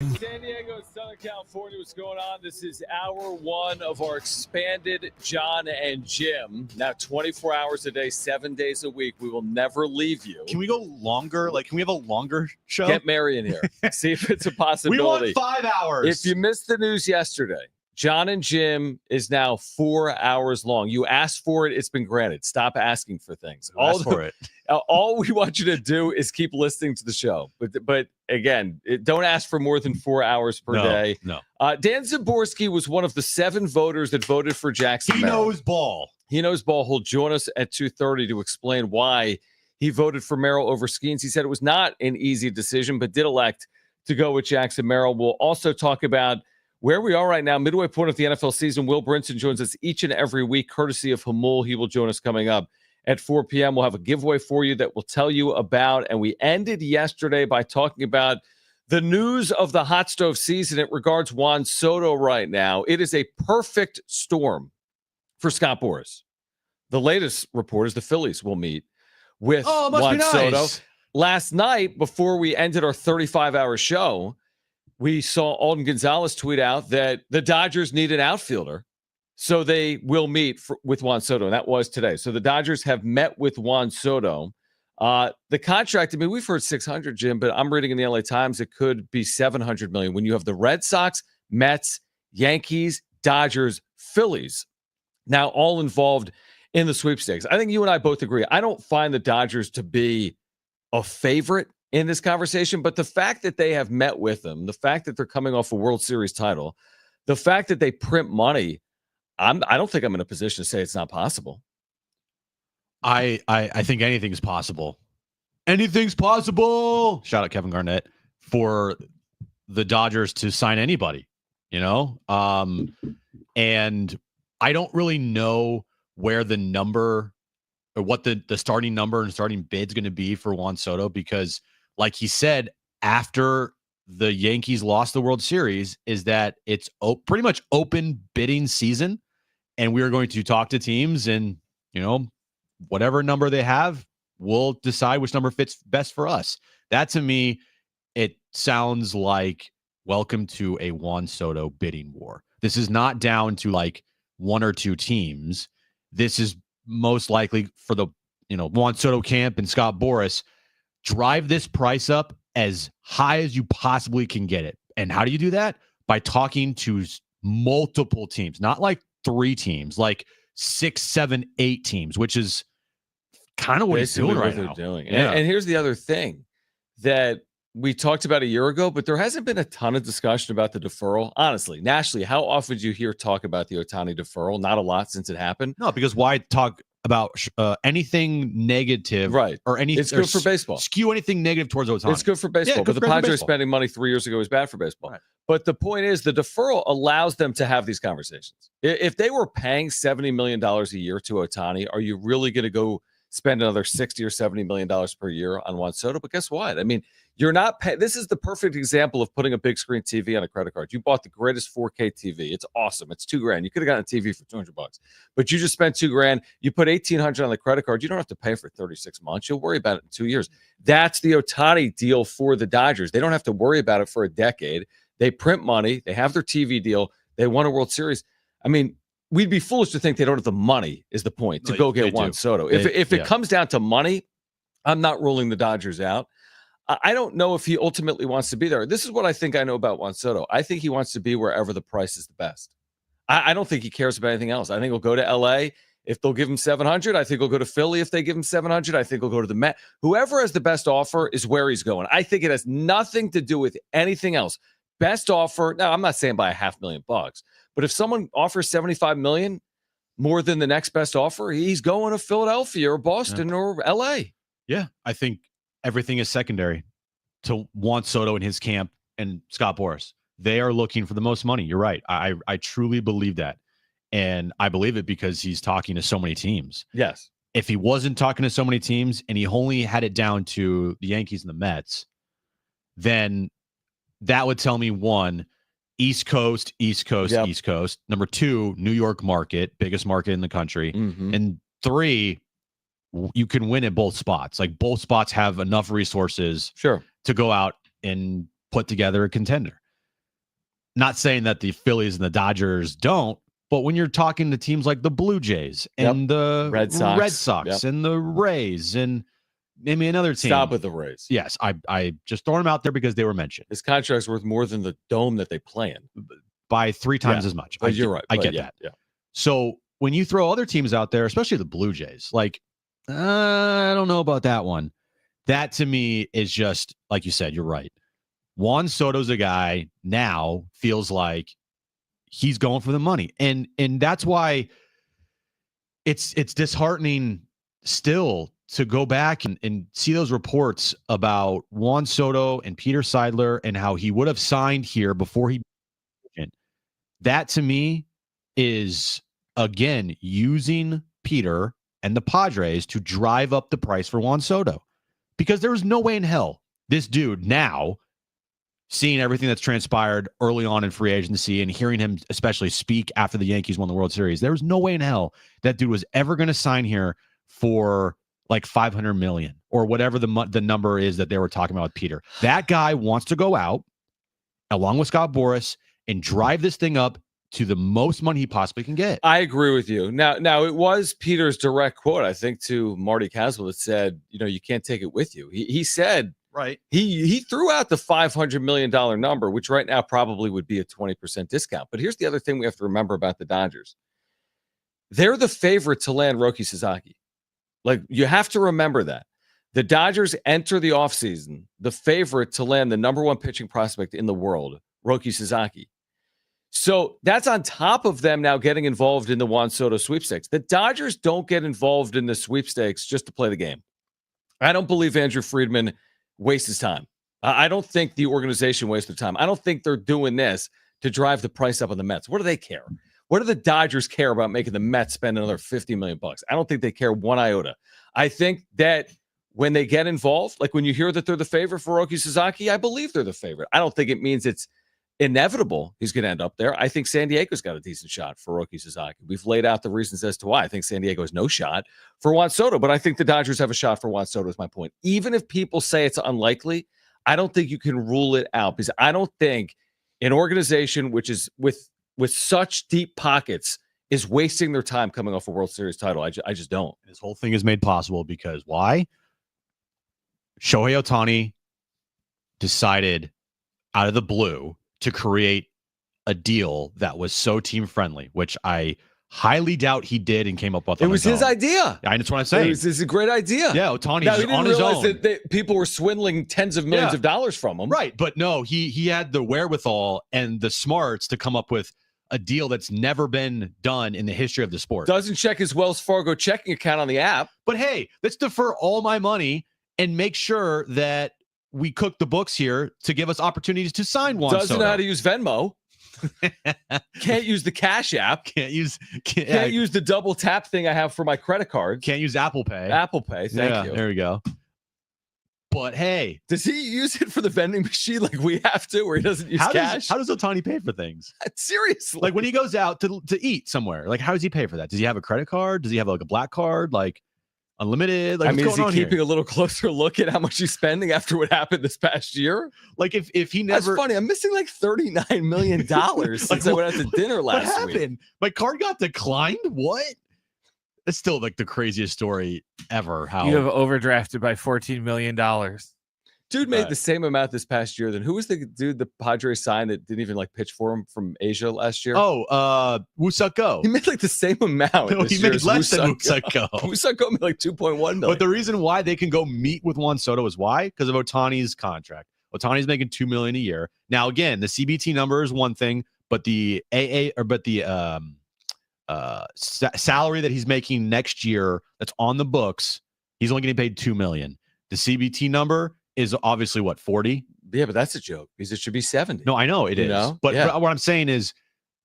San Diego, Southern California, what's going on? This is hour one of our expanded Jon and Jim. Now 24 hours a day, 7 days a week. We will never leave you. Can we go longer? Like, can we have a longer show? Get Mary in here. See if it's a possibility. We want 5 hours. If you missed the news yesterday, Jon and Jim is now 4 hours long. You asked for it. It's been granted. Stop asking for things. All we want you to do is keep listening to the show. But again, don't ask for more than 4 hours per day. No. Dan Zaborski was one of the 7 voters that voted for Jackson Merrill. He knows ball. He knows ball. He'll join us at 2:30 to explain why he voted for Merrill over Skenes. He said it was not an easy decision, but did elect to go with Jackson Merrill. We'll also talk about where we are right now, midway point of the NFL season. Will Brinson joins us each and every week, courtesy of Hamul. He will join us coming up at 4 p.m. We'll have a giveaway for you that we'll tell you about. And we ended yesterday by talking about the news of the hot stove season. It regards Juan Soto right now. It is a perfect storm for Scott Boras. The latest report is the Phillies will meet with Juan Soto. Last night, before we ended our 35-hour show, we saw Alden Gonzalez tweet out that the Dodgers need an outfielder, so they will meet with Juan Soto, and that was today. So the Dodgers have met with Juan Soto. The contract, I mean, we've heard 600, Jim, but I'm reading in the LA Times it could be 700 million when you have the Red Sox, Mets, Yankees, Dodgers, Phillies, now all involved in the sweepstakes. I think you and I both agree. I don't find the Dodgers to be a favorite in this conversation, but the fact that they have met with them, the fact that they're coming off a World Series title, the fact that they print money, I don't think I'm in a position to say it's not possible. I think anything's possible. Anything's possible. Shout out Kevin Garnett for the Dodgers to sign anybody, you know? And I don't really know where the number or what the starting number and starting bid's going to be for Juan Soto, because like he said, after the Yankees lost the World Series, is that it's pretty much open bidding season. And we are going to talk to teams and, you know, whatever number they have, we'll decide which number fits best for us. That to me, it sounds like welcome to a Juan Soto bidding war. This is not down to like one or two teams. This is most likely for the, you know, Juan Soto camp and Scott Boras. Drive this price up as high as you possibly can get it. And how do you do that? By talking to multiple teams, not like 3 teams, like 6, 7, 8 teams, which is kind of what he's doing right now. Yeah. And here's the other thing that we talked about a year ago, but there hasn't been a ton of discussion about the deferral. Honestly, nationally, how often do you hear talk about the Ohtani deferral? Not a lot since it happened. No, because why talk about anything negative, right? Or anything? It's good for baseball. Skew anything negative towards Ohtani. It's good for baseball. But the Padres spending money 3 years ago was bad for baseball. Right. But the point is, the deferral allows them to have these conversations. If they were paying $70 million a year to Ohtani, are you really going to go spend another $60 or $70 million per year on Juan Soto? But guess what? I mean, you're not paying. This is the perfect example of putting a big screen TV on a credit card. You bought the greatest 4K TV. It's awesome. It's $2,000. You could have gotten a TV for $200, but you just spent $2,000. You put $1,800 on the credit card. You don't have to pay for 36 months. You'll worry about it in 2 years. That's the Ohtani deal for the Dodgers. They don't have to worry about it for a decade. They print money. They have their TV deal. They won a World Series. I mean, we'd be foolish to think they don't have the money is the point to go get Juan Soto. If it comes down to money, I'm not ruling the Dodgers out. I don't know if he ultimately wants to be there. This is what I think I know about Juan Soto. I think he wants to be wherever the price is the best. I don't think he cares about anything else. I think he'll go to L.A. if they'll give him $700. I think he'll go to Philly if they give him $700. I think he'll go to the Met. Whoever has the best offer is where he's going. I think it has nothing to do with anything else. Best offer. Now, I'm not saying by $500,000, but if someone offers $75 million more than the next best offer, he's going to Philadelphia or Boston or L.A. Yeah, I think everything is secondary to Juan Soto and his camp and Scott Boras. They are looking for the most money. You're right. I truly believe that. And I believe it because he's talking to so many teams. Yes. If he wasn't talking to so many teams and he only had it down to the Yankees and the Mets, then that would tell me, 1, East Coast, East Coast, yep. East Coast. Number 2, New York market, biggest market in the country. Mm-hmm. And 3, you can win at both spots. Like both spots have enough resources to go out and put together a contender. not saying that the Phillies and the Dodgers don't, but when you're talking to teams like the Blue Jays and the Red Sox and the Rays and name me another team. Stop with the Rays. Yes, I just throw them out there because they were mentioned. His contract's worth more than the dome that they play in. By 3 times as much. You're right. I get that. Yeah. So when you throw other teams out there, especially the Blue Jays, like, I don't know about that one. That to me is just, like you said, you're right. Juan Soto's a guy now feels like he's going for the money. And that's why it's disheartening still to go back and see those reports about Juan Soto and Peter Seidler and how he would have signed here before he. That to me is, again, using Peter and the Padres to drive up the price for Juan Soto. Because there was no way in hell this dude now, seeing everything that's transpired early on in free agency and hearing him especially speak after the Yankees won the World Series, there was no way in hell that dude was ever going to sign here for like $500 million or whatever the number is that they were talking about with Peter. That guy wants to go out along with Scott Boras and drive this thing up to the most money he possibly can get. I agree with you. Now it was Peter's direct quote, I think, to Marty Caswell that said, you can't take it with you. He said, right. He threw out the $500 million number, which right now probably would be a 20% discount. But here's the other thing we have to remember about the Dodgers. They're the favorite to land Roki Sasaki. Like, you have to remember that. The Dodgers enter the offseason the favorite to land the number one pitching prospect in the world, Roki Sasaki. So that's on top of them now getting involved in the Juan Soto sweepstakes. The Dodgers don't get involved in the sweepstakes just to play the game. I don't believe Andrew Friedman wastes his time. I don't think the organization wastes their time. I don't think they're doing this to drive the price up on the Mets. What do they care? What do the Dodgers care about making the Mets spend another $50 million? I don't think they care one iota. I think that when they get involved, like when you hear that they're the favorite for Roki Sasaki, I believe they're the favorite. I don't think it means it's inevitable he's going to end up there. I think San Diego's got a decent shot for Roki Sasaki. We've laid out the reasons as to why. I think San Diego has no shot for Juan Soto, but I think the Dodgers have a shot for Juan Soto is my point. Even if people say it's unlikely, I don't think you can rule it out because I don't think an organization which is with such deep pockets is wasting their time coming off a World Series title. I just don't. This whole thing is made possible because why? Shohei Ohtani decided out of the blue to create a deal that was so team friendly, which I highly doubt he did and came up with. It was his idea. That's what I'm saying. It's a great idea. Yeah, Ohtani's on his own. That people were swindling tens of millions of dollars from him. Right, but no, he had the wherewithal and the smarts to come up with a deal that's never been done in the history of the sport. Doesn't check his Wells Fargo checking account on the app. But hey, let's defer all my money and make sure that we cook the books here to give us opportunities to sign Juan Soto. Doesn't know how to use Venmo. Can't use the Cash App. Can't use the double tap thing I have for my credit card. Can't use Apple Pay. Apple Pay. Thank you. There we go. But hey, does he use it for the vending machine like we have to, where he doesn't use cash? How does Ohtani pay for things? Seriously, like when he goes out to eat somewhere, like how does he pay for that? Does he have a credit card? Does he have like a black card? Like unlimited? Like, is he keeping a little closer look at how much he's spending after what happened this past year? Like if he never. That's funny. I'm missing like $39 million since I went out to dinner last week. What happened? My card got declined? What? It's still like the craziest story ever. How you have overdrafted by $14 million. Dude made the same amount this past year. Then who was the dude the Padres signed that didn't even like pitch for him from Asia last year? Oh, Woo-Suk-Go. He made like the same amount. No, he made less than Woo-Suk-Go. Woo-Suk-Go made like $2.1 million. But the reason why they can go meet with Juan Soto is why? Because of Ohtani's contract. Ohtani's making $2 million a year. Now, again, the CBT number is one thing, but the salary that he's making next year that's on the books, he's only getting paid $2 million. The CBT number is obviously what, 40? Yeah, but that's a joke because it should be 70. No, I know it is. But what I'm saying is,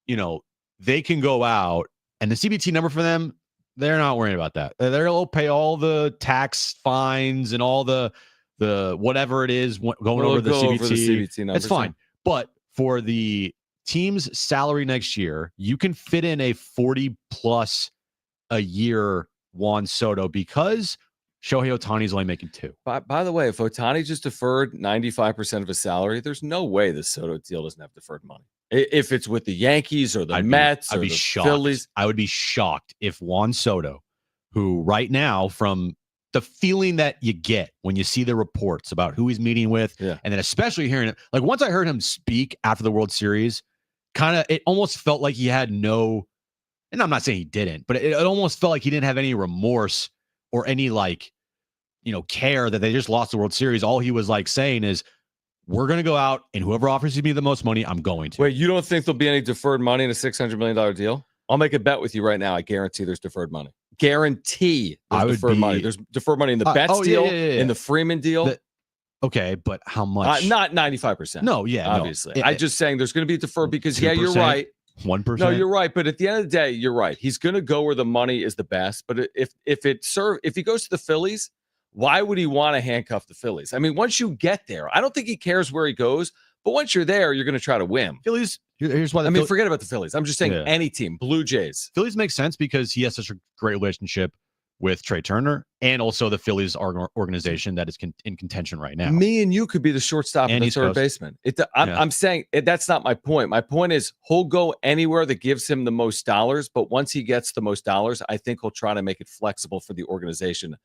they can go out and the CBT number for them, they're not worrying about that. They'll pay all the tax fines and all the whatever it is going over the CBT numbers. It's fine. But for the team's salary next year, you can fit in a 40 plus a year Juan Soto because Shohei Ohtani is only making $2. By the way, if Ohtani just deferred 95% of his salary, there's no way the Soto deal doesn't have deferred money. If it's with the Yankees or the Mets or the Phillies. I would be shocked if Juan Soto, who right now, from the feeling that you get when you see the reports about who he's meeting with, and then especially hearing it, like once I heard him speak after the World Series, it almost felt like he had no, and I'm not saying he didn't, but it almost felt like he didn't have any remorse or any care that they just lost the World Series. All he was like saying is, we're going to go out, and whoever offers me the most money, I'm going to. Wait, you don't think there'll be any deferred money in a $600 million deal? I'll make a bet with you right now. I guarantee there's deferred money. Guarantee there's deferred money. There's deferred money in the Betts deal, in the Freeman deal. Okay, but how much? Not 95%. No, yeah, obviously. No. I'm just saying there's going to be deferred because, you're right. 1%. No, you're right. But at the end of the day, you're right. He's going to go where the money is the best. But if he goes to the Phillies, why would he want to handcuff the Phillies? I mean, once you get there, I don't think he cares where he goes. But once you're there, you're going to try to win. Phillies, here's why. Forget about the Phillies. I'm just saying any team, Blue Jays. Phillies makes sense because he has such a great relationship with Trey Turner and also the Phillies organization that is in contention right now. Me and you could be the shortstop and the third baseman. I'm saying that's not my point. My point is he'll go anywhere that gives him the most dollars. But once he gets the most dollars, I think he'll try to make it flexible for the organization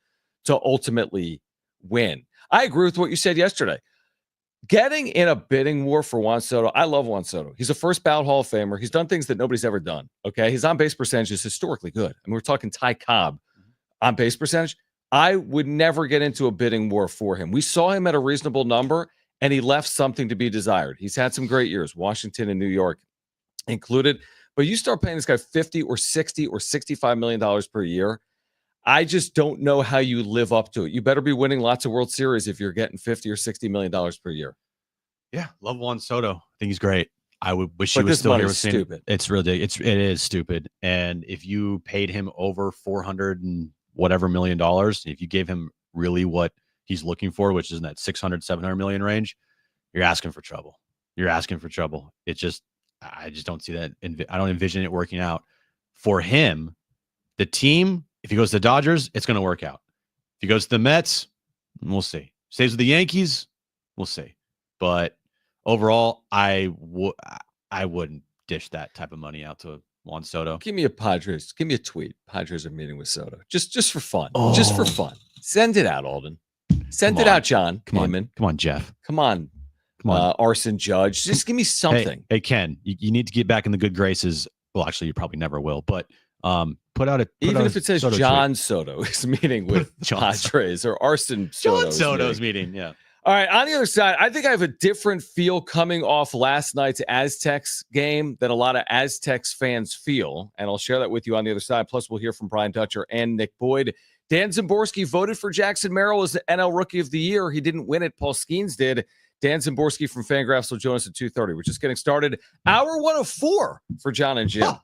to ultimately win. I agree with what you said yesterday. Getting in a bidding war for Juan Soto, I love Juan Soto. He's a first ballot Hall of Famer. He's done things that nobody's ever done. Okay, his on-base percentage is historically good. I mean, we're talking Ty Cobb on-base percentage. I would never get into a bidding war for him. We saw him at a reasonable number, and he left something to be desired. He's had some great years, Washington and New York included. But you start paying this guy $50 or $60 or $65 million per year, I just don't know how you live up to it. You better be winning lots of World Series if you're getting $50 or $60 million per year. Yeah, love Juan Soto. I think he's great. I would wish he was still here. Stupid. It's really, it is stupid. And if you paid him over $400 and whatever $million, if you gave him really what he's looking for, which is in that $600-700 million range, you're asking for trouble. It's just, I just don't see that. I don't envision it working out for him. The team, if he goes to the Dodgers, it's going to work out. If he goes to the Mets, we'll see. Stays with the Yankees, we'll see. But overall, I wouldn't dish that type of money out to Juan Soto. Give me a tweet. Padres are meeting with Soto. Just for fun. Just for fun. Send it out, Alden. Send it out, John. Come on, Jeff. Come on. Arson Judge. Just give me something. Hey Ken, you need to get back in the good graces. Well, actually, you probably never will. But even if it says Soto John tweet. Soto is meeting with Padres or Arson Soto's meeting. Yeah. All right. On the other side, I think I have a different feel coming off last night's Aztecs game than a lot of Aztecs fans feel. And I'll share that with you on the other side. Plus, we'll hear from Brian Dutcher and Nick Boyd. Dan Szymborski voted for Jackson Merrill as the NL Rookie of the Year. He didn't win it. Paul Skenes did. Dan Szymborski from Fangraphs will join us at 2:30. We're just getting started. Hour 1 of 4 for Jon and Jim.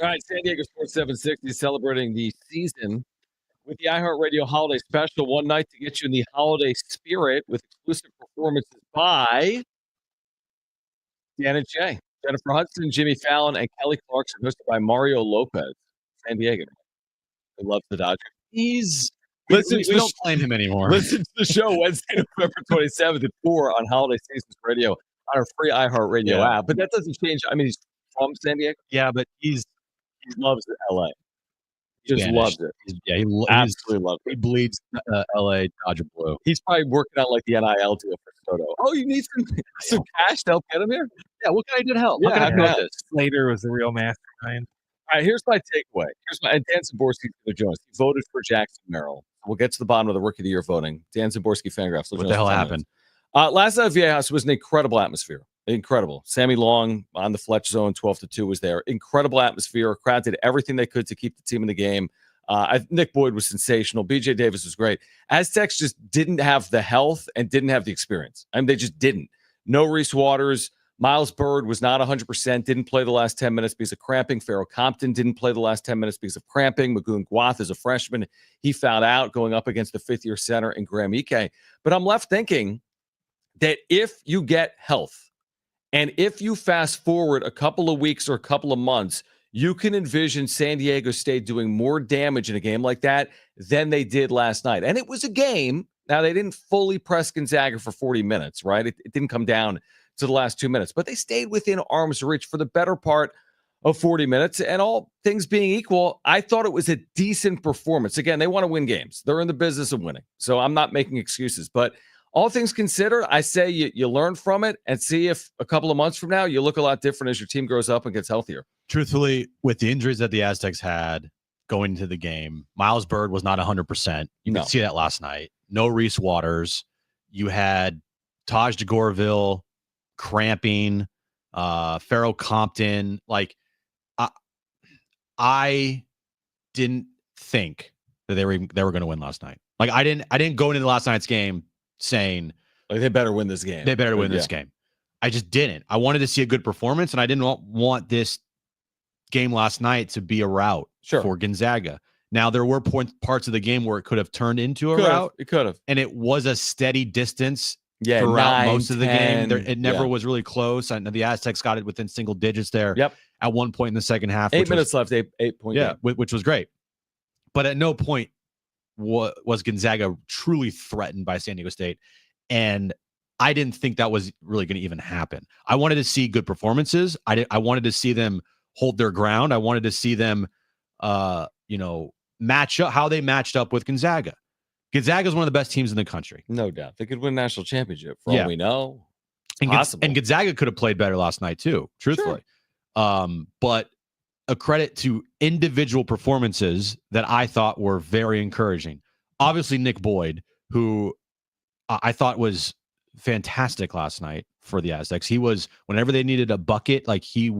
All right, San Diego Sports 760 celebrating the season with the iHeartRadio Holiday Special. One night to get you in the holiday spirit with exclusive performances by Dan and Jay, Jennifer Hudson, Jimmy Fallon, and Kelly Clarkson, hosted by Mario Lopez. San Diego. He loves the Dodgers. We don't claim him anymore. Listen to the show Wednesday, November 27th at 4 on Holiday Seasons Radio on our free iHeartRadio app. But that doesn't change. I mean, he's from San Diego. Yeah, but he loves LA. He just loves it. He Absolutely loves it. He bleeds LA Dodger blue. He's probably working out like the NIL deal for Soto. Oh, you need some cash to help get him here? Yeah, what can I do to help? Yeah, How can I promote this? Slater was the real mastermind. All right, here's my takeaway. And Dan Zaborski's going to join us. He voted for Jackson Merrill. We'll get to the bottom of the Rookie of the Year voting. Dan Zaborski Fangraphs. What the hell happened? Last night at Viejas was an incredible atmosphere. Incredible. Sammy Long on the Fletch zone, 12-2 was there. Incredible atmosphere. Crowd did everything they could to keep the team in the game. Nick Boyd was sensational. BJ Davis was great. Aztecs just didn't have the health and didn't have the experience. I mean, they just didn't. No Reese Waters. Miles Bird was not 100%, didn't play the last 10 minutes because of cramping. Farrell Compton didn't play the last 10 minutes because of cramping. Magoon Gwath is a freshman. He fouled out going up against the fifth-year center in Graham Ike. But I'm left thinking that if you get health and if you fast forward a couple of weeks or a couple of months, you can envision San Diego State doing more damage in a game like that than they did last night. And it was a game. Now, they didn't fully press Gonzaga for 40 minutes, right? It didn't come down to the last 2 minutes, but they stayed within arm's reach for the better part of 40 minutes. And all things being equal, I thought it was a decent performance. Again, they want to win games. They're in the business of winning. So I'm not making excuses, but all things considered, I say you learn from it and see if a couple of months from now, you look a lot different as your team grows up and gets healthier. Truthfully, with the injuries that the Aztecs had going into the game, Miles Bird was not 100%. You could see that last night. No Reese Waters. You had Taj DeGorville cramping, Farrell Compton. Like, I didn't think that they were going to win last night. Like, I didn't go into last night's game saying like they better win this game. They better win this game. I just didn't. I wanted to see a good performance, and I didn't want this game last night to be a rout for Gonzaga. Now, there were parts of the game where it could have turned into a rout. It could have. And it was a steady distance9, throughout most of the 10, game. It never was really close. And the Aztecs got it within single digits there at one point in the second half. 8 minutes left, 8 point game. Which was great. But at no point was Gonzaga truly threatened by San Diego State. And I didn't think that was really going to even happen. I wanted to see good performances. I wanted to see them hold their ground. I wanted to see them, match up how they matched up with Gonzaga. Gonzaga is one of the best teams in the country. No doubt. They could win a national championship for all we know. And Gonzaga could have played better last night too, truthfully. But a credit to individual performances that I thought were very encouraging. Obviously, Nick Boyd, who I thought was fantastic last night for the Aztecs. He was, whenever they needed a bucket, like he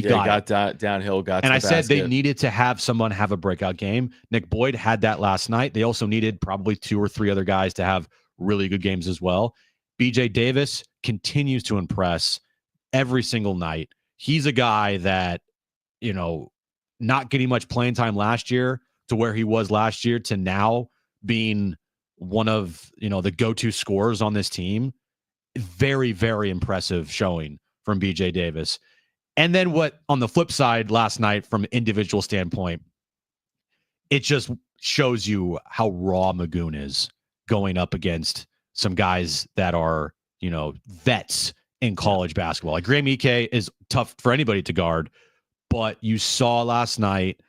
got downhill, got and to I the said basket. they needed to have someone have a breakout game. Nick Boyd had that last night. They also needed probably 2 or 3 other guys to have really good games as well. BJ Davis continues to impress every single night. He's a guy that, not getting much playing time last year to where he was last year to now being one of, the go-to scorers on this team. Very, very impressive showing from BJ Davis. And then what on the flip side last night from an individual standpoint, it just shows you how raw Magoon is going up against some guys that are, vets in college basketball. Like Graham Ike is tough for anybody to guard, but you saw last night,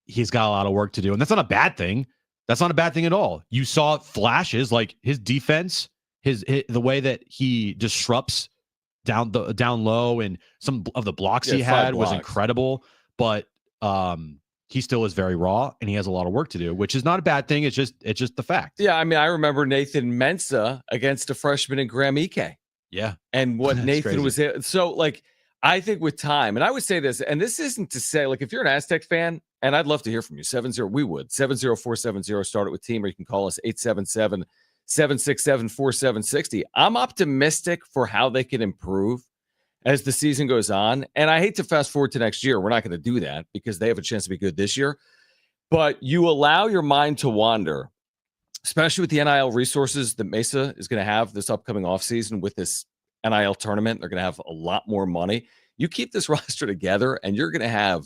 he's got a lot of work to do. And that's not a bad thing. That's not a bad thing at all. You saw flashes like his defense, the way that he disrupts down low, and some of the blocks he had was incredible, but he still is very raw and he has a lot of work to do, which is not a bad thing. It's just the fact. Yeah. I mean, I remember Nathan Mensah against a freshman in Graham Ike. Yeah. And what Nathan was there. So like, I think with time, and I would say this, and this isn't to say like, if you're an Aztec fan, and I'd love to hear from you, 70470, start it with team, or you can call us 877-767-4760. I'm optimistic for how they can improve. as the season goes on. And I hate to fast forward to next year. We're not going to do that because they have a chance to be good this year. But you allow your mind to wander, especially with the NIL resources that Mesa is going to have this upcoming offseason with this NIL tournament. They're going to have a lot more money. You keep this roster together, and you're going to have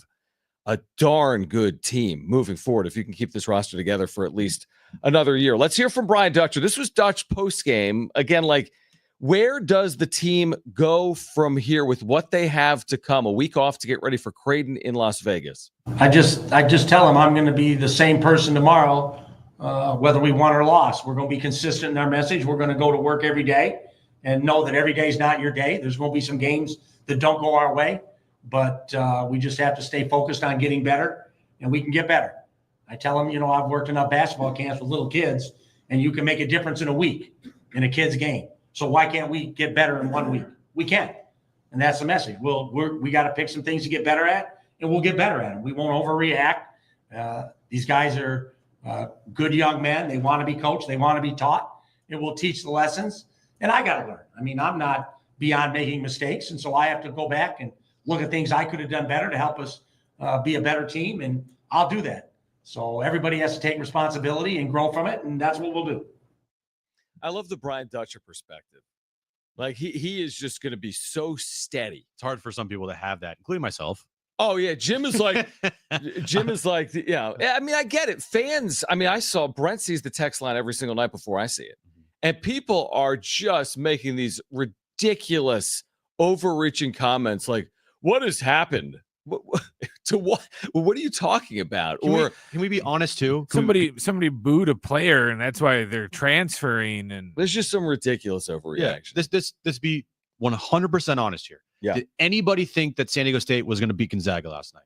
a darn good team moving forward if you can keep this roster together for at least another year. Let's hear from Brian Dutcher. This was Dutch post-game. Again, like, where does the team go from here with what they have to come? A week off to get ready for Creighton in Las Vegas. I just tell them I'm going to be the same person tomorrow, whether we won or lost. We're going to be consistent in our message. We're going to go to work every day and know that every day is not your day. There's going to be some games that don't go our way, but we just have to stay focused on getting better, and we can get better. I tell them, I've worked enough basketball camps with little kids, and you can make a difference in a week in a kid's game. So why can't we get better in 1 week? We can. And that's the message. We got to pick some things to get better at, and we'll get better at them. We won't overreact. These guys are good young men. They want to be coached. They want to be taught, and we'll teach the lessons. And I got to learn. I mean, I'm not beyond making mistakes, and so I have to go back and look at things I could have done better to help us be a better team, and I'll do that. So everybody has to take responsibility and grow from it, and that's what we'll do. I love the Brian Dutcher perspective. Like, he is just going to be so steady. It's hard for some people to have that, including myself. Oh, yeah. Jim is like, yeah. I mean, I get it. Fans, I mean, I saw Brent sees the text line every single night before I see it. And people are just making these ridiculous, overreaching comments like, what has happened? To what? What are you talking about? Can we be honest too? Somebody booed a player, and that's why they're transferring. And there's just some ridiculous overreaction. Yeah, this be 100% honest here. Yeah. Did anybody think that San Diego State was going to beat Gonzaga last night?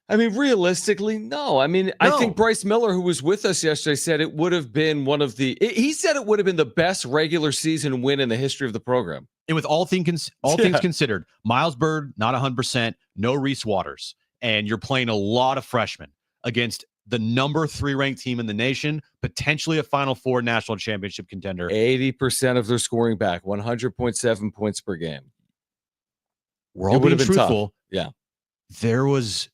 I mean, realistically, no. I mean, no. I think Bryce Miller, who was with us yesterday, said it would have been he said it would have been the best regular season win in the history of the program. And with all things considered, Miles Bird, not 100%, no Reese Waters. And you're playing a lot of freshmen against the number 3 ranked team in the nation, potentially a Final Four national championship contender. 80% of their scoring back, 100.7 points per game. We're all being truthful. Tough. Yeah. There was...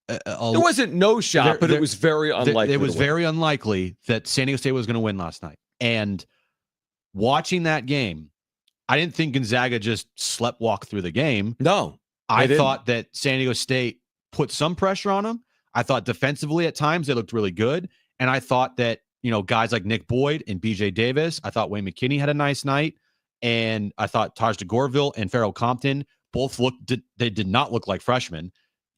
There wasn't no shot, but it was very unlikely. It was very unlikely that San Diego State was going to win last night. And watching that game, I didn't think Gonzaga just sleptwalk through the game. No. I thought that San Diego State put some pressure on them. I thought defensively at times they looked really good. And I thought that, guys like Nick Boyd and BJ Davis, I thought Wayne McKinney had a nice night. And I thought Taj DeGorville and Farrell Compton both they did not look like freshmen.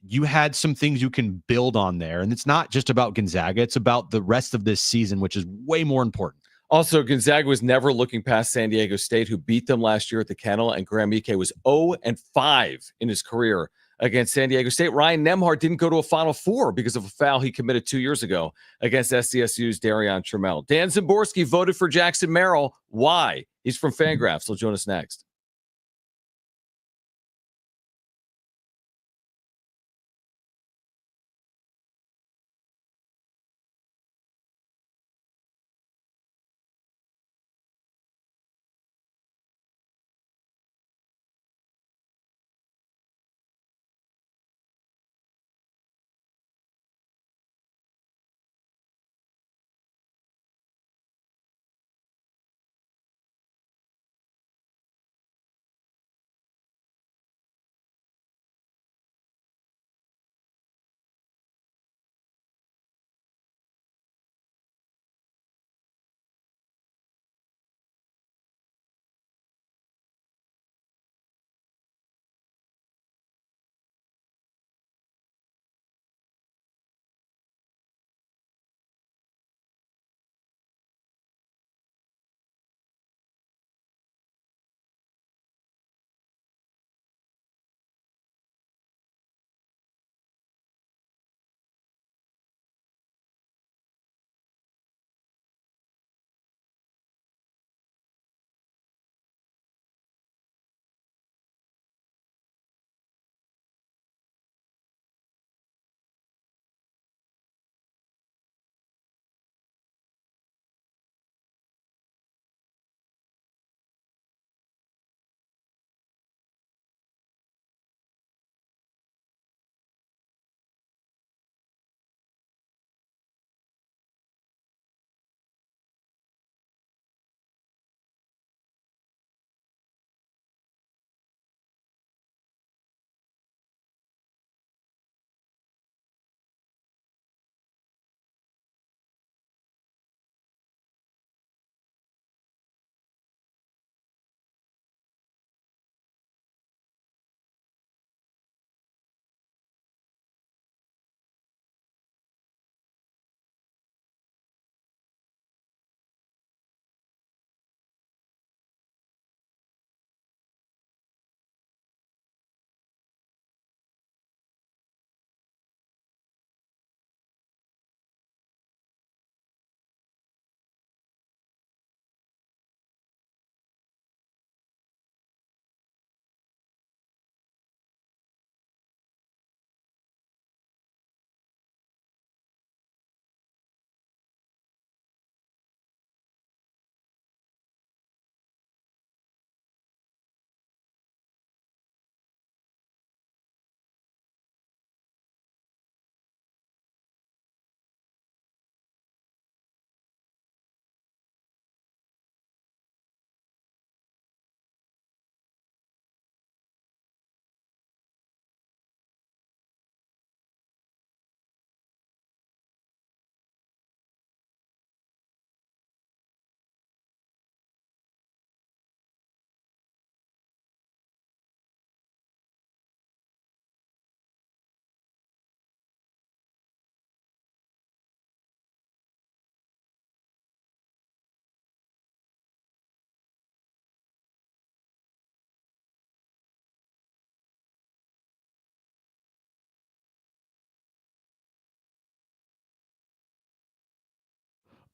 You had some things you can build on there. And it's not just about Gonzaga. It's about the rest of this season, which is way more important. Also, Gonzaga was never looking past San Diego State, who beat them last year at the Kennel, and Graham Ike was 0-5 in his career against San Diego State. Ryan Nembhard didn't go to a Final Four because of a foul he committed 2 years ago against SDSU's Darion Trammell. Dan Zimborski voted for Jackson Merrill. Why? He's from Fangraphs. He'll join us next.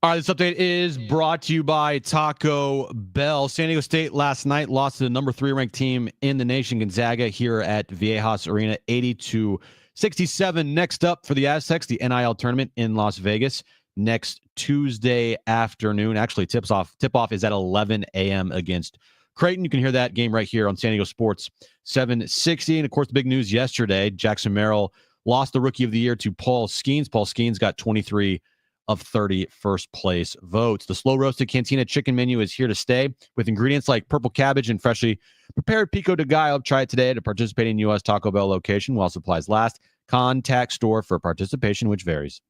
All right, this update is brought to you by Taco Bell. San Diego State last night lost to the number 3 ranked team in the nation, Gonzaga, here at Viejas Arena, 80-67. Next up for the Aztecs, the NIL tournament in Las Vegas next Tuesday afternoon. Actually, tip-off is at 11 a.m. against Creighton. You can hear that game right here on San Diego Sports 760. And, of course, the big news yesterday, Jackson Merrill lost the Rookie of the Year to Paul Skenes. Paul Skenes got 23 of 30 first-place votes. The slow-roasted Cantina chicken menu is here to stay with ingredients like purple cabbage and freshly prepared pico de gallo. Try it today at a participating U.S. Taco Bell location while supplies last. Contact store for participation, which varies.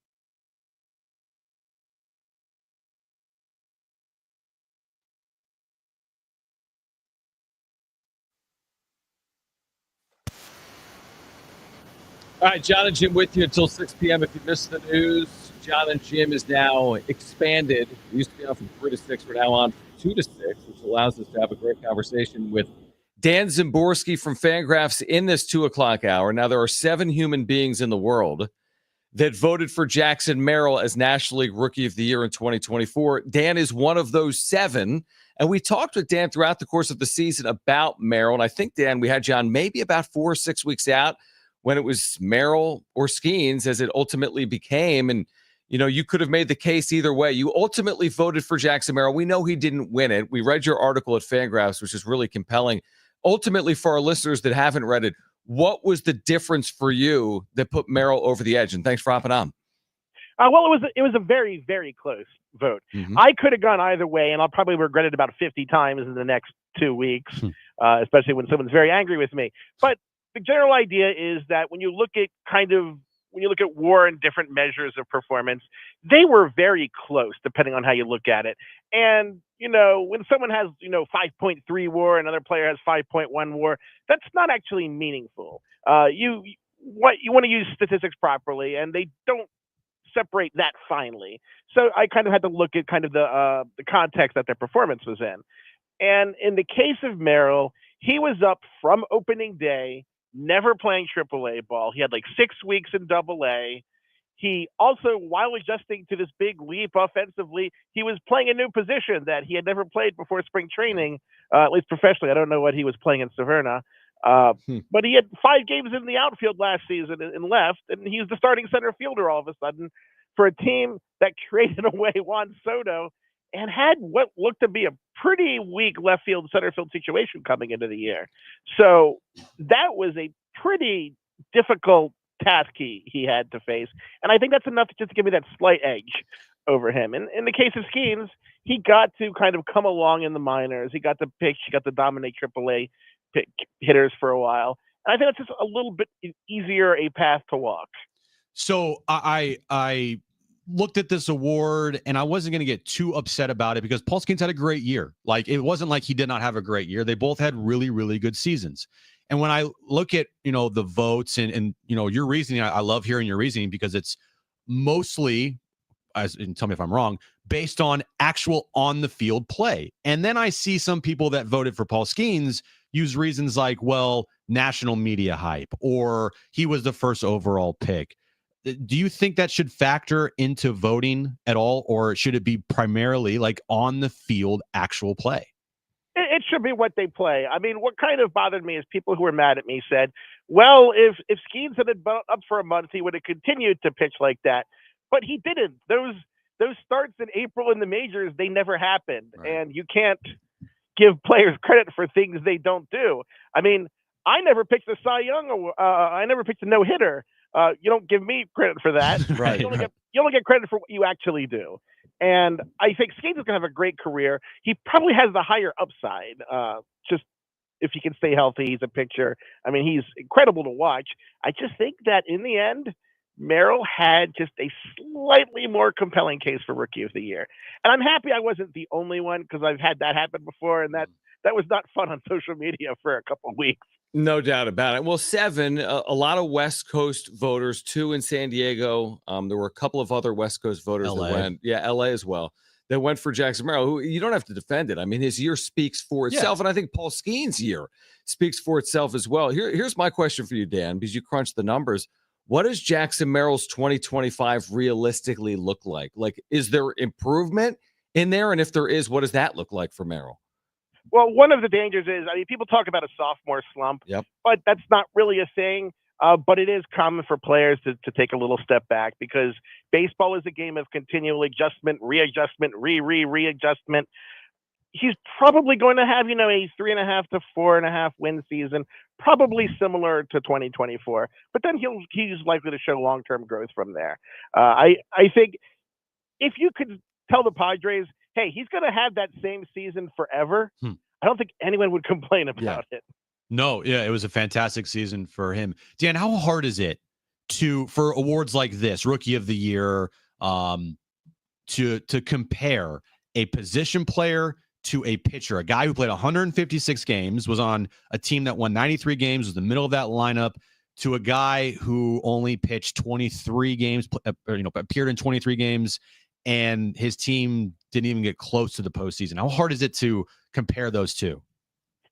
All right, Jon and Jim with you until 6 p.m. If you missed the news, Jon and Jim is now expanded. We used to be on from 3 to 6. We're now on from 2 to 6, which allows us to have a great conversation with Dan Szymborski from Fangraphs in this 2 o'clock hour. Now, there are 7 human beings in the world that voted for Jackson Merrill as National League Rookie of the Year in 2024. Dan is one of those 7. And we talked with Dan throughout the course of the season about Merrill. And I think, Dan, we had Jon maybe about 4 or 6 weeks out when it was Merrill or Skenes, as it ultimately became. And, you know, you could have made the case either way. You ultimately voted for Jackson Merrill. We know he didn't win it. We read your article at Fangraphs, which is really compelling. Ultimately, for our listeners that haven't read it, what was the difference for you that put Merrill over the edge? And thanks for hopping on. Well, it was a very, very close vote. Mm-hmm. I could have gone either way, and I'll probably regret it about 50 times in the next 2 weeks, especially when someone's very angry with me. But the general idea is that when you look at WAR and different measures of performance, they were very close depending on how you look at it. And, you know, when someone has, 5.3 WAR, another player has 5.1 WAR, that's not actually meaningful. You want to use statistics properly, and they don't separate that finely. So I kind of had to look at kind of the context that their performance was in. And in the case of Merrill, he was up from opening day, never playing AAA ball. He had like 6 weeks in AA. He also, while adjusting to this big leap offensively, he was playing a new position that he had never played before spring training, at least professionally. I don't know what he was playing in Severna. But he had 5 games in the outfield last season and left, and he's the starting center fielder all of a sudden for a team that traded away Juan Soto and had what looked to be a pretty weak left field, center field situation coming into the year. So that was a pretty difficult task he had to face. And I think that's enough to just give me that slight edge over him. And in the case of Skenes, he got to kind of come along in the minors. He got to pitch, he got to dominate AAA hitters for a while. And I think that's just a little bit easier a path to walk. So I looked at this award and I wasn't going to get too upset about it because Paul Skenes had a great year. Like, it wasn't like he did not have a great year. They both had really, really good seasons. And when I look at, the votes and your reasoning, I love hearing your reasoning because it's mostly, and tell me if I'm wrong, based on actual on the field play. And then I see some people that voted for Paul Skenes use reasons like, well, national media hype, or he was the first overall pick. Do you think that should factor into voting at all, or should it be primarily like on the field actual play? It should be what they play. I mean, what kind of bothered me is people who were mad at me said, well, if Skenes had been up for a month, he would have continued to pitch like that. But he didn't. Those starts in April in the majors, they never happened. Right. And you can't give players credit for things they don't do. I mean, I never pitched a Cy Young. I never pitched a no-hitter. You don't give me credit for that. Right. You only get credit for what you actually do. And I think Skenes is going to have a great career. He probably has the higher upside. Just if he can stay healthy, he's a pitcher. I mean, he's incredible to watch. I just think that in the end, Merrill had just a slightly more compelling case for Rookie of the Year. And I'm happy I wasn't the only one because I've had that happen before. And that was not fun on social media for a couple of weeks. No doubt about it. Well, 7, a lot of West Coast voters, 2 in San Diego. There were a couple of other West Coast voters LA. that went. Yeah, LA as well. That went for Jackson Merrill, who you don't have to defend it. I mean, his year speaks for itself. Yeah. And I think Paul Skenes' year speaks for itself as well. Here's my question for you, Dan, because you crunched the numbers. What does Jackson Merrill's 2025 realistically look like? Like, is there improvement in there? And if there is, what does that look like for Merrill? Well, one of the dangers is, I mean, people talk about a sophomore slump, but that's not really a thing. But it is common for players to take a little step back because baseball is a game of continual adjustment, readjustment, readjustment. He's probably going to have, a 3.5 to 4.5 win season, probably similar to 2024. But then he's likely to show long-term growth from there. I think if you could tell the Padres, hey, he's going to have that same season forever, I don't think anyone would complain about it. No, yeah, it was a fantastic season for him. Dan, how hard is it for awards like this, Rookie of the Year, to compare a position player to a pitcher, a guy who played 156 games, was on a team that won 93 games, was the middle of that lineup, to a guy who only pitched 23 games, appeared in 23 games, and his team didn't even get close to the postseason? How hard is it to compare those two?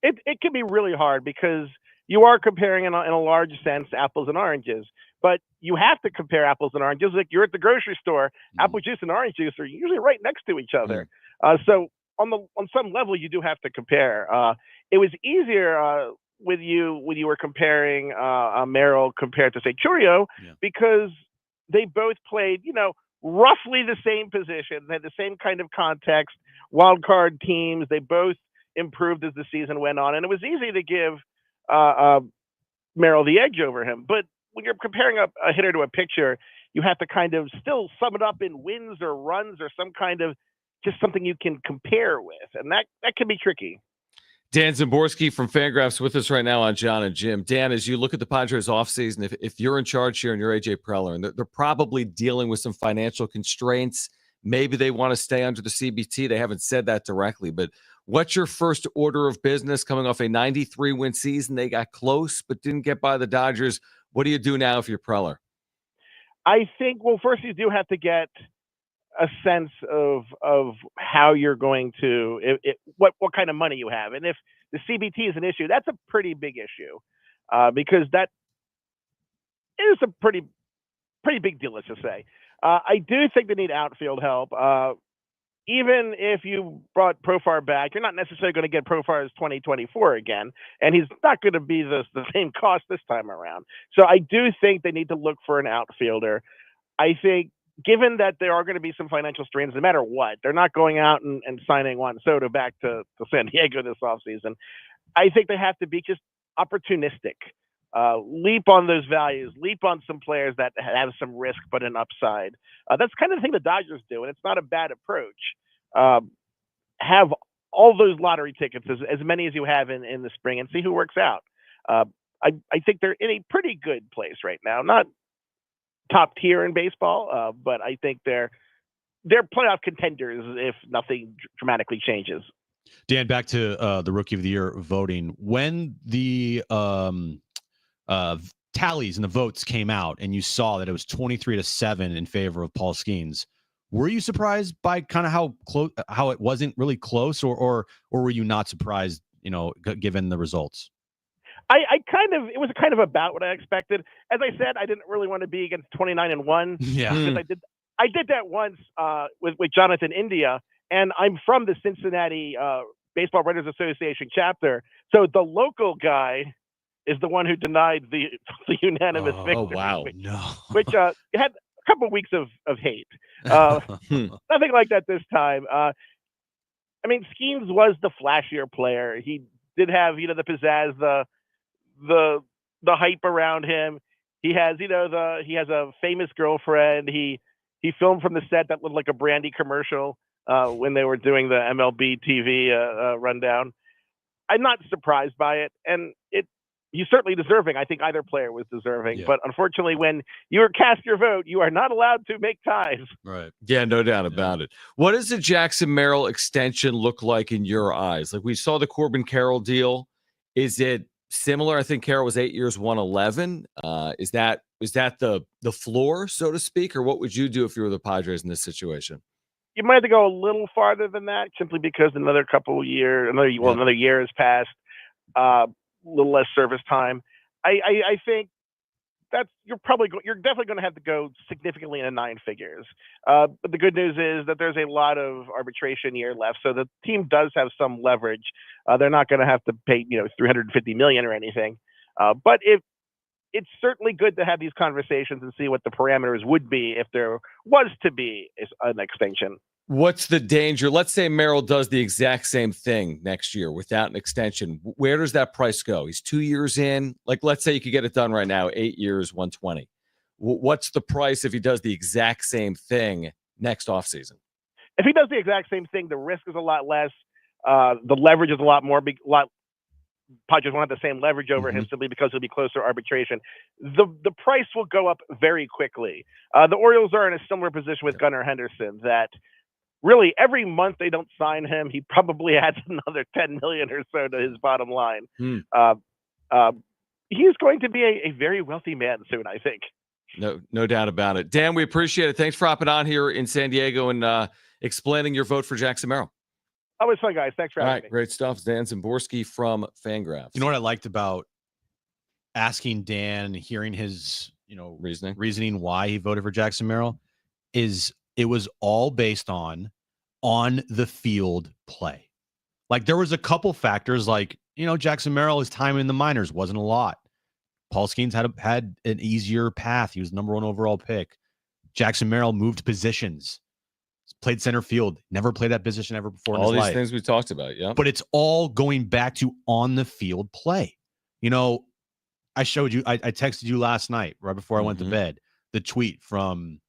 It can be really hard because you are comparing in a large sense apples and oranges, but you have to compare apples and oranges. Like you're at the grocery store, apple juice and orange juice are usually right next to each other. So on some level, you do have to compare. It was easier with you when you were comparing Merrill compared to say Churio because they both played, roughly the same position. They had the same kind of context, wild card teams. They both improved as the season went on, and it was easy to give Merrill the edge over him. But when you're comparing a hitter to a pitcher, you have to kind of still sum it up in wins or runs or some kind of just something you can compare with, and that can be tricky. Dan Szymborski from Fangraphs with us right now on Jon and Jim. Dan, as you look at the Padres offseason, if you're in charge here and you're AJ Preller, and they're probably dealing with some financial constraints, maybe they want to stay under the CBT. They haven't said that directly, but what's your first order of business coming off a 93-win season? They got close but didn't get by the Dodgers. What do you do now if you're Preller? I think, well, first you do have to get a sense of how you're going to what kind of money you have, and if the CBT is an issue, that's a pretty big issue because that is a pretty big deal. Let's just say I do think they need outfield help. Even if you brought Profar back, you're not necessarily going to get Profar's 2024 again, and he's not going to be the same cost this time around. So I do think they need to look for an outfielder. I think, given that there are going to be some financial strains, no matter what, they're not going out and signing Juan Soto back to San Diego this offseason. I think they have to be just opportunistic, leap on those values, leap on some players that have some risk but an upside. That's kind of the thing the Dodgers do, and it's not a bad approach. Have all those lottery tickets, as many as you have in the spring, and see who works out. I think they're in a pretty good place right now. Not top tier in baseball, but I think they're playoff contenders if nothing dramatically changes. Dan, back to the Rookie of the Year voting. When the tallies and the votes came out and you saw that it was 23-7 in favor of Paul Skenes, were you surprised by kind of how it wasn't really close, or were you not surprised, given the results? It was kind of about what I expected. As I said, I didn't really want to be against 29-1. Yeah. Because I did that once with Jonathan India, and I'm from the Cincinnati Baseball Writers Association chapter. So the local guy is the one who denied the unanimous victory. Oh, wow. Which had a couple of weeks of hate. Nothing like that this time. I mean, Skenes was the flashier player. He did have, the pizzazz, the hype around him. He has, he has a famous girlfriend. He filmed from the set that looked like a Brandy commercial when they were doing the MLB TV rundown. I'm not surprised by it, and he's certainly deserving. I think either player was deserving, but unfortunately, when you cast your vote, you are not allowed to make ties. Right? Yeah, no doubt about it. What does the Jackson Merrill extension look like in your eyes? Like, we saw the Corbin Carroll deal. Is it similar? I think Carroll was 8 years, 111. Is that the floor, so to speak, or what would you do if you were the Padres in this situation? You might have to go a little farther than that, simply because another year has passed. A little less service time. I think you're definitely going to have to go significantly into 9 figures. But the good news is that there's a lot of arbitration year left, so the team does have some leverage. They're not going to have to pay $350 million or anything. But it's certainly good to have these conversations and see what the parameters would be if there was to be an extension. What's the danger? Let's say Merrill does the exact same thing next year without an extension. Where does that price go? He's 2 years in. Like, let's say you could get it done right now, 8 years, 120. What's the price if he does the exact same thing next offseason? If he does the exact same thing, the risk is a lot less. The leverage is a lot more. Padres won't have the same leverage over him simply because he'll be closer to arbitration. The price will go up very quickly. The Orioles are in a similar position with Gunnar Henderson that really every month they don't sign him, he probably adds another $10 million or so to his bottom line. He's going to be a very wealthy man soon, I think. No doubt about it. Dan, we appreciate it. Thanks for hopping on here in San Diego and explaining your vote for Jackson Merrill. Always fun, guys. Thanks for having me. Great stuff. Dan Szymborski from Fangraphs. You know what I liked about asking Dan, hearing his reasoning why he voted for Jackson Merrill, is it was all based on the field play. Like, there was a couple factors, like, Jackson Merrill, his time in the minors wasn't a lot. Paul Skenes had an easier path. He was number 1 overall pick. Jackson Merrill moved positions, played center field, never played that position ever before in his life. All these things we talked about, yeah. But it's all going back to on the field play. I showed you, I texted you last night right before I went to bed, the tweet from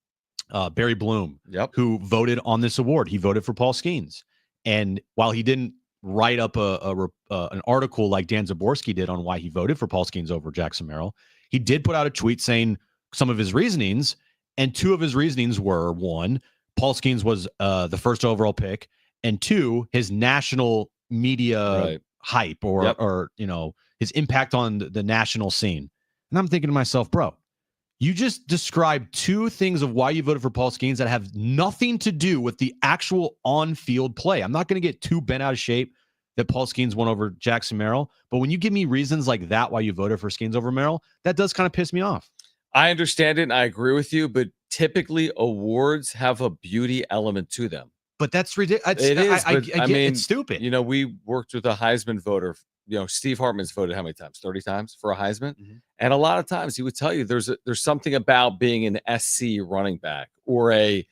Barry Bloom, who voted on this award. He voted for Paul Skenes. And while he didn't write up an article like Dan Szymborski did on why he voted for Paul Skenes over Jackson Merrill, he did put out a tweet saying some of his reasonings, and 2 of his reasonings were, 1, Paul Skenes was the first overall pick, and 2, his national media hype or his impact on the national scene. And I'm thinking to myself, bro, you just described 2 things of why you voted for Paul Skenes that have nothing to do with the actual on-field play. I'm not going to get too bent out of shape that Paul Skenes won over Jackson Merrill, but when you give me reasons like that why you voted for Skenes over Merrill, that does kind of piss me off. I understand it, and I agree with you, but typically awards have a beauty element to them. But that's ridiculous. It is. I mean, it's stupid. We worked with a Heisman voter. Steve Hartman's voted how many times? 30 times for a Heisman. And a lot of times he would tell you there's something about being an SC running back or a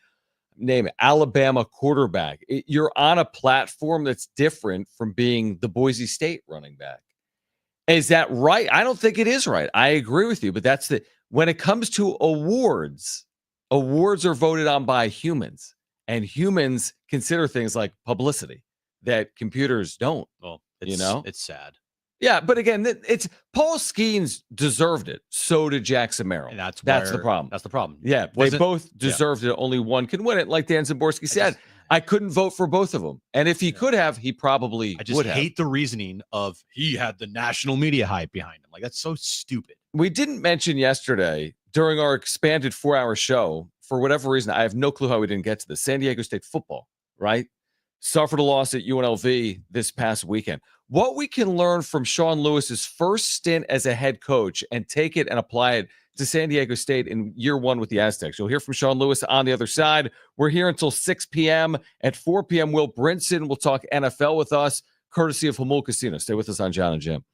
Alabama quarterback. You're on a platform that's different from being the Boise State running back. Is that right? I don't think it is right. I agree with you, but when it comes to awards are voted on by humans, and humans consider things like publicity that computers don't. Well, it's sad. Yeah, but again, it's Paul Skenes deserved it. So did Jackson Merrill. And that's the problem. That's the problem. Yeah, they both deserved it. Only one can win it. Like Dan Szymborski said, I couldn't vote for both of them. And if he could have, he probably would have. I hate the reasoning of he had the national media hype behind him. Like, that's so stupid. We didn't mention yesterday during our expanded 4-hour show, for whatever reason, I have no clue how we didn't get to this. San Diego State football, right? Suffered a loss at UNLV this past weekend. What we can learn from Sean Lewis's first stint as a head coach and take it and apply it to San Diego State in year 1 with the Aztecs. You'll hear from Sean Lewis on the other side. We're here until 6 p.m. At 4 p.m., Will Brinson will talk NFL with us, courtesy of Hamul Casino. Stay with us on Jon and Jim.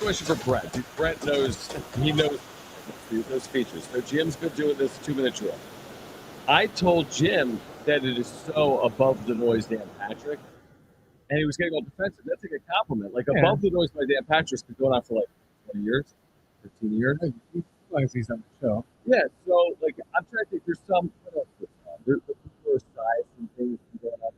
question for Brett. Brett knows those features. So Jim's been doing this 2-minute drill. I told Jim that it is so above the noise, Dan Patrick, and he was getting all defensive. That's a good compliment. Like above the noise by Dan Patrick's been going on for like 20 years, 15 years. As long as he's on the show. Yeah. So like I'm trying to think. There's some. What else is on? There's the people size and things going on.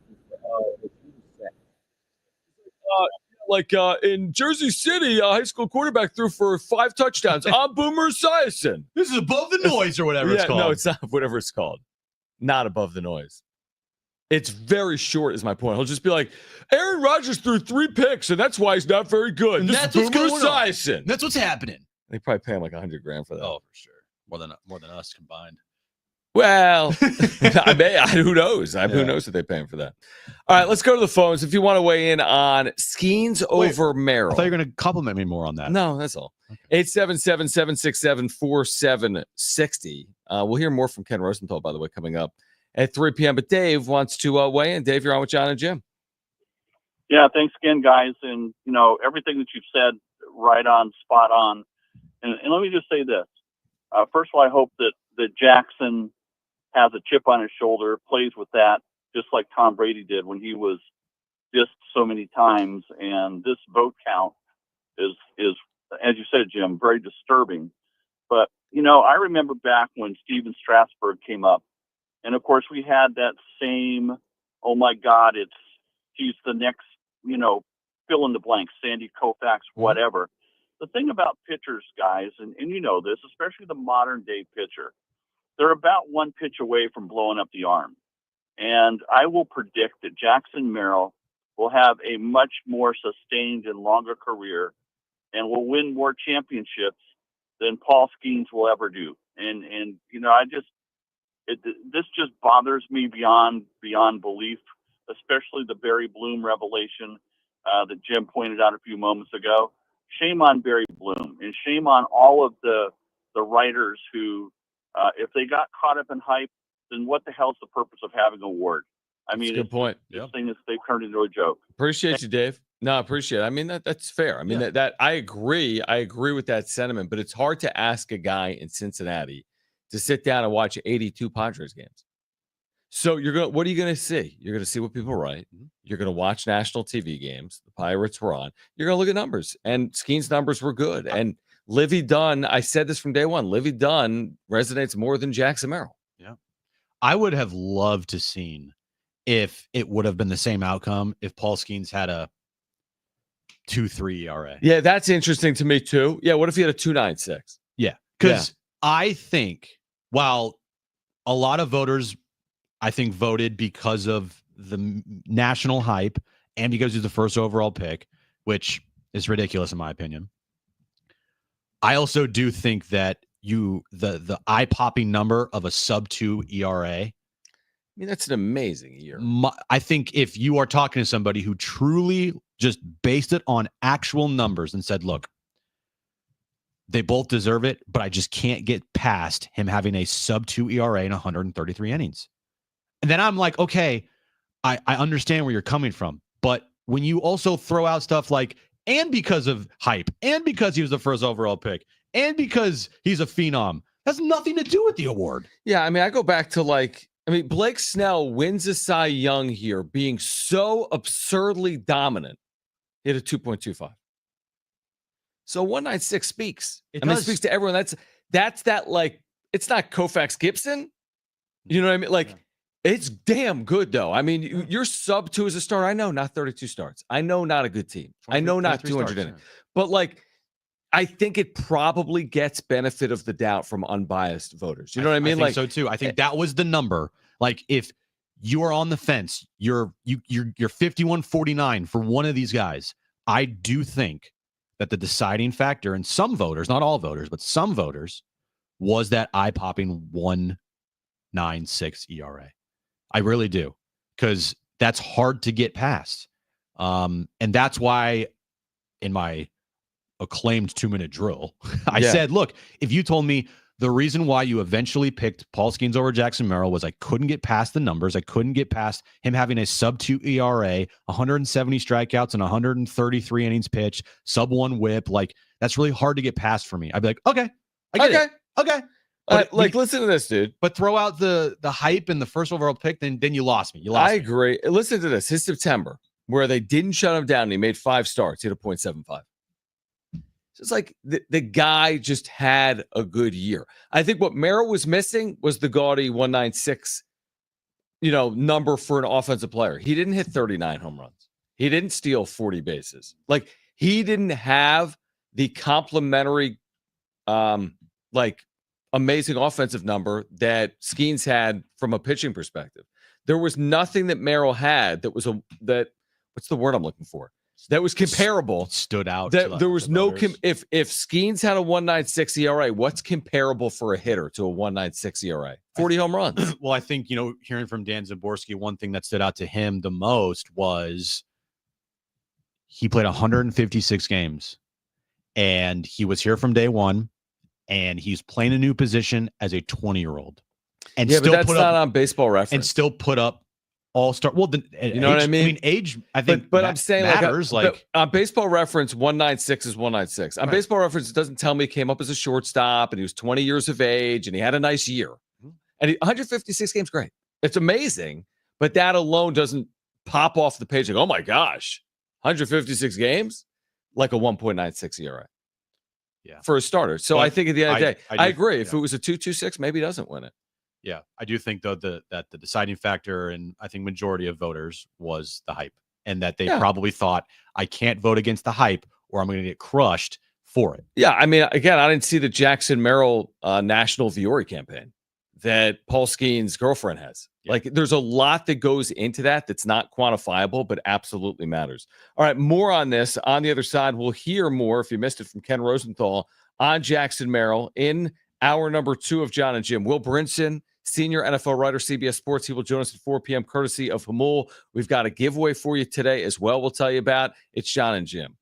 In Jersey City, a high school quarterback threw for 5 touchdowns. I'm Boomer Esiason. This is above the noise or whatever it's called. No, it's not whatever it's called. Not above the noise. It's very short is my point. He'll just be like, Aaron Rodgers threw 3 picks, and that's why he's not very good. And This that's is what's Boomer going on. Esiason. That's what's happening. They probably pay him like $100,000 for that. Oh, for sure. More than us combined. Well, who knows? Who knows if they pay him for that? All right, let's go to the phones. If you want to weigh in on Skenes over Merrill. I thought you were going to compliment me more on that. No, that's all. 877-767-4760. We'll hear more from Ken Rosenthal, by the way, coming up at 3 p.m. But Dave wants to weigh in. Dave, you're on with Jon and Jim. Yeah, thanks again, guys. And, everything that you've said, right on, spot on. And let me just say this. First of all, I hope that Jackson has a chip on his shoulder, plays with that, just like Tom Brady did when he was dissed so many times. And this vote count is, as you said, Jim, very disturbing. But, I remember back when Steven Strasburg came up, and of course we had that same, oh my God, he's the next, fill in the blank, Sandy Koufax, whatever. The thing about pitchers, guys, and you know this, especially the modern day pitcher, they're about 1 pitch away from blowing up the arm. And I will predict that Jackson Merrill will have a much more sustained and longer career and will win more championships than Paul Skenes will ever do. And this just bothers me beyond belief, especially the Barry Bloom revelation that Jim pointed out a few moments ago. Shame on Barry Bloom, and shame on all of the writers who, if they got caught up in hype, then what the hell's the purpose of having an award? I mean, good point. This thing is, they've turned into a joke. Appreciate you, Dave. No, I appreciate it. I mean, that's fair. I mean, that I agree. I agree with that sentiment, but it's hard to ask a guy in Cincinnati to sit down and watch 82 Padres games. So what are you going to see? You're going to see what people write. You're going to watch national TV games. The Pirates were on. You're going to look at numbers, and Skenes' numbers were good. And Livy Dunn, I said this from day one, Livy Dunn resonates more than Jackson Merrill. Yeah. I would have loved to seen if it would have been the same outcome if Paul Skenes had a 2.3 ERA. Yeah, that's interesting to me too. Yeah, what if he had a 2.96? Yeah, because I think while a lot of voters, I think, voted because of the national hype and because he's the first overall pick, which is ridiculous in my opinion. I also do think that the eye-popping number of a sub-2 ERA. I mean, that's an amazing year. I think if you are talking to somebody who truly just based it on actual numbers and said, look, they both deserve it, but I just can't get past him having a sub-2 ERA in 133 innings. And then I'm like, okay, I understand where you're coming from. But when you also throw out stuff like, and because of hype, and because he was the first overall pick, and because he's a phenom, that's nothing to do with the award. Yeah, I mean, I go back to Blake Snell wins a Cy Young here being so absurdly dominant. He had a 2.25. So 196 speaks. It speaks to everyone. That's it's not Koufax Gibson. You know what I mean? It's damn good, though. I mean, you're sub 2 as a starter. I know not 32 starts. I know not a good team. I know not 200 innings. But I think it probably gets benefit of the doubt from unbiased voters. You know what I mean? I think so too. I think that was the number. If you are on the fence, you're 51-49 for one of these guys. I do think that the deciding factor in some voters, not all voters, but some voters, was that eye-popping 1.96 ERA. I really do, because that's hard to get past. And that's why in my acclaimed 2-minute drill, I said, look, if you told me The reason why you eventually picked Paul Skenes over Jackson Merrill was I couldn't get past the numbers. I couldn't get past him having a sub-2 ERA, 170 strikeouts and 133 innings pitched, sub-1 whip. Like, that's really hard to get past for me. I'd be like, okay, I get it. Okay. Listen to this, dude. But throw out the hype and the first overall pick, then you lost me. I agree. Listen to this. His September, where they didn't shut him down and he made 5 starts. He had a .75. So it's like the guy just had a good year. I think what Merrill was missing was the gaudy 196, number for an offensive player. He didn't hit 39 home runs. He didn't steal 40 bases. Like, he didn't have the complementary, amazing offensive number that Skenes had from a pitching perspective. There was nothing that Merrill had that was what's the word I'm looking for? That was comparable. Stood out. There was no if Skenes had a 196 ERA, what's comparable for a hitter to a 196 ERA? 40 home runs. Well, I think, hearing from Dan Zaborski, one thing that stood out to him the most was he played 156 games and he was here from day one and he's playing a new position as a 20-year-old. And but that's not on Baseball Reference. And still put up all-star. Well, you know what I mean? Age, I think, but I'm saying matters. On Baseball Reference, 196 is 196. On Baseball Reference, it doesn't tell me he came up as a shortstop and he was 20 years of age and he had a nice year. And 156 games, great. It's amazing, but that alone doesn't pop off the page like, oh my gosh, 156 games? Like a 1.96 ERA. Yeah. For a starter. So I think at the end of the day, I agree. If it was a 2.26, maybe he doesn't win it. Yeah, I do think, though, that the deciding factor, and I think majority of voters, was the hype, and that they probably thought, I can't vote against the hype or I'm going to get crushed for it. Yeah, I mean, again, I didn't see the Jackson Merrill national Viore campaign that Paul Skenes' girlfriend has. Yeah. Like, there's a lot that goes into that that's not quantifiable, but absolutely matters. All right, more on this. On the other side, we'll hear more, if you missed it, from Ken Rosenthal on Jackson Merrill in hour number 2 of Jon and Jim. Will Brinson, senior NFL writer, CBS Sports. He will join us at 4 p.m. courtesy of Hamul. We've got a giveaway for you today as well. We'll tell you about. It's Jon and Jim.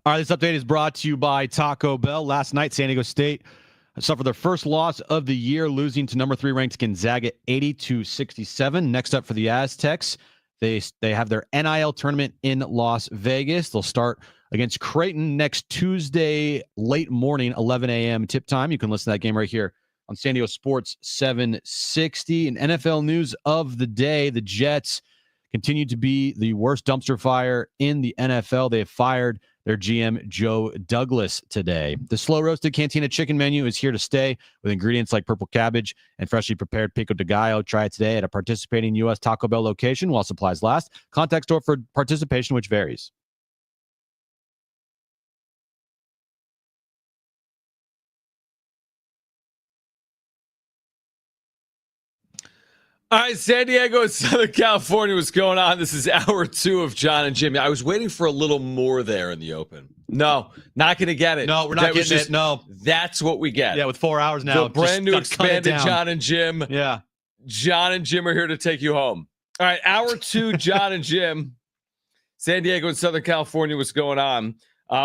All right, this update is brought to you by Taco Bell. Last night, San Diego State suffered their first loss of the year, losing to number 3 ranked Gonzaga 80-67. Next up for the Aztecs, they have their NIL tournament in Las Vegas. They'll start against Creighton next Tuesday, late morning, 11 a.m. tip time. You can listen to that game right here on San Diego Sports 760. And NFL news of the day, the Jets continue to be the worst dumpster fire in the NFL. They have fired their GM, Joe Douglas, today. The slow roasted Cantina chicken menu is here to stay with ingredients like purple cabbage and freshly prepared pico de gallo. Try it today at a participating U.S. Taco Bell location while supplies last. Contact store for participation, which varies. All right, San Diego and Southern California, what's going on? This is hour 2 of Jon and Jim. I was waiting for a little more there in the open. No, not going to get it. No, we're not getting it. No. That's what we get. Yeah, with 4 hours now. The brand new expanded Jon and Jim. Yeah. Jon and Jim are here to take you home. All right, hour 2, Jon and Jim. San Diego and Southern California, what's going on?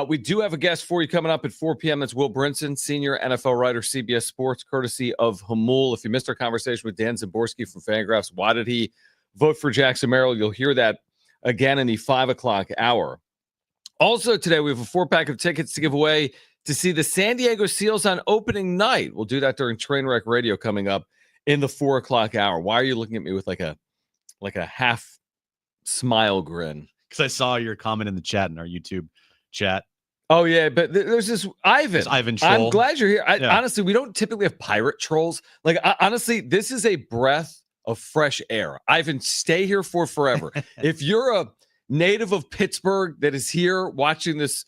We do have a guest for you coming up at 4 p.m. That's Will Brinson, senior NFL writer, CBS Sports, courtesy of Hamul. If you missed our conversation with Dan Zaborski from Fangraphs, why did he vote for Jackson Merrill? You'll hear that again in the 5 o'clock hour. Also today, we have a 4-pack of tickets to give away to see the San Diego Seals on opening night. We'll do that during Trainwreck Radio coming up in the 4 o'clock hour. Why are you looking at me with like a half smile grin? Because I saw your comment in the chat in our YouTube chat. Oh yeah, but there's this Ivan. Ivan troll. I'm glad you're here. Honestly, we don't typically have pirate trolls. Like honestly, this is a breath of fresh air. Ivan, stay here for forever. If you're a native of Pittsburgh that is here watching this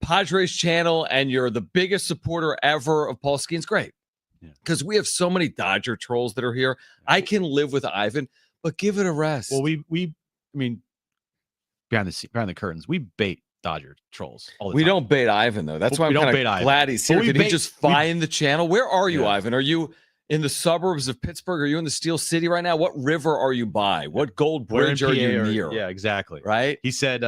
Padres channel and you're the biggest supporter ever of Paul Skenes, great. Because we have so many Dodger trolls that are here. I can live with Ivan, but give it a rest. Well, I mean, behind the curtains, we bait Dodger trolls all the time. We don't bait Ivan, though. That's why I'm kind of glad he's here. Did he just find the channel? Where are you, Ivan? Are you in the suburbs of Pittsburgh? Are you in the Steel City right now? What river are you by? What gold bridge are you near? Yeah, exactly. Right? He said,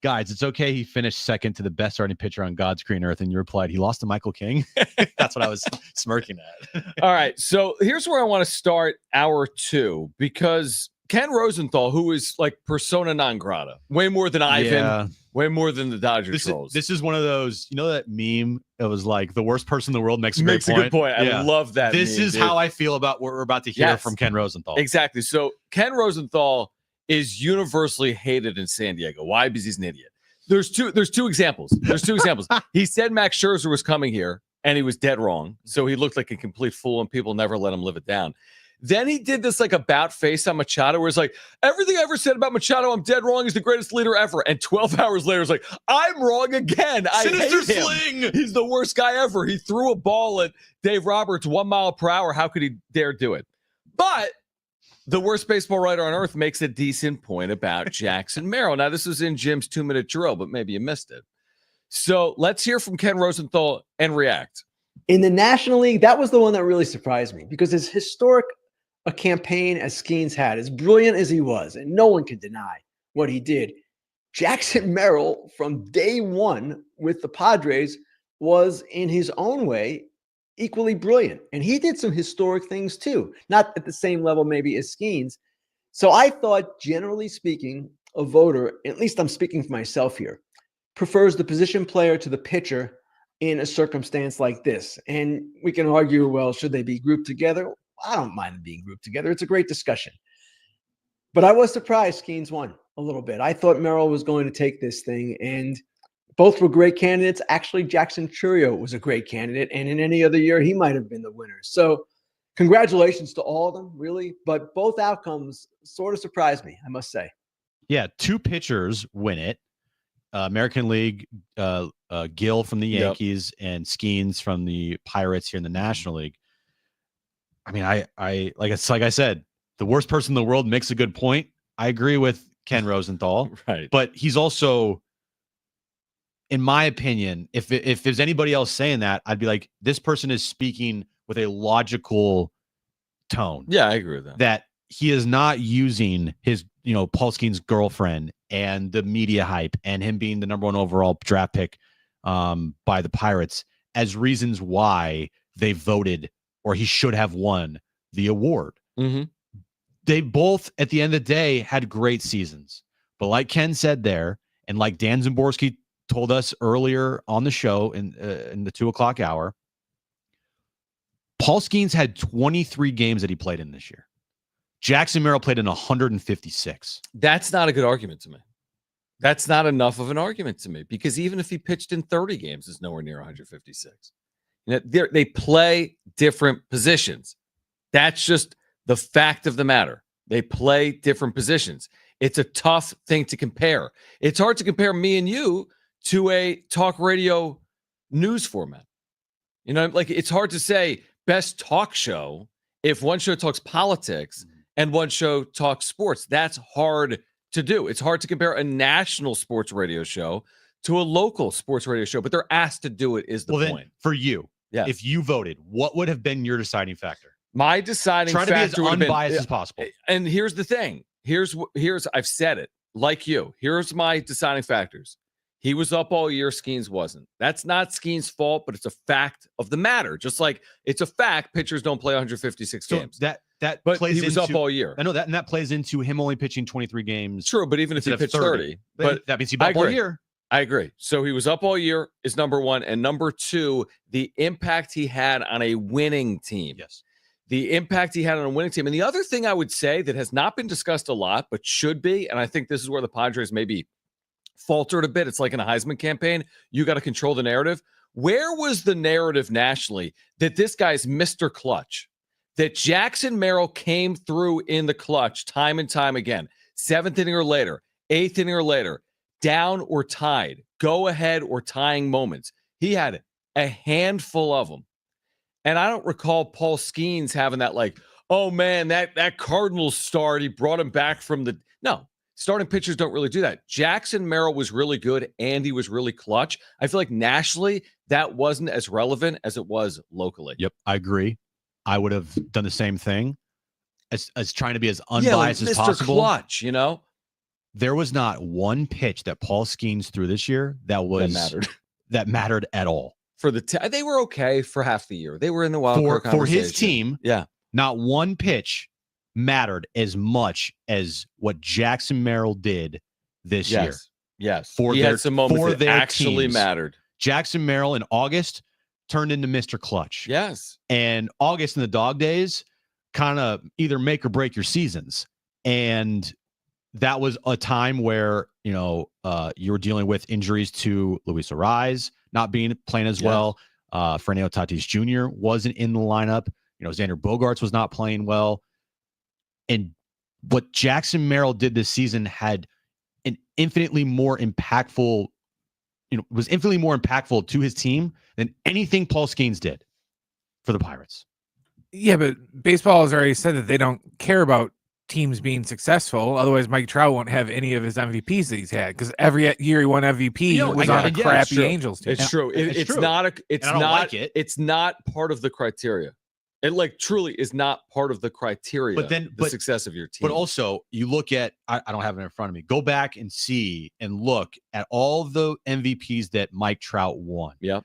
guys, it's okay he finished second to the best starting pitcher on God's green earth, and you replied, he lost to Michael King? That's what I was smirking at. All right, so here's where I want to start hour 2, because Ken Rosenthal, who is like persona non grata, way more than Ivan, way more than the Dodgers trolls. This is one of those, you know that meme? It was like the worst person in the world makes a great point. Good point. I love that. This meme, is dude. how I feel about what we're about to hear from Ken Rosenthal. Exactly. So Ken Rosenthal is universally hated in San Diego. Why? Because he's an idiot. There's two examples. He said Max Scherzer was coming here, and he was dead wrong. So he looked like a complete fool, and people never let him live it down. Then he did this like about face on Machado where it's like, everything I ever said about Machado, I'm dead wrong. He's the greatest leader ever. And 12 hours later, it's like, I'm wrong again. I hate him. Sling. He's the worst guy ever. He threw a ball at Dave Roberts 1 mile per hour. How could he dare do it? But the worst baseball writer on earth makes a decent point about Jackson Merrill. Now, this was in Jim's 2-minute drill, but maybe you missed it. So let's hear from Ken Rosenthal and react. In the National League, that was the one that really surprised me because as historic a campaign as Skenes had, as brilliant as he was, and no one can deny what he did, Jackson Merrill from day one with the Padres was in his own way equally brilliant. And he did some historic things too, not at the same level maybe as Skenes. So I thought, generally speaking, a voter, at least I'm speaking for myself here, prefers the position player to the pitcher in a circumstance like this. And we can argue, well, should they be grouped together? I don't mind them being grouped together. It's a great discussion. But I was surprised Skenes won a little bit. I thought Merrill was going to take this thing, and both were great candidates. Actually, Jackson Churio was a great candidate, and in any other year, he might have been the winner. So congratulations to all of them, really. But both outcomes sort of surprised me, I must say. Yeah, 2 pitchers win it. American League, Gill from the Yankees and Skenes from the Pirates here in the National League. I mean, I like I said, the worst person in the world makes a good point. I agree with Ken Rosenthal, right? But he's also, in my opinion, if there's anybody else saying that, I'd be like, this person is speaking with a logical tone. Yeah, I agree with that. That he is not using his, Paul Skenes' girlfriend and the media hype and him being the number 1 overall draft pick by the Pirates as reasons why they voted or he should have won the award. Mm-hmm. They both, at the end of the day, had great seasons. But like Ken said there, and like Dan Zimborski told us earlier on the show in the 2:00 hour, Paul Skenes had 23 games that he played in this year. Jackson Merrill played in 156. That's not a good argument to me. That's not enough of an argument to me, because even if he pitched in 30 games, it's nowhere near 156. You know, they play different positions. That's just the fact of the matter. They play different positions. It's a tough thing to compare. It's hard to compare me and you to a talk radio news format. You know, like, it's hard to say best talk show if one show talks politics and one show talks sports. That's hard to do. It's hard to compare a national sports radio show to a local sports radio show, but they're asked to do it is the point. Then for you, yeah. If you voted, what would have been your deciding factor? My deciding factor to be as unbiased as possible. And here's the thing. Here's I've said it like you. Here's my deciding factors. He was up all year. Skenes wasn't. That's not Skenes' fault, but it's a fact of the matter. Just like it's a fact pitchers don't play 156 games. But he was up all year. I know that, and that plays into him only pitching 23 games. True, but even if he pitched 30, but that means he up all year. I agree. So he was up all year is number one, and number two, the impact he had on a winning team. Yes. The impact he had on a winning team. And the other thing I would say that has not been discussed a lot, but should be, and I think this is where the Padres maybe faltered a bit. It's like in a Heisman campaign. You got to control the narrative. Where was the narrative nationally that this guy's Mr. Clutch? That Jackson Merrill came through in the clutch time and time again. 7th inning or later, 8th inning or later, down or tied, go ahead or tying moments. He had a handful of them. And I don't recall Paul Skenes having that, like, oh man, that Cardinals start, he brought him back from the, no, starting pitchers don't really do that. Jackson Merrill was really good and he was really clutch. I feel like nationally that wasn't as relevant as it was locally. Yep, I agree. I would have done the same thing as trying to be as unbiased as possible. Mr. Clutch, you know? There was not one pitch that Paul Skenes threw this year that mattered at all. For they were okay for half the year. They were in the wild card conversation. For his team. Yeah. Not one pitch mattered as much as what Jackson Merrill did this year. Yes. He had some moments that actually mattered. Jackson Merrill in August turned into Mr. Clutch. Yes. And August in the dog days kind of either make or break your seasons. And that was a time where, you were dealing with injuries to Luis Arraez not playing as well. Fernando Tatis Jr. wasn't in the lineup. Xander Bogaerts was not playing well. And what Jackson Merrill did this season had an infinitely more impactful, was infinitely more impactful to his team than anything Paul Skenes did for the Pirates. Yeah, but baseball has already said that they don't care about teams being successful. Otherwise, Mike Trout won't have any of his MVPs that he's had, because every year he won MVP was on a crappy Angels team. It's true. It's true. Not. It's not part of the criteria. It truly is not part of the criteria. But success of your team. But also, you look at. I don't have it in front of me. Go back and see and look at all the MVPs that Mike Trout won. Yeah.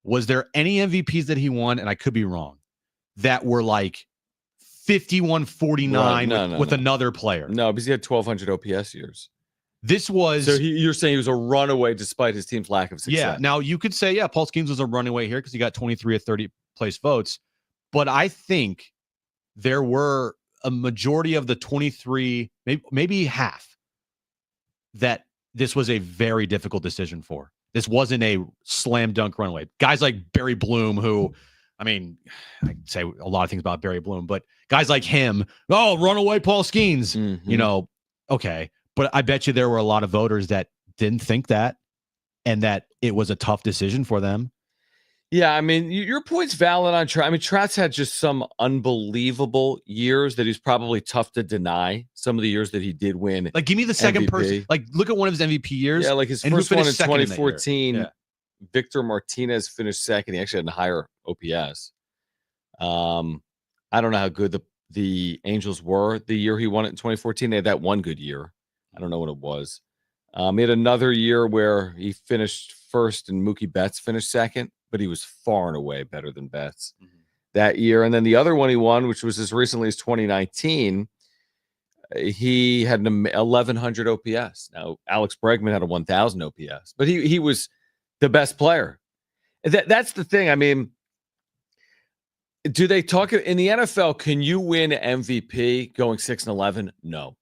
Was there any MVPs that he won? And I could be wrong. That were like 51-49 with another player. No, because he had 1,200 OPS years. This was so you're saying he was a runaway despite his team's lack of success. Yeah. Now you could say, Paul Skenes was a runaway here because he got 23 of 30 place votes. But I think there were a majority of the 23, maybe half, that this was a very difficult decision for. This wasn't a slam dunk runaway. Guys like Barry Bloom, who, I mean, I say a lot of things about Barry Bloom, but guys like him, runaway Paul Skenes, okay. But I bet you there were a lot of voters that didn't think that, and that it was a tough decision for them. Yeah, I mean, your point's valid on Trout. I mean, Trout's had just some unbelievable years that he's probably tough to deny. Some of the years that he did win. Like, give me the second person. Like, look at one of his MVP years. Yeah, like his first one in 2014. Victor Martinez finished second. He actually had a higher OPS. I don't know how good the Angels were the year he won it in 2014. They had that one good year. I don't know what it was. He had another year where he finished first and Mookie Betts finished second, but he was far and away better than Betts that year. And then the other one he won, which was as recently as 2019, he had an 1,100 OPS. Now, Alex Bregman had a 1,000 OPS, but he was the best player. That's the thing. I mean, do they talk in the NFL? Can you win MVP going 6-11? No,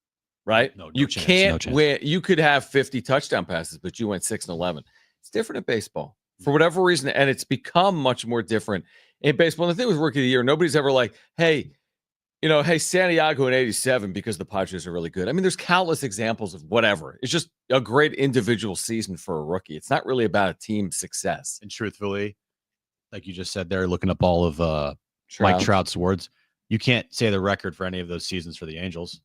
right? No, you chance, can't no win. You could have 50 touchdown passes, but you went 6-11. It's different in baseball for whatever reason, and it's become much more different in baseball. And the thing with Rookie of the Year, nobody's ever like, hey, hey, Santiago in 87 because the Padres are really good. I mean, there's countless examples of whatever. It's just a great individual season for a rookie. It's not really about a team success. And truthfully, like you just said there, looking up all of Mike Trout's awards, you can't say the record for any of those seasons for the Angels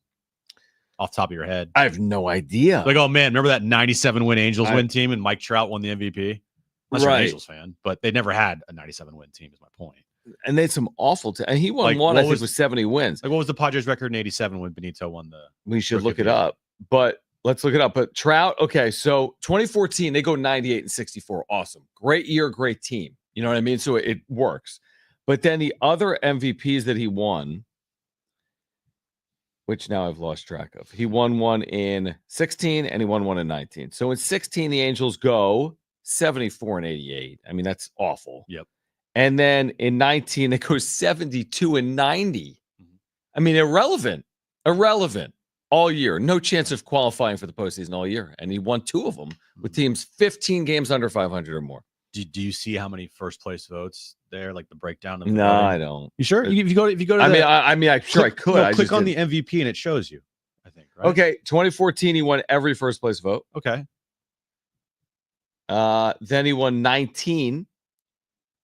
off the top of your head. I have no idea. Like, oh man, remember that 97 win Angels win team and Mike Trout won the MVP? Unless you're an Angels fan, but they never had a 97 win team is my point. And they had some awful and he won one, I think, with 70 wins. Like, what was the Padres record in 87 when Benito won the? We should look it up, but let's look it up. But Trout, okay, so 2014, they go 98-64. Awesome. Great year, great team. You know what I mean? So it works. But then the other MVPs that he won, which now I've lost track of. He won one in 16 and he won one in 19. So in 16, the Angels go 74-88. I mean, that's awful. Yep. And then in 19, it goes 72-90. I mean, irrelevant all year. No chance of qualifying for the postseason all year. And he won 2 of them with teams 15 games under 500 or more. Do you see how many first place votes there? Like the breakdown of the No, voting? I don't. You sure? If you go to I'm sure I could. No, I click just on didn't. the MVP and it shows you, I think, right? Okay, 2014, he won every first place vote. Okay. Then he won 19.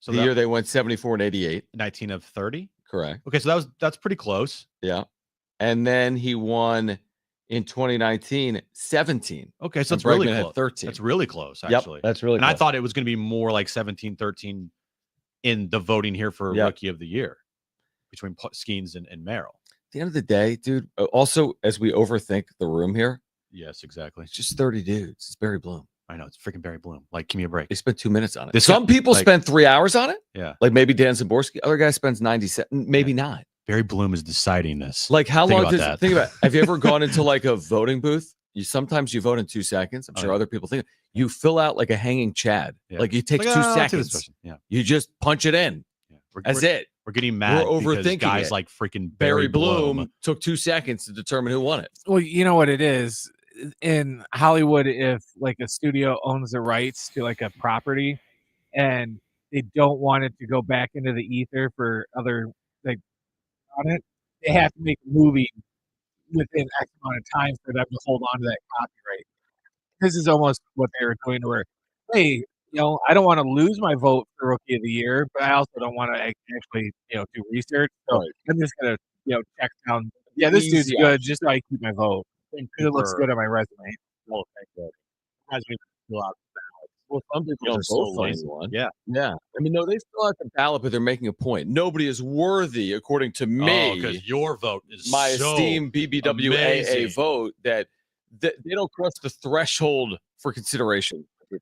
So the year they went 74-88. 19 of 30? Correct. Okay, so that's pretty close. Yeah. And then he won in 2019 17. Okay, so it's really close. close. 13. That's really close, actually. Yep, that's really and close. I thought it was going to be more like 17-13 in the voting here for Rookie of the Year between Skenes and Merrill. At the end of the day, dude, also, as we overthink the room here. Yes, exactly. It's just 30 dudes. It's Barry Bloom. I know. It's freaking Barry Bloom. Like, give me a break. They spent 2 minutes on it. Some people spend 3 hours on it. Yeah. Like maybe Dan Zaborski. Other guy spends 97. Maybe not. Barry Bloom is deciding this. Like, how long does that. Think about it. Have you ever gone into like a voting booth? Sometimes you vote in 2 seconds. I'm sure other people think you fill out like a hanging Chad. Yeah. Like it takes 2 seconds. Yeah. You just punch it in. Yeah. That's it. We're getting mad We're overthinking because guys it. like freaking Barry Bloom took 2 seconds to determine who won it. Well, you know what it is in Hollywood. If like a studio owns the rights to like a property and they don't want it to go back into the ether for other like on it, they have to make a movie within X amount of time for them to hold on to that copyright. This is almost what they were doing where, hey, I don't want to lose my vote for Rookie of the Year, but I also don't want to actually, do research. So I'm just going to, check down. Yeah, this dude's good just so I keep my vote. Because it looks good on my resume. Well, thank you. Has me fill out the ballot. Well, some people are so lazy. Yeah. Yeah. I mean, no, they fill out the ballot, but they're making a point. Nobody is worthy, according to me. Because your vote is my so esteemed BBWAA amazing. vote that they don't cross the threshold for consideration, right?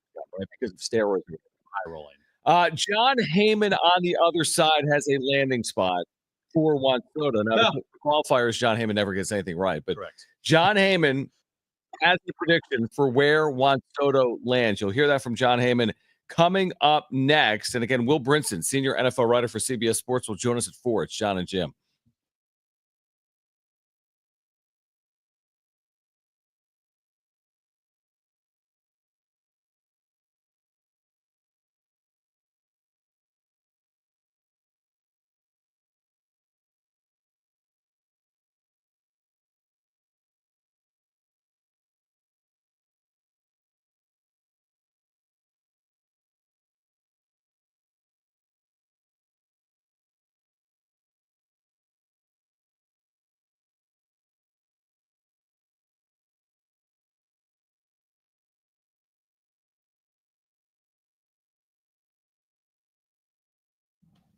Because of steroids. High rolling. Jon Heyman on the other side has a landing spot for Juan Soto. Now, the qualifiers, Jon Heyman never gets anything right, but Correct. Jon Heyman has the prediction for where Juan Soto lands. You'll hear that from Jon Heyman coming up next. And again, Will Brinson, senior NFL writer for CBS Sports, will join us at 4. It's Jon and Jim.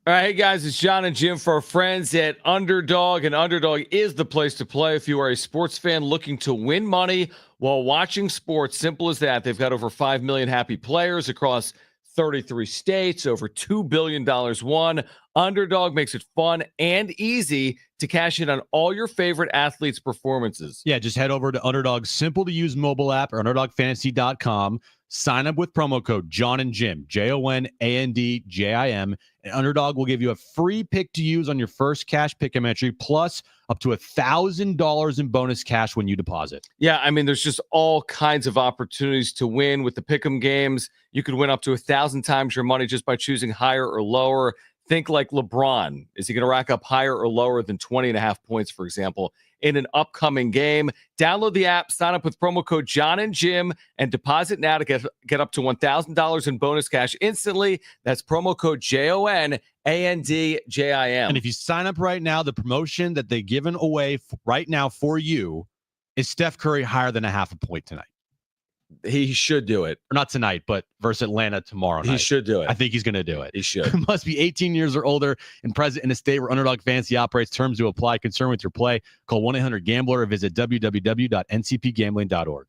All right, hey guys, it's Jon and Jim for our friends at Underdog, and Underdog is the place to play if you are a sports fan looking to win money while watching sports. Simple as that. They've got over 5 million happy players across 33 states, over $2 billion won. Underdog makes it fun and easy to cash in on all your favorite athletes' performances. Yeah, just head over to Underdog's simple-to-use mobile app or UnderdogFantasy.com. Sign up with promo code Jon and Jim, JONANDJIM, and Underdog will give you a free pick to use on your first cash pick'em entry, plus up to $1,000 in bonus cash when you deposit. Yeah, I mean, there's just all kinds of opportunities to win with the pick'em games. You could win up to 1,000 times your money just by choosing higher or lower. Think like LeBron. Is he going to rack up higher or lower than 20.5 points, for example, in an upcoming game? Download the app, sign up with promo code Jon and Jim, and deposit now to get up to $1,000 in bonus cash instantly. That's promo code JONANDJIM. And if you sign up right now, the promotion that they're giving away right now for you is Steph Curry higher than a half a point tonight. He should do it. Or not tonight, but versus Atlanta tomorrow night. He should do it. I think he's going to do it. He should. Must be 18 years or older and present in a state where Underdog Fantasy operates. Terms to apply. Concern with your play. Call 1-800-GAMBLER or visit www.ncpgambling.org.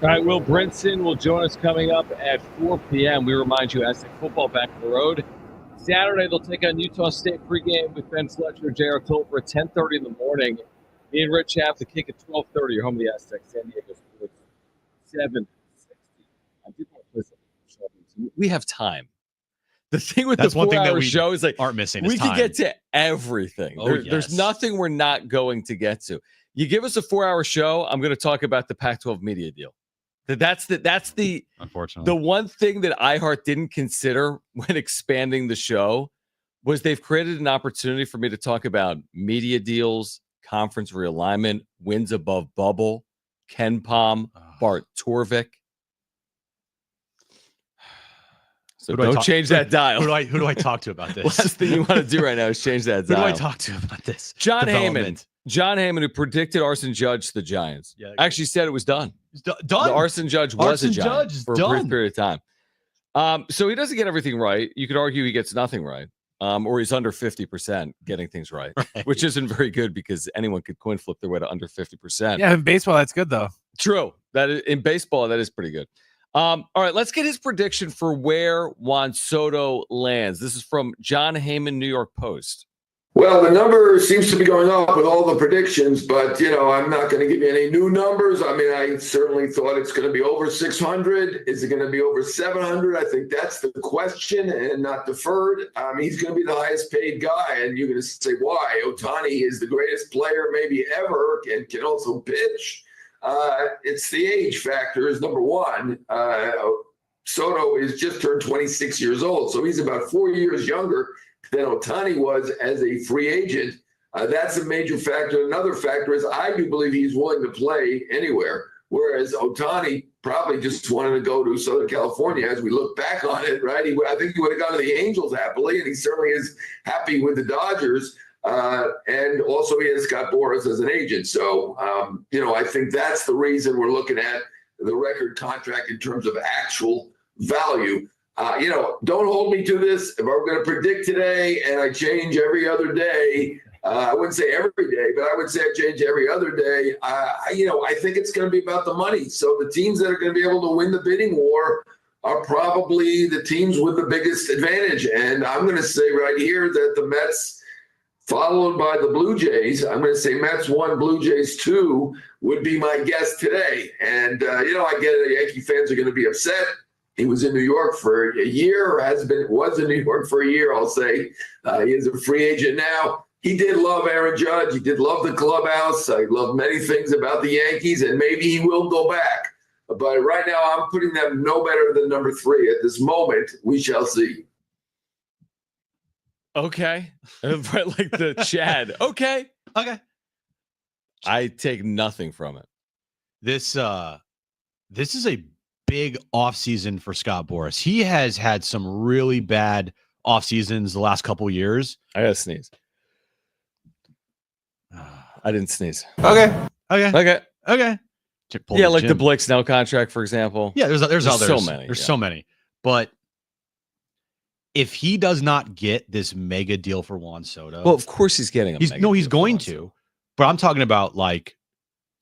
All right, Will Brinson will join us coming up at 4 p.m. We remind you, Aztec football back on the road. Saturday, they'll take on Utah State pregame with Ben Fletcher, J.R. Tolbert at 10:30 in the morning. Me and Rich have the kick at 12:30. You're home of the Aztecs, San Diego Sports, 760. I did want to play something. We have time. The thing with That's the one thing that 4-hour we show is like aren't missing. we is can time. get to everything. There's nothing we're not going to get to. You give us a 4-hour show, I'm going to talk about the Pac-12 media deal. That's the Unfortunately, the one thing that iHeart didn't consider when expanding the show was they've created an opportunity for me to talk about media deals, conference realignment, wins above bubble, Ken Pom, Bart Torvik. So don't change that dial. Who do I talk to about this? Last thing you want to do right now is change that Who dial. do I talk to about this? John Heyman, who predicted Arson Judge to the Giants, actually said it was done. It's done. The Arson Judge was a Giant for a brief done. period of time. So he doesn't get everything right. You could argue he gets nothing right, or he's under 50% getting things right, which isn't very good because anyone could coin flip their way to under 50%. Yeah, in baseball, that's good though. True. In baseball, that is pretty good. All right, let's get his prediction for where Juan Soto lands. This is from John Heyman, New York Post. Well, the number seems to be going up with all the predictions, but, I'm not going to give you any new numbers. I mean, I certainly thought it's going to be over 600. Is it going to be over 700? I think that's the question and not deferred. He's going to be the highest paid guy, and you're going to say, why? Ohtani is the greatest player maybe ever and can also pitch. It's the age factor is number one. Soto is just turned 26 years old, so he's about 4 years younger than Ohtani was as a free agent. That's a major factor. Another factor is I do believe he's willing to play anywhere, whereas Ohtani probably just wanted to go to Southern California as we look back on it, right? I think he would have gone to the Angels happily, and he certainly is happy with the Dodgers. And also he has Scott Boras as an agent. So, I think that's the reason we're looking at the record contract in terms of actual value. Don't hold me to this. If I'm going to predict today and I change every other day, I wouldn't say every day, but I would say I change every other day. I think it's going to be about the money. So the teams that are going to be able to win the bidding war are probably the teams with the biggest advantage. And I'm going to say right here that the Mets, followed by the Blue Jays, I'm going to say Mets 1, Blue Jays 2 would be my guess today. And, I get it. Yankee fans are going to be upset. He was in New York for a year, or was in New York for a year, I'll say. He is a free agent now. He did love Aaron Judge. He did love the clubhouse. He loved many things about the Yankees, and maybe he will go back. But right now, I'm putting them no better than number 3 at this moment. We shall see. Okay. Like the Chad. Okay. I take nothing from it. This is a big offseason for Scott Boras. He has had some really bad off seasons the last couple years. I gotta sneeze. I didn't sneeze. Okay. Yeah, like the Blake Snell contract, for example. Yeah, there's others. So many. There's so many. But if he does not get this mega deal for Juan Soto, well, of course he's getting a mega deal he's going for Juan to. Soto. But I'm talking about like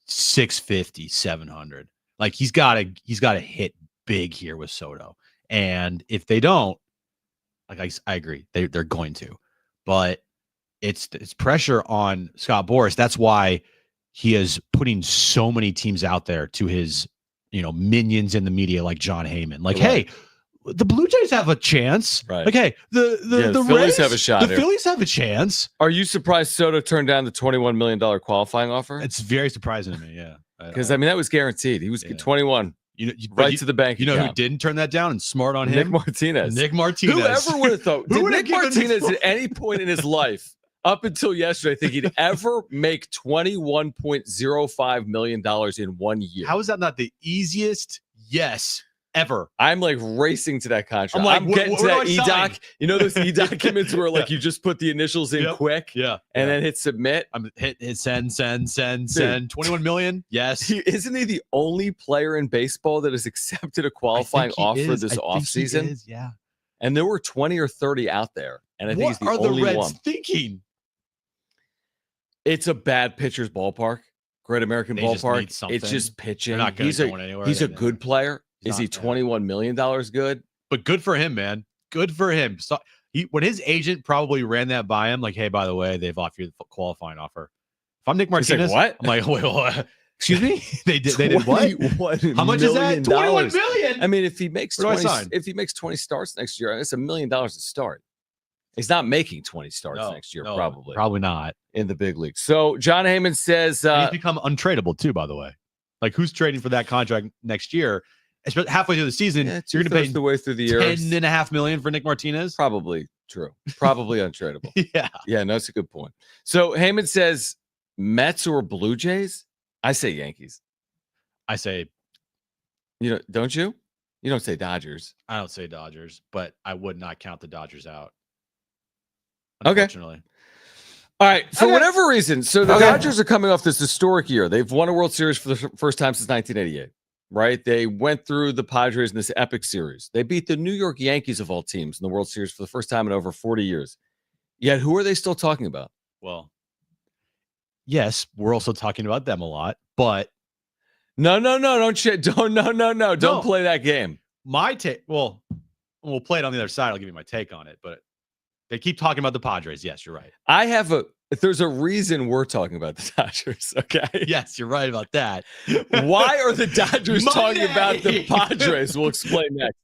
650, 700. Like he's got to hit big here with Soto. And if they don't, like I agree, they're going to. But it's pressure on Scott Boras. That's why he is putting so many teams out there to his, minions in the media like John Heyman. Like, hey, the Blue Jays have a chance. Right. Like, hey, the Phillies Rays have a shot. The here. Phillies have a chance. Are you surprised Soto turned down the $21 million qualifying offer? It's very surprising to me. Yeah, because that was guaranteed. He was 21. To the bank. You know who didn't turn that down and smart on him? Nick Martinez. Whoever would have thought? Did Nick Martinez at any point in his life, up until yesterday, think he'd ever make $21.05 million in 1 year? How is that not the easiest yes ever? I'm like racing to that contract. I'm like, getting to that e-doc. You know those e-documents where like you just put the initials in quick, and then hit submit. I'm hit send. 21 million. Yes. Isn't he the only player in baseball that has accepted a qualifying offer this offseason? Yeah. And there were 20 or 30 out there, and I think he's the only one. What are the Reds thinking? It's a bad pitcher's ballpark. Great American They just need Ballpark. something. It's just pitching. They're not He's going anywhere. a good player. He's Is he not, yeah. $21 million good? But good for him, man. Good for him. So when his agent probably ran that by him, like, hey, by the way, they've offered you the qualifying offer. If I'm Nick He's like, Martinez, what? I'm like, wait, what? Excuse me? They did what? How much is that? $21 million. I mean, if he makes Where do I 20, sign? if he makes 20 starts next year, it's $1 million to start. He's not making 20 starts next year, probably not in the big leagues. So John Heyman says he's become untradeable too, by the way. Like, who's trading for that contract next year? Especially halfway through the season, you're going to pay the way through the year $10.5 million for Nick Martinez. Probably true. Probably untradeable. Yeah, no, that's a good point. So Heyman says Mets or Blue Jays. I say Yankees. I say, don't you? You don't say Dodgers. I don't say Dodgers, but I would not count the Dodgers out. Okay. Unfortunately. All right. For whatever reason, so the Dodgers are coming off this historic year. They've won a World Series for the first time since 1988, right? They went through the Padres in this epic series. They beat the New York Yankees of all teams in the World Series for the first time in over 40 years. Yet, who are they still talking about? Well, yes, we're also talking about them a lot, but no, don't play that game. My take, well, we'll play it on the other side. I'll give you my take on it, but they keep talking about the Padres. Yes, you're right. There's a reason we're talking about the Dodgers, okay? Yes, you're right about that. Why are the Dodgers talking about the Padres? We'll explain next.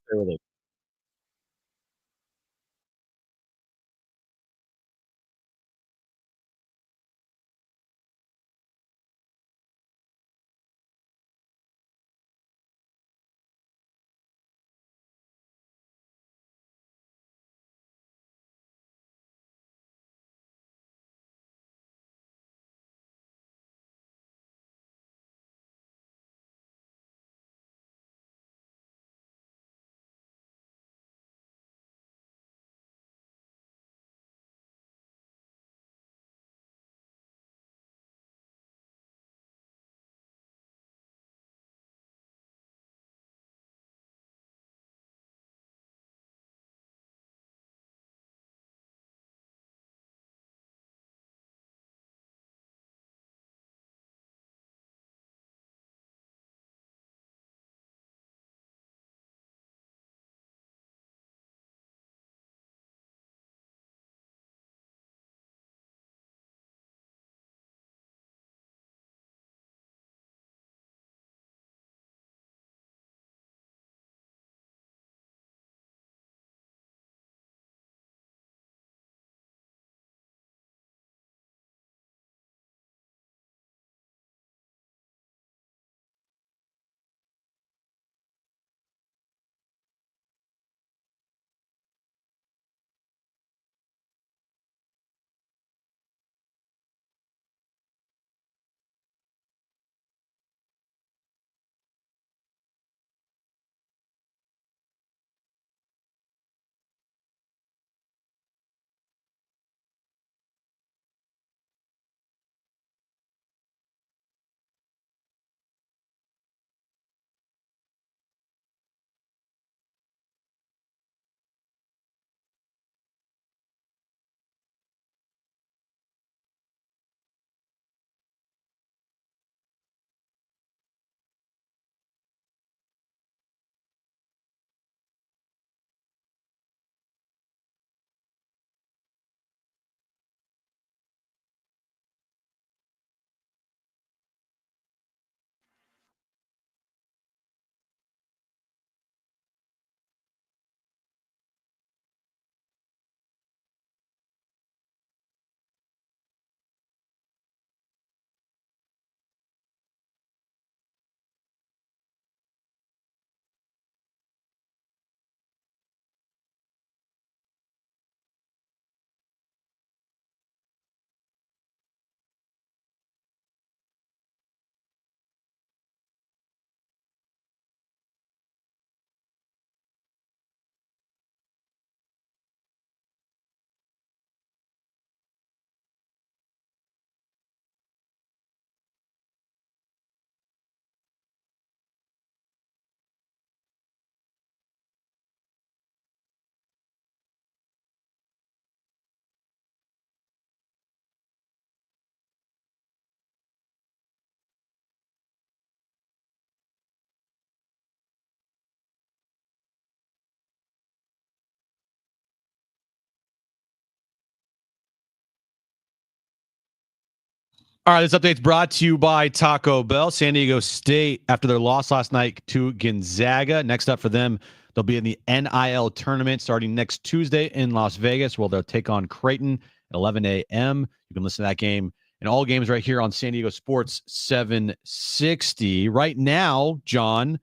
All right, this update's brought to you by Taco Bell. San Diego State, after their loss last night to Gonzaga. Next up for them, they'll be in the NIL tournament starting next Tuesday in Las Vegas, where they'll take on Creighton at 11 a.m. You can listen to that game and all games right here on San Diego Sports 760. Right now, John,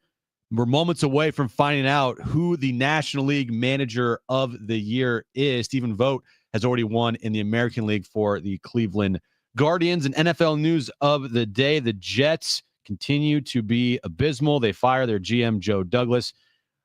we're moments away from finding out who the National League Manager of the Year is. Stephen Vogt has already won in the American League for the Cleveland Guardians. And NFL news of the day, the Jets continue to be abysmal. They fire their GM, Joe Douglas,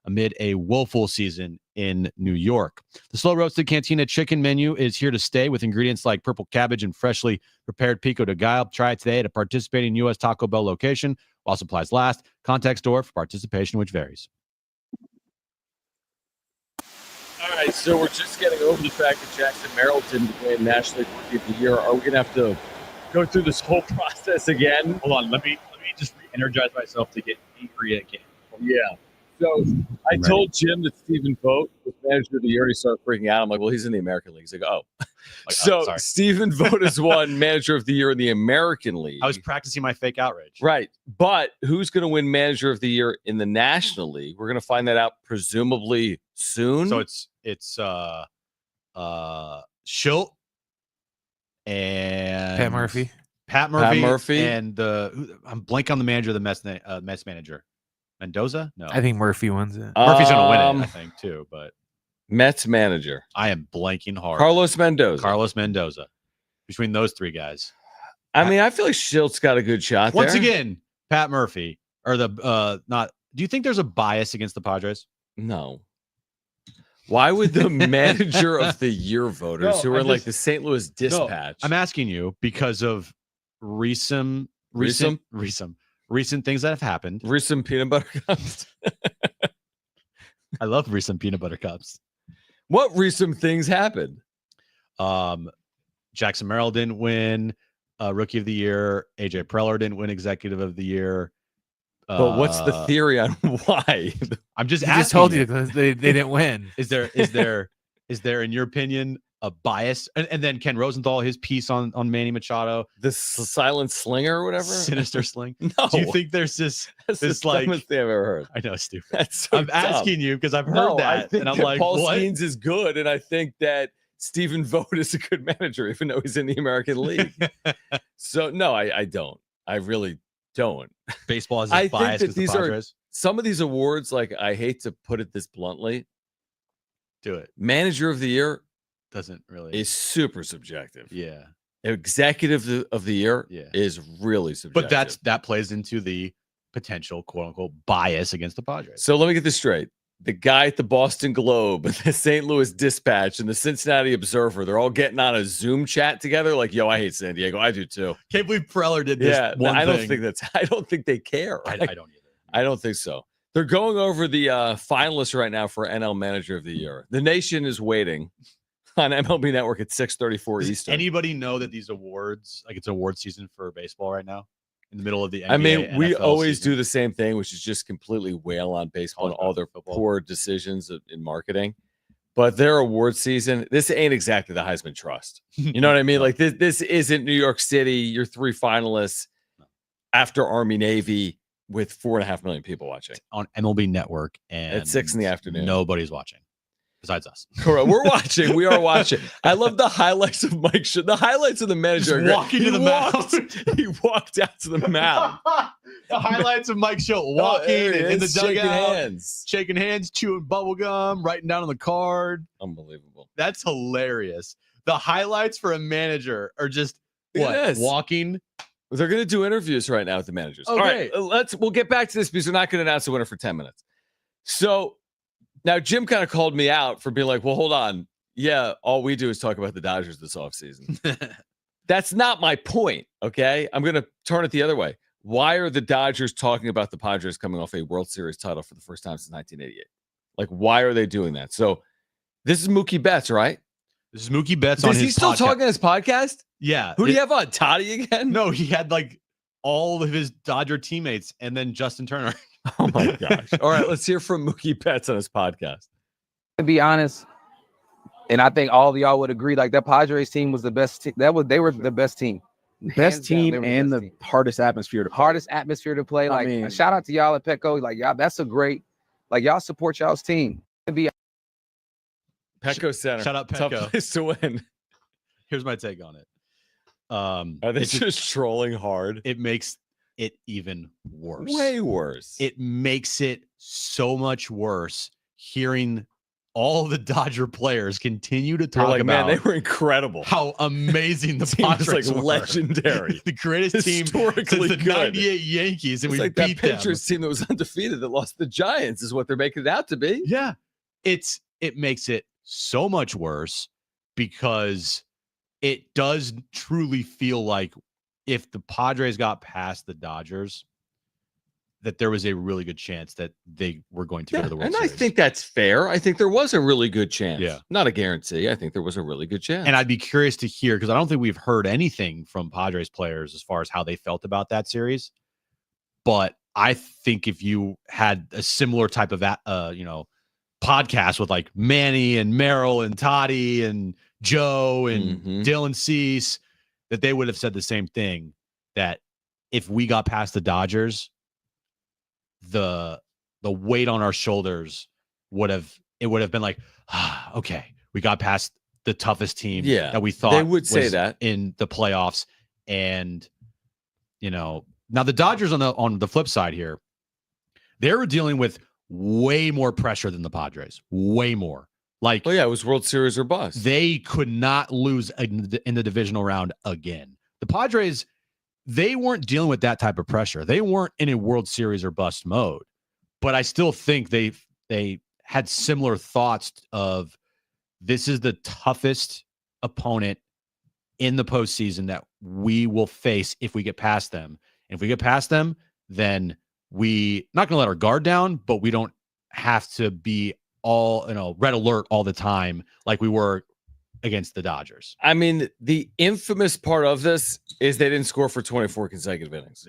amid a woeful season in New York. The Slow Roasted Cantina chicken menu is here to stay with ingredients like purple cabbage and freshly prepared pico de gallo. Try it today at a participating U.S. Taco Bell location while supplies last. Contact store for participation, which varies. All right, so we're just getting over the fact that Jackson Merrill didn't win National League Rookie of the Year. Are we going to have to go through this whole process again? Hold on, let me just re-energize myself to get angry again. Yeah. So I told Jim that Stephen Vogt was Manager of the Year, and he started freaking out. I'm like, well, he's in the American League. He's like, oh. Sorry. Stephen Vogt has won Manager of the Year in the American League. I was practicing my fake outrage. Right. But who's going to win Manager of the Year in the National League? We're going to find that out presumably soon. So it's Schilt and Pat Murphy, and I'm blank on the manager of the Mets manager. Mendoza? No. I think Murphy wins it. Murphy's going to win it, I think, too. But Mets manager. I am blanking hard. Carlos Mendoza. Between those three guys. I mean, I feel like Schilt's got a good shot Once there. again, Pat Murphy, or do you think there's a bias against the Padres? No. Why would the Manager of the Year voters who are in like the St. Louis Dispatch? I'm asking you because of recent things that have happened. Recent peanut butter cups. I love recent peanut butter cups. What recent things happened? Jackson Merrill didn't win Rookie of the Year. AJ Preller didn't win Executive of the Year. But what's the theory on why? I'm just I asking. just told you because they didn't win. Is there, in your opinion, a bias? And then Ken Rosenthal, his piece on Manny Machado, The silent slinger or whatever? Sinister Sling. No. Do you think there's this like? Dumbest thing I've ever heard. I know, stupid. That's so I'm asking you because I've heard that, I think and I'm that like, Paul what? Skenes is good, and I think that Stephen Vogt is a good manager, even though he's in the American League. So no, I don't. I really don't. Baseball is I biased think that against the Padres. some of these awards, like I hate to put it this bluntly, Do it. Manager of the Year Doesn't really. is super subjective. Yeah. Executive of the Year is really subjective. But that plays into the potential quote unquote bias against the Padres. So let me get this straight. The guy at the Boston Globe, the St. Louis Dispatch, and the Cincinnati Observer, they're all getting on a Zoom chat together. Like, yo, I hate San Diego. I do too. Can't believe Preller did this. I don't think they care. I don't either. I don't think so. They're going over the finalists right now for NL Manager of the Year. The nation is waiting on MLB Network at 6:34 Does Eastern. anybody know that these awards, like it's award season for baseball right now? In the middle of the NBA, I mean, we NFL always season. do the same thing, which is just completely wail on baseball and all their poor decisions in marketing. But their award season, this ain't exactly the Heisman Trust. You know what I mean? Like this isn't New York City. You're 3 finalists after Army Navy with 4.5 million people watching on MLB Network and at 6 p.m. Nobody's watching besides us. Correct. We're watching. We are watching. I love the highlights of Mike. The highlights of the manager. Just walking to the mound. He walked out to the mound. The highlights of Mike Schilt walking in the dugout, shaking hands, chewing bubble gum, writing down on the card. Unbelievable. That's hilarious. The highlights for a manager are just walking. They're going to do interviews right now with the managers. Okay. All right, we'll get back to this because we're not going to announce the winner for 10 minutes. So now Jim kind of called me out for being like, well, hold on. Yeah, all we do is talk about the Dodgers this offseason. That's not my point, okay? I'm going to turn it the other way. Why are the Dodgers talking about the Padres coming off a World Series title for the first time since 1988? Like, why are they doing that? So this is Mookie Betts, right? This is Mookie Betts on his podcast. Is he still talking on his podcast? Yeah. Who do you have on? Toddy again? No, he had like all of his Dodger teammates and then Justin Turner. Oh my gosh. All right, let's hear from Mookie Betts on his podcast. To be honest, and I think all of y'all would agree, like that Padres team was the best. They were the best team. Best Hands down, team they were the and best the team. hardest atmosphere to play. Hardest atmosphere to play. Like, mean- shout out to y'all at Petco. Like, y'all, that's a great. Like, y'all support y'all's team. Be Petco Center. Shout out Tough Petco. place to win. Here's my take on it. Are they just trolling hard? It makes it even worse. Way worse. It makes it so much worse hearing all the Dodger players continue to They're talk like, about man, they were incredible. how amazing the Team was, Padres like, were. legendary. The greatest team Historically since the good. 98 Yankees, and It's we like that beat them. Patriots team that was undefeated that lost the Giants is what they're making it out to be. Yeah. It makes it so much worse because it does truly feel like if the Padres got past the Dodgers, that there was a really good chance that they were going to go to the World and Series. I think that's fair. I think there was a really good chance. Yeah. Not a guarantee. I think there was a really good chance. And I'd be curious to hear, because I don't think we've heard anything from Padres players as far as how they felt about that series. But I think if you had a similar type of, podcast with like Manny and Merrill and Toddy and Joe and Dylan Cease, that they would have said the same thing, that if we got past the Dodgers, the weight on our shoulders would have been like, okay, we got past the toughest team that we thought they would say was that in the playoffs. And now the Dodgers on the flip side here, they were dealing with way more pressure than the Padres, way more. Like, oh yeah, it was World Series or bust. They could not lose in the divisional round again. The Padres, they weren't dealing with that type of pressure. They weren't in a World Series or bust mode. But I still think they had similar thoughts of, this is the toughest opponent in the postseason that we will face if we get past them. And if we get past them, then we not going to let our guard down, but we don't have to be all, red alert all the time like we were against the Dodgers. I mean, the infamous part of this is they didn't score for 24 consecutive innings.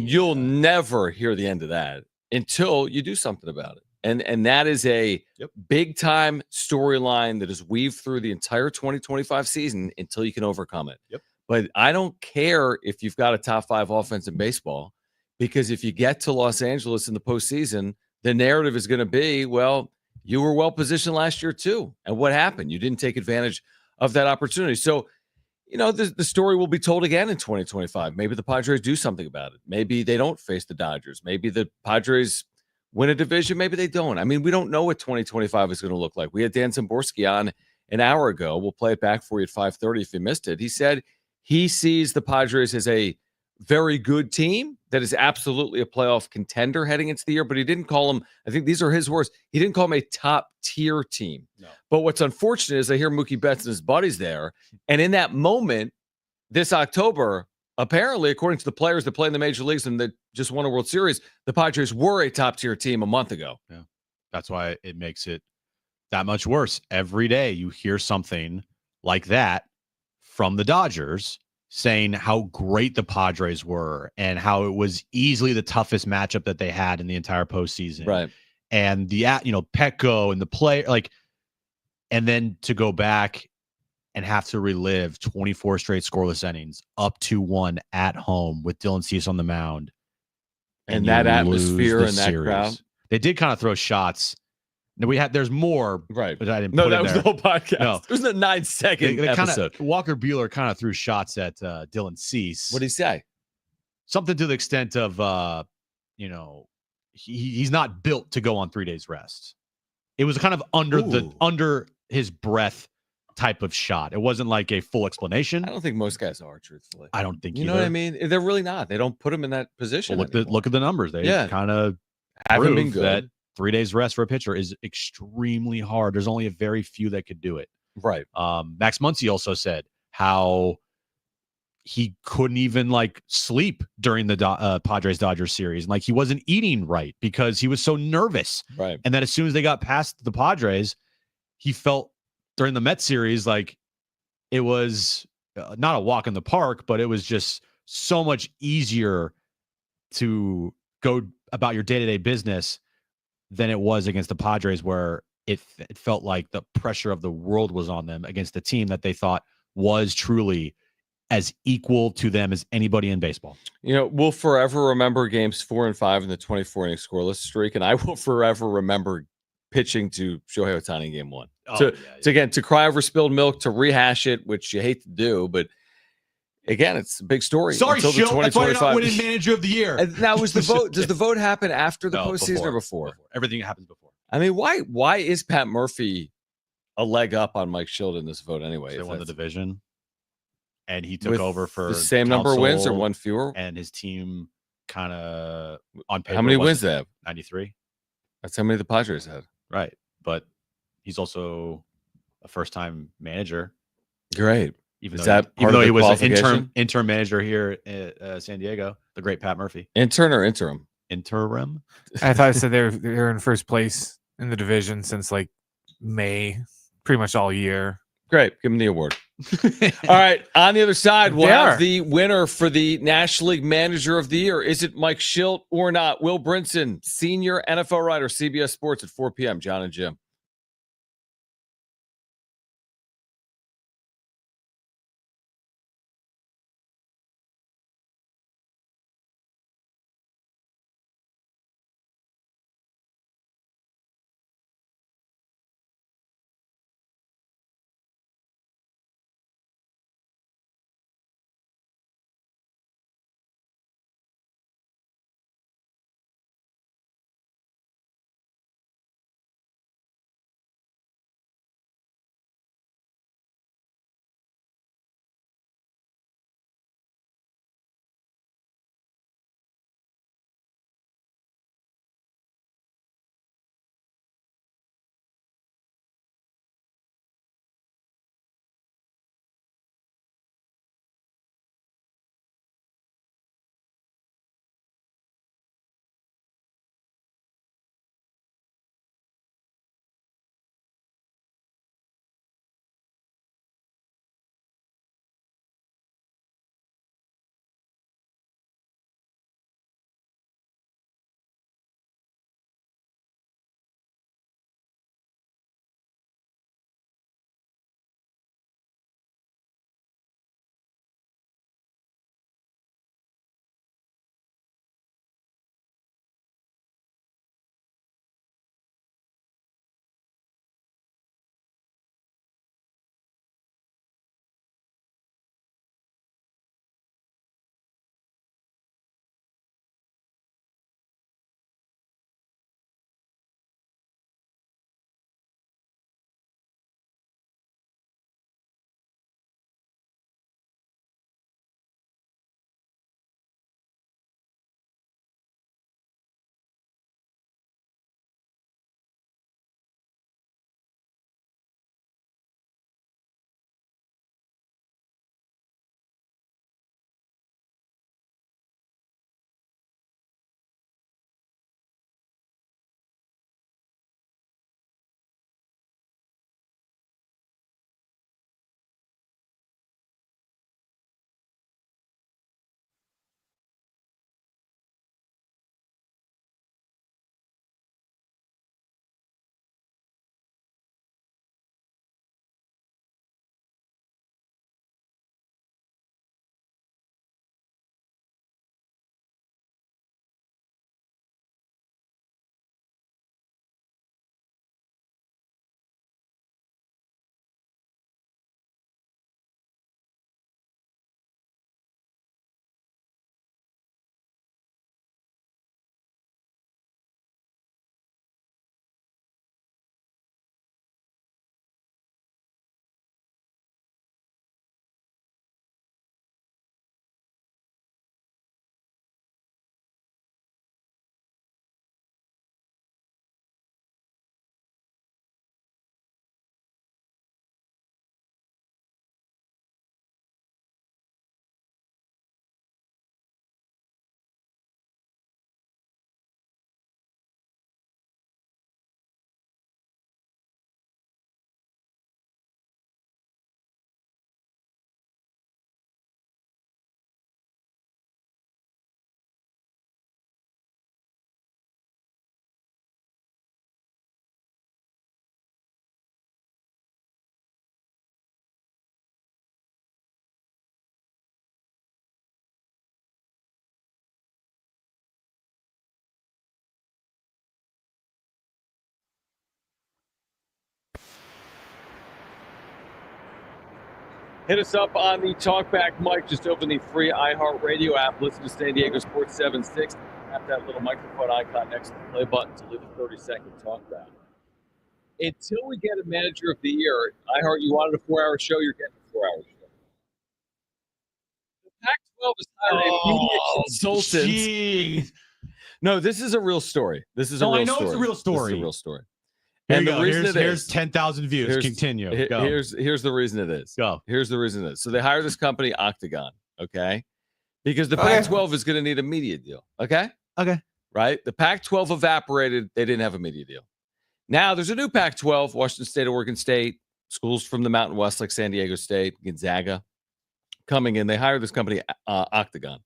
You'll never hear the end of that until you do something about it. And that is a big time storyline that is weaved through the entire 2025 season until you can overcome it. But I don't care if you've got a top 5 offense in baseball, because if you get to Los Angeles in the postseason, the narrative is going to be, well, you were well positioned last year too. And what happened? You didn't take advantage of that opportunity. So, the story will be told again in 2025. Maybe the Padres do something about it. Maybe they don't face the Dodgers. Maybe the Padres win a division. Maybe they don't. I mean, we don't know what 2025 is going to look like. We had Dan Szymborski on an hour ago. We'll play it back for you at 5:30 if you missed it. He said he sees the Padres as a very good team that is absolutely a playoff contender heading into the year, but he didn't call them, I think these are his words, he didn't call them a top tier team. No. But what's unfortunate is I hear Mookie Betts and his buddies there, and in that moment, this October, apparently, according to the players that play in the major leagues and that just won a World Series, the Padres were a top tier team a month ago. Yeah, that's why it makes it that much worse. Every day you hear something like that from the Dodgers, saying how great the Padres were and how it was easily the toughest matchup that they had in the entire postseason. Right. And the, Petco and the play, and then to go back and have to relive 24 straight scoreless innings up 2-1 at home with Dylan Cease on the mound. And that atmosphere and that crowd. They did kind of throw shots. No, there's more, right? But I didn't. No, put that in was there. the whole podcast. No. It was a 9-second episode. Walker Buehler kind of threw shots at Dylan Cease. What did he say? Something to the extent of, he's not built to go on 3 days rest. It was kind of under his breath type of shot. It wasn't like a full explanation. I don't think most guys are, truthfully. I don't think you know what I mean. They're really not. They don't put him in that position. Well, look at the numbers. They kind of haven't been good. That 3 days rest for a pitcher is extremely hard. There's only a very few that could do it. Right. Max Muncy also said how he couldn't even sleep during the Padres Dodgers series. And he wasn't eating right because he was so nervous. Right. And that as soon as they got past the Padres, he felt during the Mets series like it was not a walk in the park, but it was just so much easier to go about your day-to-day business than it was against the Padres, where it felt like the pressure of the world was on them against a team that they thought was truly as equal to them as anybody in baseball. You know, we'll forever remember games 4 and 5 in the 24 inning scoreless streak, and I will forever remember pitching to Shohei Ohtani in game 1. To cry over spilled milk, to rehash it, which you hate to do, but again, it's a big story. Sorry, until the Schilt, that's why you're not 2025 winning Manager of the Year. And that was the vote. Does the vote happen after the postseason or before? Everything happens before. I mean, why is Pat Murphy a leg up on Mike Schilt in this vote anyway? They won the division, and he took over for the same number of wins or one fewer, and his team kind of on paper. How many wins they have? 93. That's how many the Padres had. Right, but he's also a first-time manager. Great. Even is though, that even though he was an qualification? interim manager here at San Diego, the great Pat Murphy. Intern or interim? Interim. I thought I said they're in first place in the division since like May, pretty much all year. Great. Give him the award. All right. On the other side, we'll have the winner for the National League Manager of the Year. Is it Mike Schilt or not? Will Brinson, senior NFL writer, CBS Sports at 4 p.m. Jon and Jim. Hit us up on the Talkback mic. Just open the free iHeartRadio app. Listen to San Diego Sports 760. Tap that little microphone icon next to the play button to leave a 30-second talkback. Until we get a manager of the year, iHeart, you wanted a 4-hour show, you're getting a 4-hour show. The Pac-12 has hired a media consultant. Geez. No, this is a real story. This is a real story. It's a real story. This is a real story. Here And you the go. reason Here's 10,000 views. Continue. Go. Here's the reason it is. Go. Here's the reason it is. So they hire this company, Octagon, okay? Because the Pac-12 is going to need a media deal, okay? Okay. Right? The Pac-12 evaporated. They didn't have a media deal. Now there's a new Pac-12, Washington State, Oregon State, schools from the Mountain West like San Diego State, Gonzaga, coming in. They hired this company, Octagon.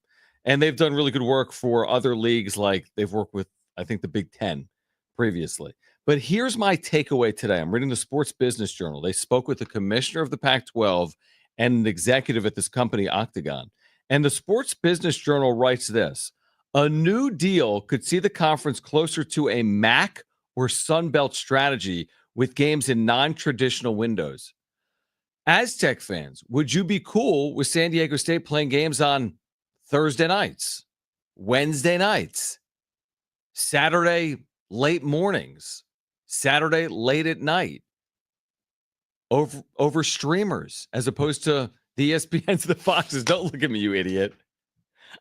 And they've done really good work for other leagues, like they've worked with, I think, the Big Ten previously. But here's my takeaway today. I'm reading the Sports Business Journal. They spoke with the commissioner of the Pac-12 and an executive at this company, Octagon. And the Sports Business Journal writes this: a new deal could see the conference closer to a MAC or Sun Belt strategy with games in non-traditional windows. Aztec fans, would you be cool with San Diego State playing games on Thursday nights, Wednesday nights, Saturday late mornings, Saturday late at night, over streamers, as opposed to the ESPNs, the Foxes? Don't look at me, you idiot.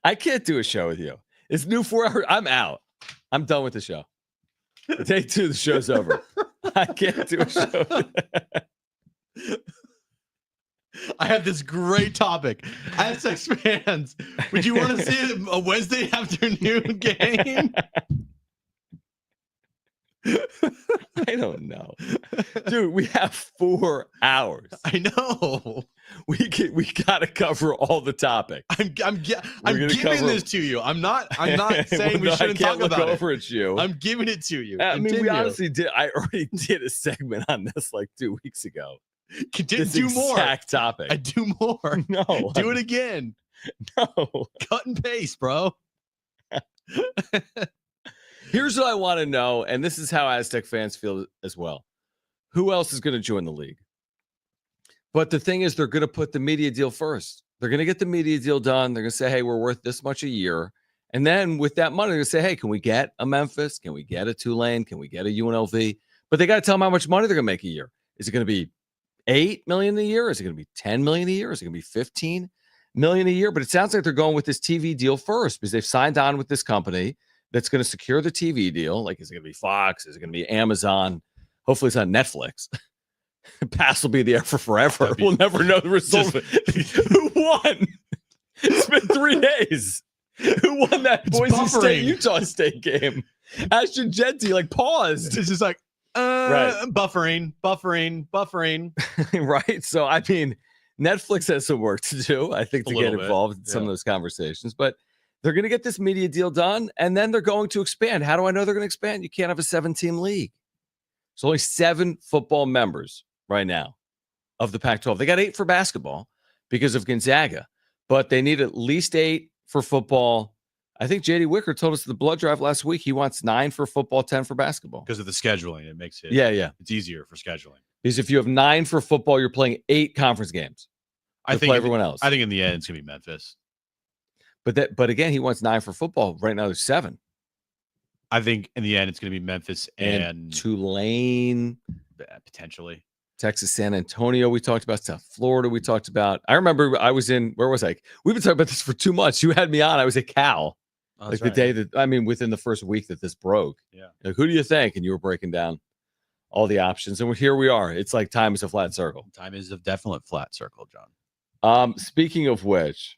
I can't do a show with you. It's new 4 hours. I'm out. I'm done with the show. Day 2, the show's over. I can't do a show. I have this great topic. Aztecs fans, would you want to see a Wednesday afternoon game? I don't know, dude. We have 4 hours. I know. We got to cover all the topics. I'm giving this to you. I'm not saying we shouldn't talk about it. Over at you. I'm giving it to you. I mean, we honestly did. I already did a segment on this like 2 weeks ago. Do more. Exact topic. I do more. No, do it again. No, cut and paste, bro. Here's what I want to know, and this is how Aztec fans feel as well. Who else is going to join the league? But the thing is, they're going to put the media deal first. They're going to get the media deal done. They're going to say, hey, we're worth this much a year. And then with that money, they're going to say, hey, can we get a Memphis? Can we get a Tulane? Can we get a UNLV? But they got to tell them how much money they're going to make a year. Is it going to be $8 million a year? Is it going to be $10 million a year? Is it going to be $15 million a year? But it sounds like they're going with this TV deal first because they've signed on with this company that's going to secure the TV deal. Like, is it going to be Fox? Is it going to be Amazon? Hopefully it's on Netflix. Pass will be there for forever. We'll never know the result. Who won? It's been 3 days. Who won that Boise State, Utah State game? Ashton Genty paused. It's just like, right. buffering. Right. So, I mean, Netflix has some work to do, I think, to get involved in some of those conversations. But they're going to get this media deal done, and then they're going to expand. How do I know they're going to expand? You can't have a 7-team league. There's only 7 football members right now of the Pac-12. They got 8 for basketball because of Gonzaga, but they need at least 8 for football. I think J.D. Wicker told us at the blood drive last week he wants 9 for football, 10 for basketball. Because of the scheduling, it makes it. Yeah. It's easier for scheduling. Because if you have 9 for football, you're playing 8 conference games. I think play everyone else. I think in the end it's going to be Memphis. But again, he wants 9 for football. Right now, there's 7. I think in the end it's going to be Memphis and Tulane, potentially Texas, San Antonio. We talked about South Florida. We talked about. I remember I was in. Where was I? We've been talking about this for 2 months. You had me on. I was at Cal, the day that within the first week that this broke. Yeah. Like, who do you think? And you were breaking down all the options, and here we are. It's like time is a flat circle. Time is a definite flat circle, John. Speaking of which.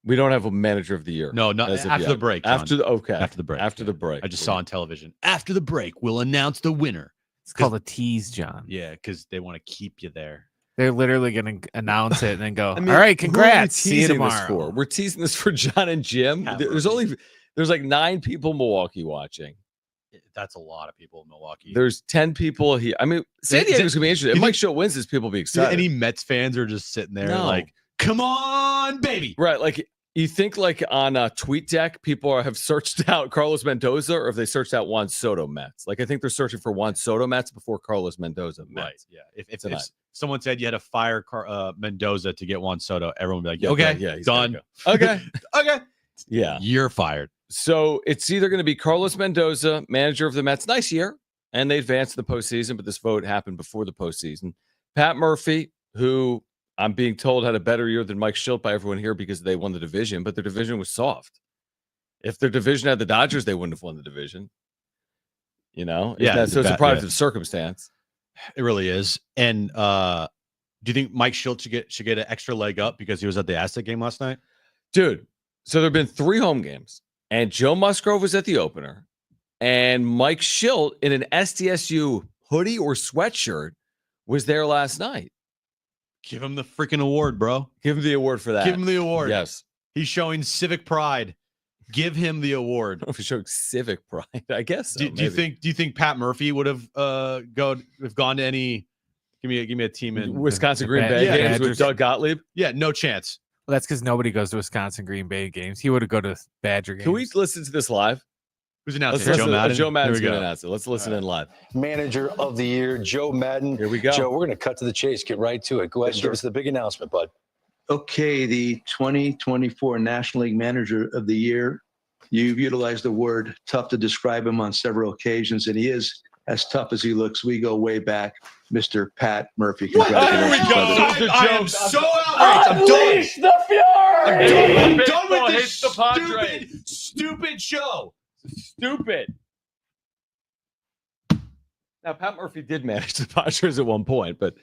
We don't have a manager of the year. No, not after the break. John. After the break. After the break. I just saw on television. After the break, we'll announce the winner. It's called a tease, John. Yeah, because they want to keep you there. They're literally going to announce it and then go, all right, congrats. See you tomorrow. We're teasing this for Jon and Jim. There's like 9 people in Milwaukee watching. That's a lot of people in Milwaukee. There's 10 people here. I mean, San Diego's going to be interesting. If Mike Show wins this, people will be excited. Any Mets fans are just sitting there like, come on, baby. Right. Like, You think like on TweetDeck, people have searched out Carlos Mendoza, or if they searched out Juan Soto Mets? Like I think they're searching for Juan Soto Mets before Carlos Mendoza Mets. Right. Yeah. If someone said you had to fire Mendoza to get Juan Soto, everyone would be like, Yeah, okay, yeah, he's done. gotta go. Okay. Okay. Yeah. You're fired. So it's either going to be Carlos Mendoza, manager of the Mets. Nice year. And they advanced the postseason, but this vote happened before the postseason. Pat Murphy, who I'm being told had a better year than Mike Schilt by everyone here because they won the division, but their division was soft. If their division had the Dodgers, they wouldn't have won the division. You know? Yeah. So it's a product of circumstance. It really is. And do you think Mike Schilt should get an extra leg up because he was at the Aztec game last night? Dude, so there have been 3 home games, and Joe Musgrove was at the opener, and Mike Schilt in an SDSU hoodie or sweatshirt was there last night. Give him the freaking award, bro. Give him the award for that. Give him the award. Yes. He's showing civic pride. Give him the award. I don't know if he showed civic pride. I guess so, do you think Pat Murphy would have gone to any give me a team in Wisconsin Green Bay games with Doug Gottlieb? Yeah, no chance. Well, that's because nobody goes to Wisconsin Green Bay games. He would have go to Badger games. Can we listen to this live? Who's announcing? Joe Madden. Joe Madden's going to announce it. Let's listen in live. Manager of the year, Joe Madden. Here we go. Joe, we're going to cut to the chase. Get right to it. Go ahead and give us the big announcement, bud. Okay, the 2024 National League Manager of the Year. You've utilized the word tough to describe him on several occasions, and he is as tough as he looks. We go way back, Mr. Pat Murphy. Congratulations. There we go. I am so outraged. I'm done. The fury! I'm done with this stupid show. Stupid. Now, Pat Murphy did manage the Padres at one point, but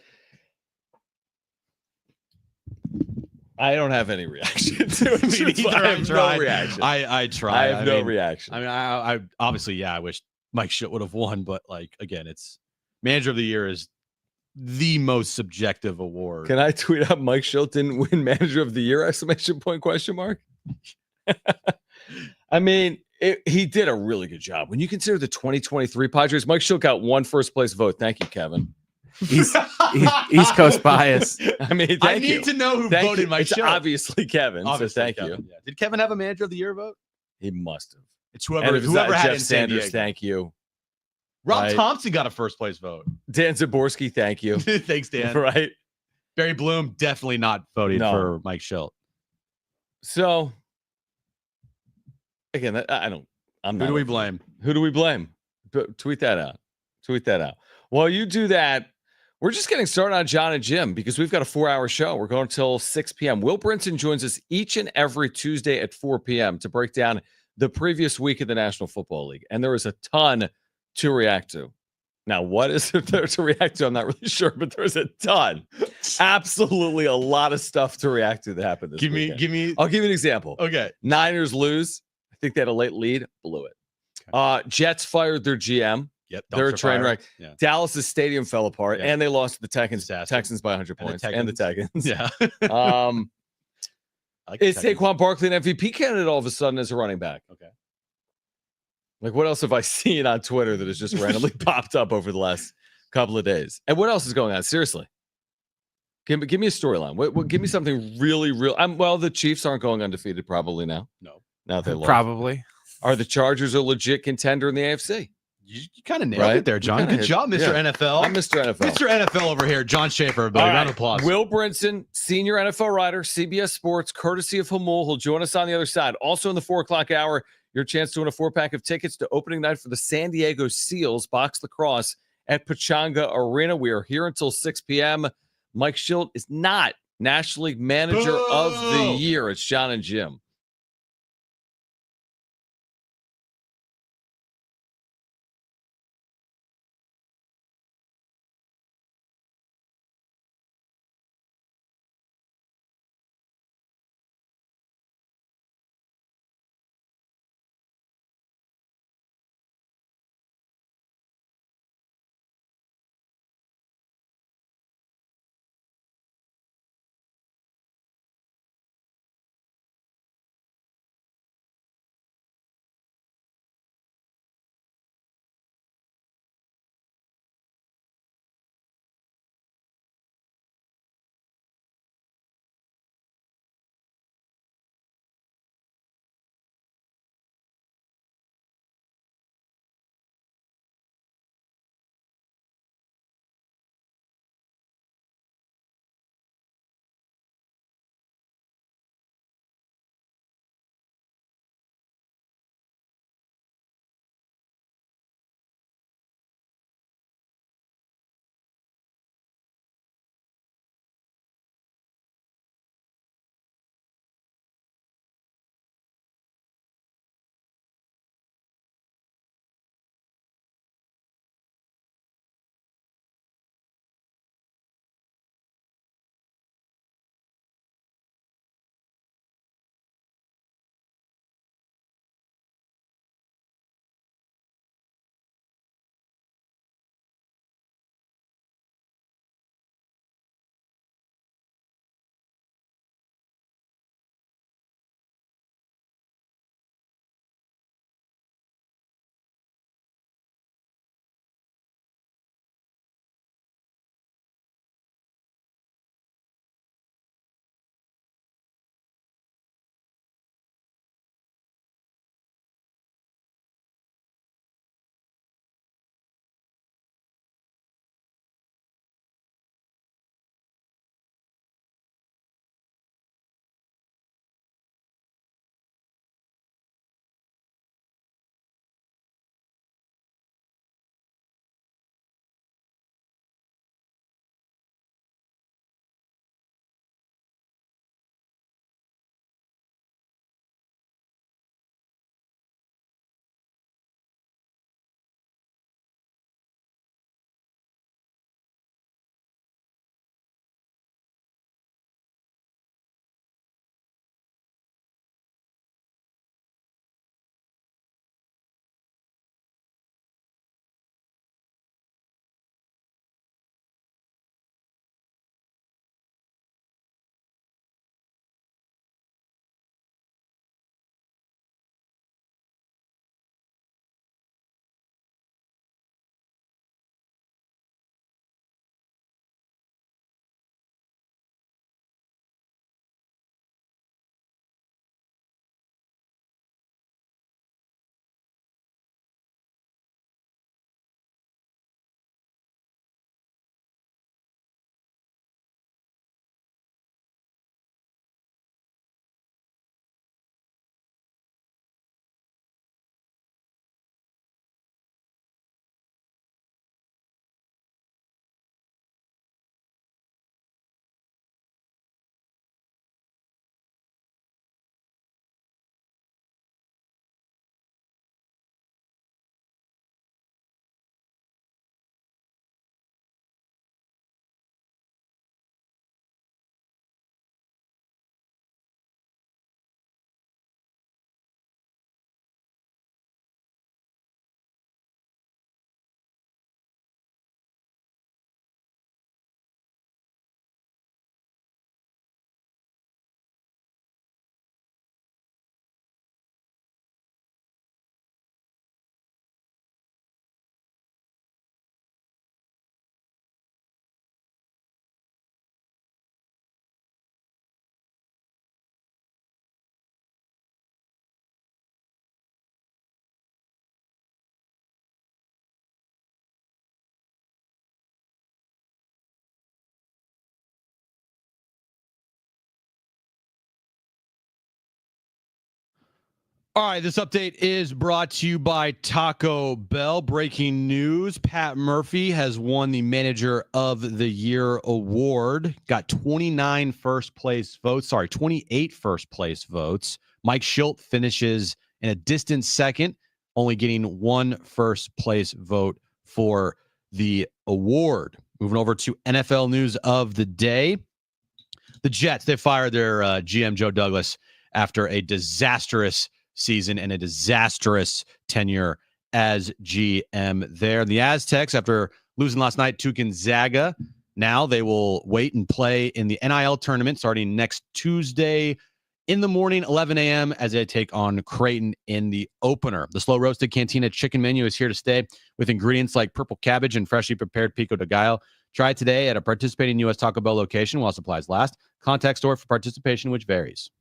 I don't have any reaction to it. I have no reaction. I try. I have no reaction. I mean, I obviously, I wish Mike Schilt would have won, but like again, it's Manager of the Year is the most subjective award. Can I tweet out Mike Schilt didn't win Manager of the Year? Exclamation point, question mark. I mean, he did a really good job. When you consider the 2023 Padres, Mike Schilt got 1 first place vote. Thank you, Kevin. He's East Coast bias. I mean, I need to know who voted Mike Schilt. Obviously Kevin. Obviously, so thank Kevin. you. Yeah. Did Kevin have a Manager of the Year vote? He must have. It's whoever had Jeff in San Sanders. Diego. Thank you. Rob Right. Thompson got a first place vote. Dan Zaborski. Thank you. Thanks, Dan. Right. Barry Bloom definitely not voting for Mike Schilt. So again, I'm not. Who do we blame? Who do we blame? Tweet that out. Tweet that out. While you do that, we're just getting started on Jon and Jim because we've got a 4-hour show. We're going until 6 p.m. Will Brinson joins us each and every Tuesday at 4 p.m. to break down the previous week of the National Football League. And there is a ton to react to. Now, what is there to react to? I'm not really sure, but there's a ton. Absolutely a lot of stuff to react to that happened this weekend. I'll give you an example. Okay. Niners lose. I think they had a late lead, blew it. Jets fired their GM. Yep, they're a train wreck. Yeah. Dallas's stadium fell apart, Yeah. and they lost to the Texans by 100 points. And the Texans. Yeah. Is Saquon Barkley an MVP candidate all of a sudden as a running back? Okay. Like, what else have I seen on Twitter that has just randomly popped up over the last couple of days? And what else is going on? Seriously. Give me a storyline. Give me something really real. Well, the Chiefs aren't going undefeated probably now. No. Now they lost. Probably. Are the Chargers a legit contender in the AFC? You kind of nailed it there, John. Good job, Mr. NFL. I'm Mr. NFL. Mr. NFL over here. John Schaefer, everybody. Round of applause. Will Brinson, senior NFL writer, CBS Sports, courtesy of Hamul. He'll join us on the other side. Also in the 4 o'clock hour, your chance to win a 4-pack of tickets to opening night for the San Diego Seals box lacrosse at Pechanga Arena. We are here until 6 p.m. Mike Schilt is not National League Manager of the Year. It's Jon and Jim. All right, this update is brought to you by Taco Bell. Breaking news, Pat Murphy has won the Manager of the Year award. Got 28 first place votes. Mike Schilt finishes in a distant second, only getting 1 first place vote for the award. Moving over to NFL news of the day. The Jets, they fired their GM Joe Douglas after a disastrous season and a disastrous tenure as GM there. The Aztecs, after losing last night to Gonzaga, now they will wait and play in the NIL tournament starting next Tuesday in the morning, 11 a.m., as they take on Creighton in the opener. The slow roasted Cantina chicken menu is here to stay with ingredients like purple cabbage and freshly prepared pico de gallo. Try it today at a participating U.S. Taco Bell location while supplies last. Contact store for participation, which varies.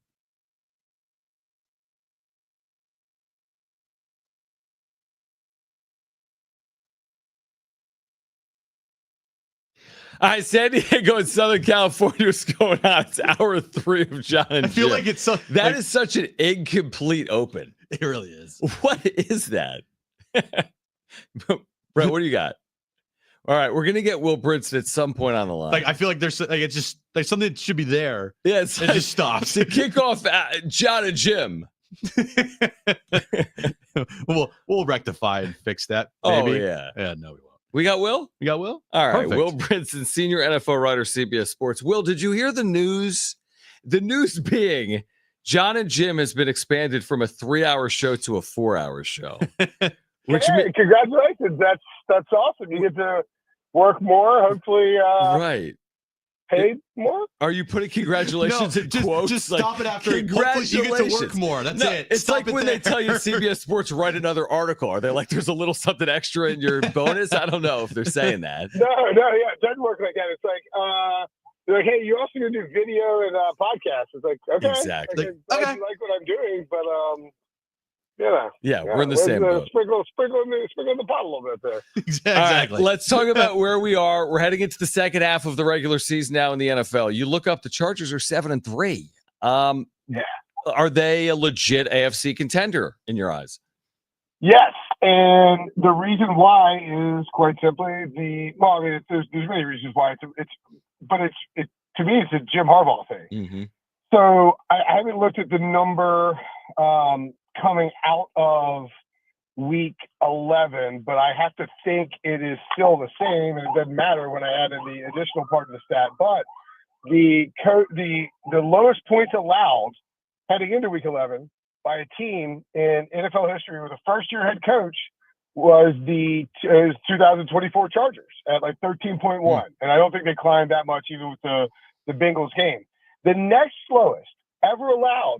San Diego and Southern California is going on. It's hour 3 of Jon and Jim. I feel like it's so, that is such an incomplete open. It really is. What is that? Brett, what do you got? All right, we're gonna get Will Brinson at some point on the line. Like, I feel like there's like it's just like something that should be there. Yeah, it's it like, just stops to kick off Jon and Jim. we'll rectify and fix that. Oh Maybe. yeah, no, we won't. We got Will. All right, Perfect. Will Brinson, senior NFL writer, CBS Sports. Will, did you hear the news? The news being Jon and Jim has been expanded from a 3-hour show to a 4-hour show. Congratulations! That's awesome. You get to work more, hopefully. Right. Paid more? Are you putting congratulations in quotes? Just stop it after. Congratulations. You get to work more. That's it. It's Stop like it when there. they tell you CBS Sports write another article. Are they like, there's a little something extra in your bonus? I don't know if they're saying that. No, yeah, it doesn't work like that. It's like, they're like, hey, you're also gonna do video and podcasts. It's like, okay, exactly. I like what I'm doing, but yeah, we're in the same boat. Sprinkle in the pot a little bit there. Exactly. All right, let's talk about where we are. We're heading into the second half of the regular season now in the NFL. You look up, the Chargers are 7-3. Are they a legit AFC contender in your eyes? Yes, and the reason why is quite simply there's many reasons why it's to me it's a Jim Harbaugh thing. Mm-hmm. So I haven't looked at the number coming out of week 11, but I have to think it is still the same, and it doesn't matter when I add in the additional part of the stat. But the lowest points allowed heading into week 11 by a team in NFL history with a first-year head coach was the 2024 Chargers at like 13.1, and I don't think they climbed that much even with the Bengals game. The next slowest ever allowed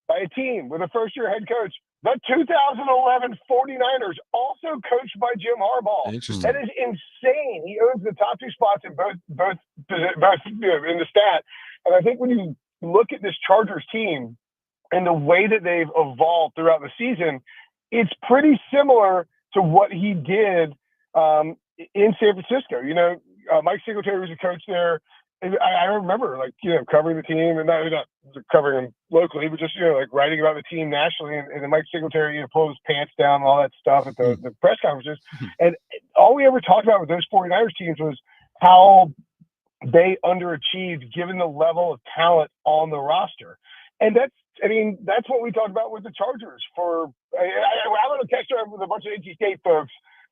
by a team with a first-year head coach, the 2011 49ers, also coached by Jim Harbaugh. That is insane. He owns the top 2 spots in both in the stat. And I think when you look at this Chargers team and the way that they've evolved throughout the season, it's pretty similar to what he did in San Francisco. Mike Singletary was a coach there. I remember, covering the team, and not covering him locally, but just, writing about the team nationally. And then Mike Singletary, pulled his pants down and all that stuff at the press conferences. And all we ever talked about with those 49ers teams was how they underachieved given the level of talent on the roster. And that's what we talked about with the Chargers. I went to catch up with a bunch of NC State folks,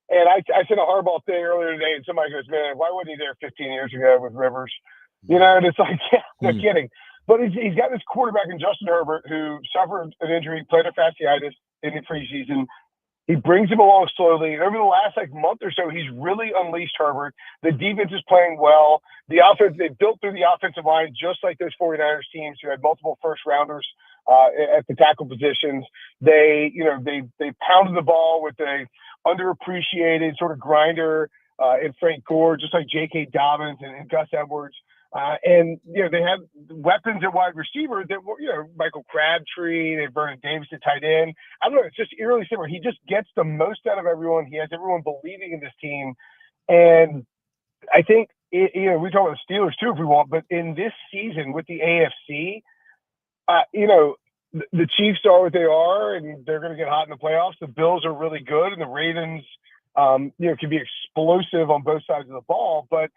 and I said a Harbaugh thing earlier today, and somebody goes, man, why wasn't he there 15 years ago with Rivers? And it's like, yeah, no kidding. But he's got this quarterback in Justin Herbert who suffered an injury, played a fasciitis in the preseason. He brings him along slowly. And over the last month or so, he's really unleashed Herbert. The defense is playing well. The offense, they built through the offensive line just like those 49ers teams who had multiple first rounders at the tackle positions. They pounded the ball with a underappreciated sort of grinder in Frank Gore, just like J.K. Dobbins and Gus Edwards. And they have weapons at wide receiver that were, Michael Crabtree, they have Vernon Davis at tight end. I don't know. It's just eerily similar. He just gets the most out of everyone. He has everyone believing in this team. And I think, we talk about the Steelers too, if we want, but in this season with the AFC, the Chiefs are what they are, and they're going to get hot in the playoffs. The Bills are really good, and the Ravens, can be explosive on both sides of the ball. But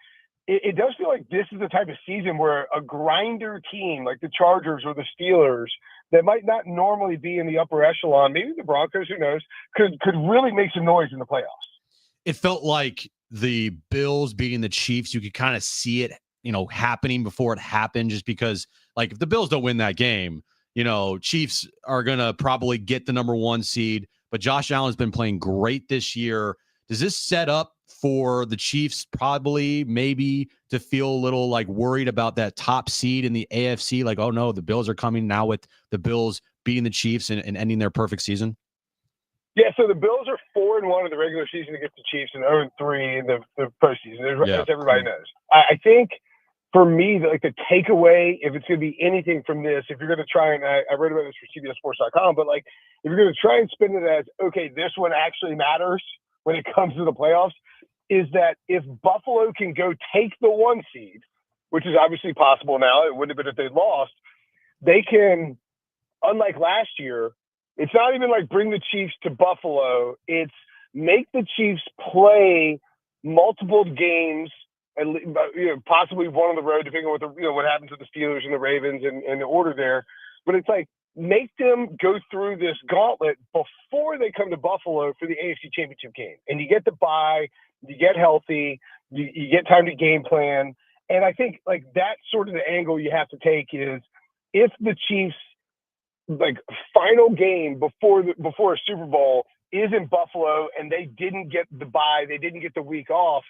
it does feel like this is the type of season where a grinder team like the Chargers or the Steelers that might not normally be in the upper echelon, maybe the Broncos, who knows, could really make some noise in the playoffs. It felt like the Bills beating the Chiefs, you could kind of see it, happening before it happened, just because, like, if the Bills don't win that game, Chiefs are going to probably get the number 1 seed, but Josh Allen's been playing great this year. Does this set up for the Chiefs probably maybe to feel a little like worried about that top seed in the AFC? Like, oh no, the Bills are coming now with the Bills beating the Chiefs and ending their perfect season? Yeah, so the Bills are 4-1 in the regular season against the Chiefs and 0-3 in the postseason, as everybody knows. I think for me, the takeaway, if it's going to be anything from this, if you're going to try and I wrote about this for CBSSports.com, but if you're going to try and spin it as, okay, this one actually matters when it comes to the playoffs, is that if Buffalo can go take the 1 seed, which is obviously possible now, it wouldn't have been if they lost, they can, unlike last year, it's not even like bring the Chiefs to Buffalo. It's make the Chiefs play multiple games, and possibly one on the road, depending on what happens to the Steelers and the Ravens and the order there. But it's like, make them go through this gauntlet before they come to Buffalo for the AFC Championship game. And you get the bye, you get healthy, you get time to game plan. And I think that's sort of the angle you have to take is if the Chiefs final game before a Super Bowl is in Buffalo and they didn't get the bye, they didn't get the week off,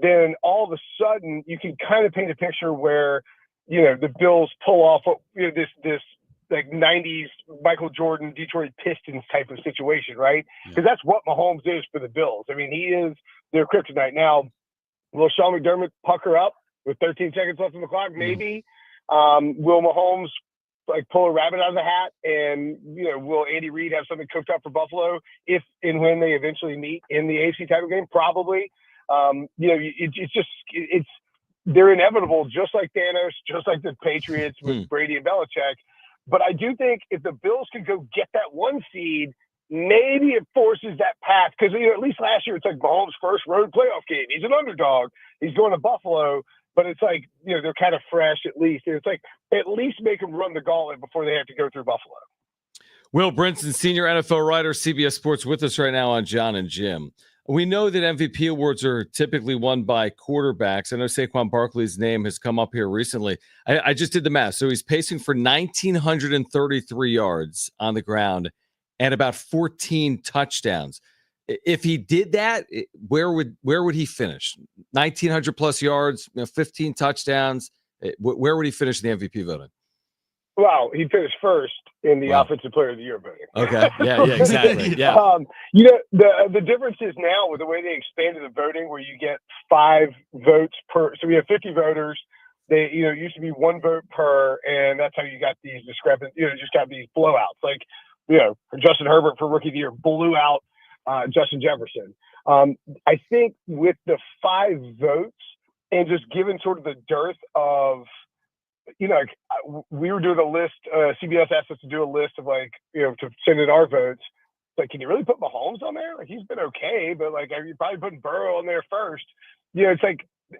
then all of a sudden you can kind of paint a picture where, the Bills pull off this 90s Michael Jordan, Detroit Pistons type of situation, right? Because that's what Mahomes is for the Bills. I mean, he is their kryptonite. Now, will Sean McDermott pucker up with 13 seconds left on the clock? Maybe. Will Mahomes pull a rabbit out of the hat, and will Andy Reid have something cooked up for Buffalo if and when they eventually meet in the AFC title game? Probably. They're inevitable, just like Thanos, just like the Patriots with Brady and Belichick. But I do think if the Bills could go get that 1 seed, maybe it forces that path. Because at least last year, it's like Mahomes' first road playoff game. He's an underdog. He's going to Buffalo. But it's they're kind of fresh at least. And it's at least make them run the gauntlet before they have to go through Buffalo. Will Brinson, senior NFL writer, CBS Sports, with us right now on Jon and Jim. We know that MVP awards are typically won by quarterbacks. I know Saquon Barkley's name has come up here recently. I just did the math. So he's pacing for 1,933 yards on the ground and about 14 touchdowns. If he did that, where would he finish? 1,900 plus yards, 15 touchdowns. Where would he finish in the MVP voting? Wow, he finished first in the Offensive Player of the Year voting. Okay, yeah, exactly. Yeah. The difference is now with the way they expanded the voting, where you get 5 votes per. So we have 50 voters. They, it used to be 1 vote per, and that's how you got these discrepancies. Just got these blowouts. Justin Herbert for Rookie of the Year blew out Justin Jefferson. I think with the 5 votes and just given sort of the dearth of. We were doing a list. CBS asked us to do a list of to send in our votes. Can you really put Mahomes on there? He's been okay, but you're probably putting Burrow on there first. It's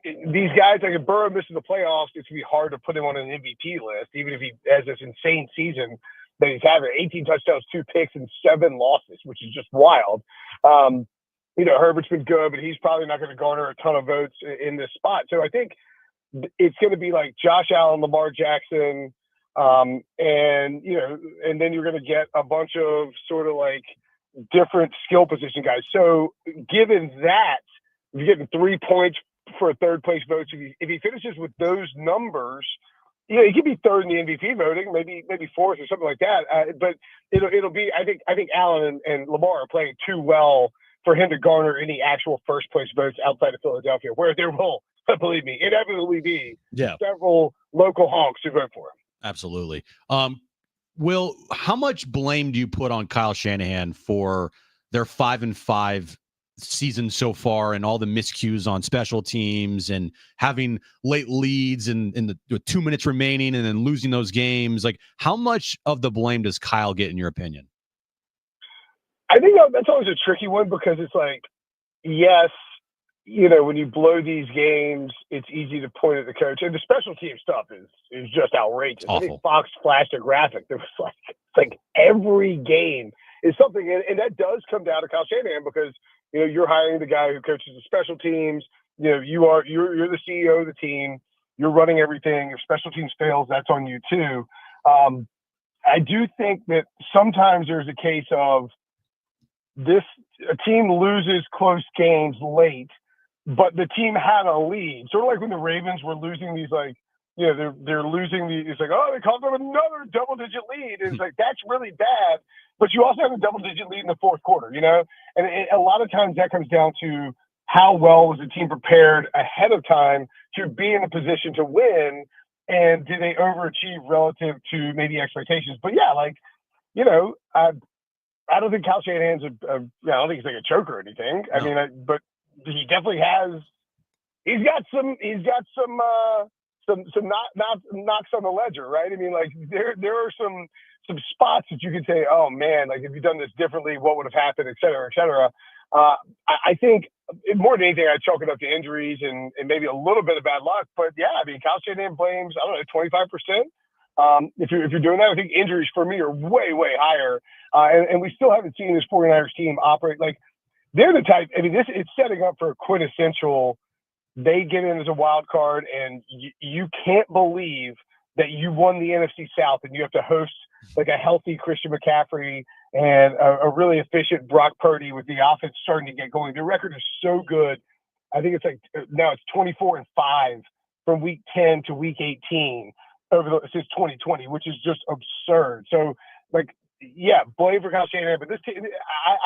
these guys. If Burrow misses the playoffs, it's gonna be hard to put him on an MVP list, even if he has this insane season that he's having. 18 touchdowns, 2 picks, and 7 losses, which is just wild. Herbert's been good, but he's probably not going to garner a ton of votes in this spot. So I think. It's going to be like Josh Allen, Lamar Jackson, and then you're going to get a bunch of sort of different skill position guys. So given that, you're getting 3 points for a third place vote. If he finishes with those numbers, he could be third in the MVP voting, maybe fourth or something like that. But it'll be. I think Allen and Lamar are playing too well for him to garner any actual first place votes outside of Philadelphia, where there will. Believe me, inevitably be several local honks who vote for him. Absolutely. Will, how much blame do you put on Kyle Shanahan for their 5-5 season so far and all the miscues on special teams and having late leads and with 2 minutes remaining and then losing those games. Like, how much of the blame does Kyle get, in your opinion? I think that's always a tricky one because it's like, yes, when you blow these games, it's easy to point at the coach. And the special team stuff is just outrageous. Awful. I think Fox flashed a graphic that was like every game is something. And that does come down to Kyle Shanahan because, you're hiring the guy who coaches the special teams. You're the CEO of the team. You're running everything. If special teams fails, that's on you too. I do think that sometimes there's a case of a team loses close games late, but the team had a lead. Sort of like when the Ravens were losing these, they're losing it's like, oh, they called them another double-digit lead. And it's like, that's really bad. But you also have a double-digit lead in the fourth quarter, And a lot of times that comes down to how well was the team prepared ahead of time to be in a position to win, and did they overachieve relative to maybe expectations? But yeah, I don't think Kyle Shanahan's I don't think he's like a choker or anything. No. I mean, but he definitely has. He's got some knocks on the ledger, right? I mean, there are some spots that you could say, oh man, if you've done this differently, what would have happened, et cetera, et cetera. I think more than anything, I'd chalk it up to injuries and maybe a little bit of bad luck. But yeah, I mean, Kyle Shanahan blames 25%. If you're doing that, I think injuries for me are way, way higher. And we still haven't seen this 49ers team operate they're the type. I mean, it's setting up for a quintessential. They get in as a wild card, and you can't believe that you won the NFC South, and you have to host a healthy Christian McCaffrey and a really efficient Brock Purdy with the offense starting to get going. Their record is so good. I think it's now it's 24-5 from week 10 to week 18 since 2020, which is just absurd. So yeah, blame for Kyle Shanahan, but this team,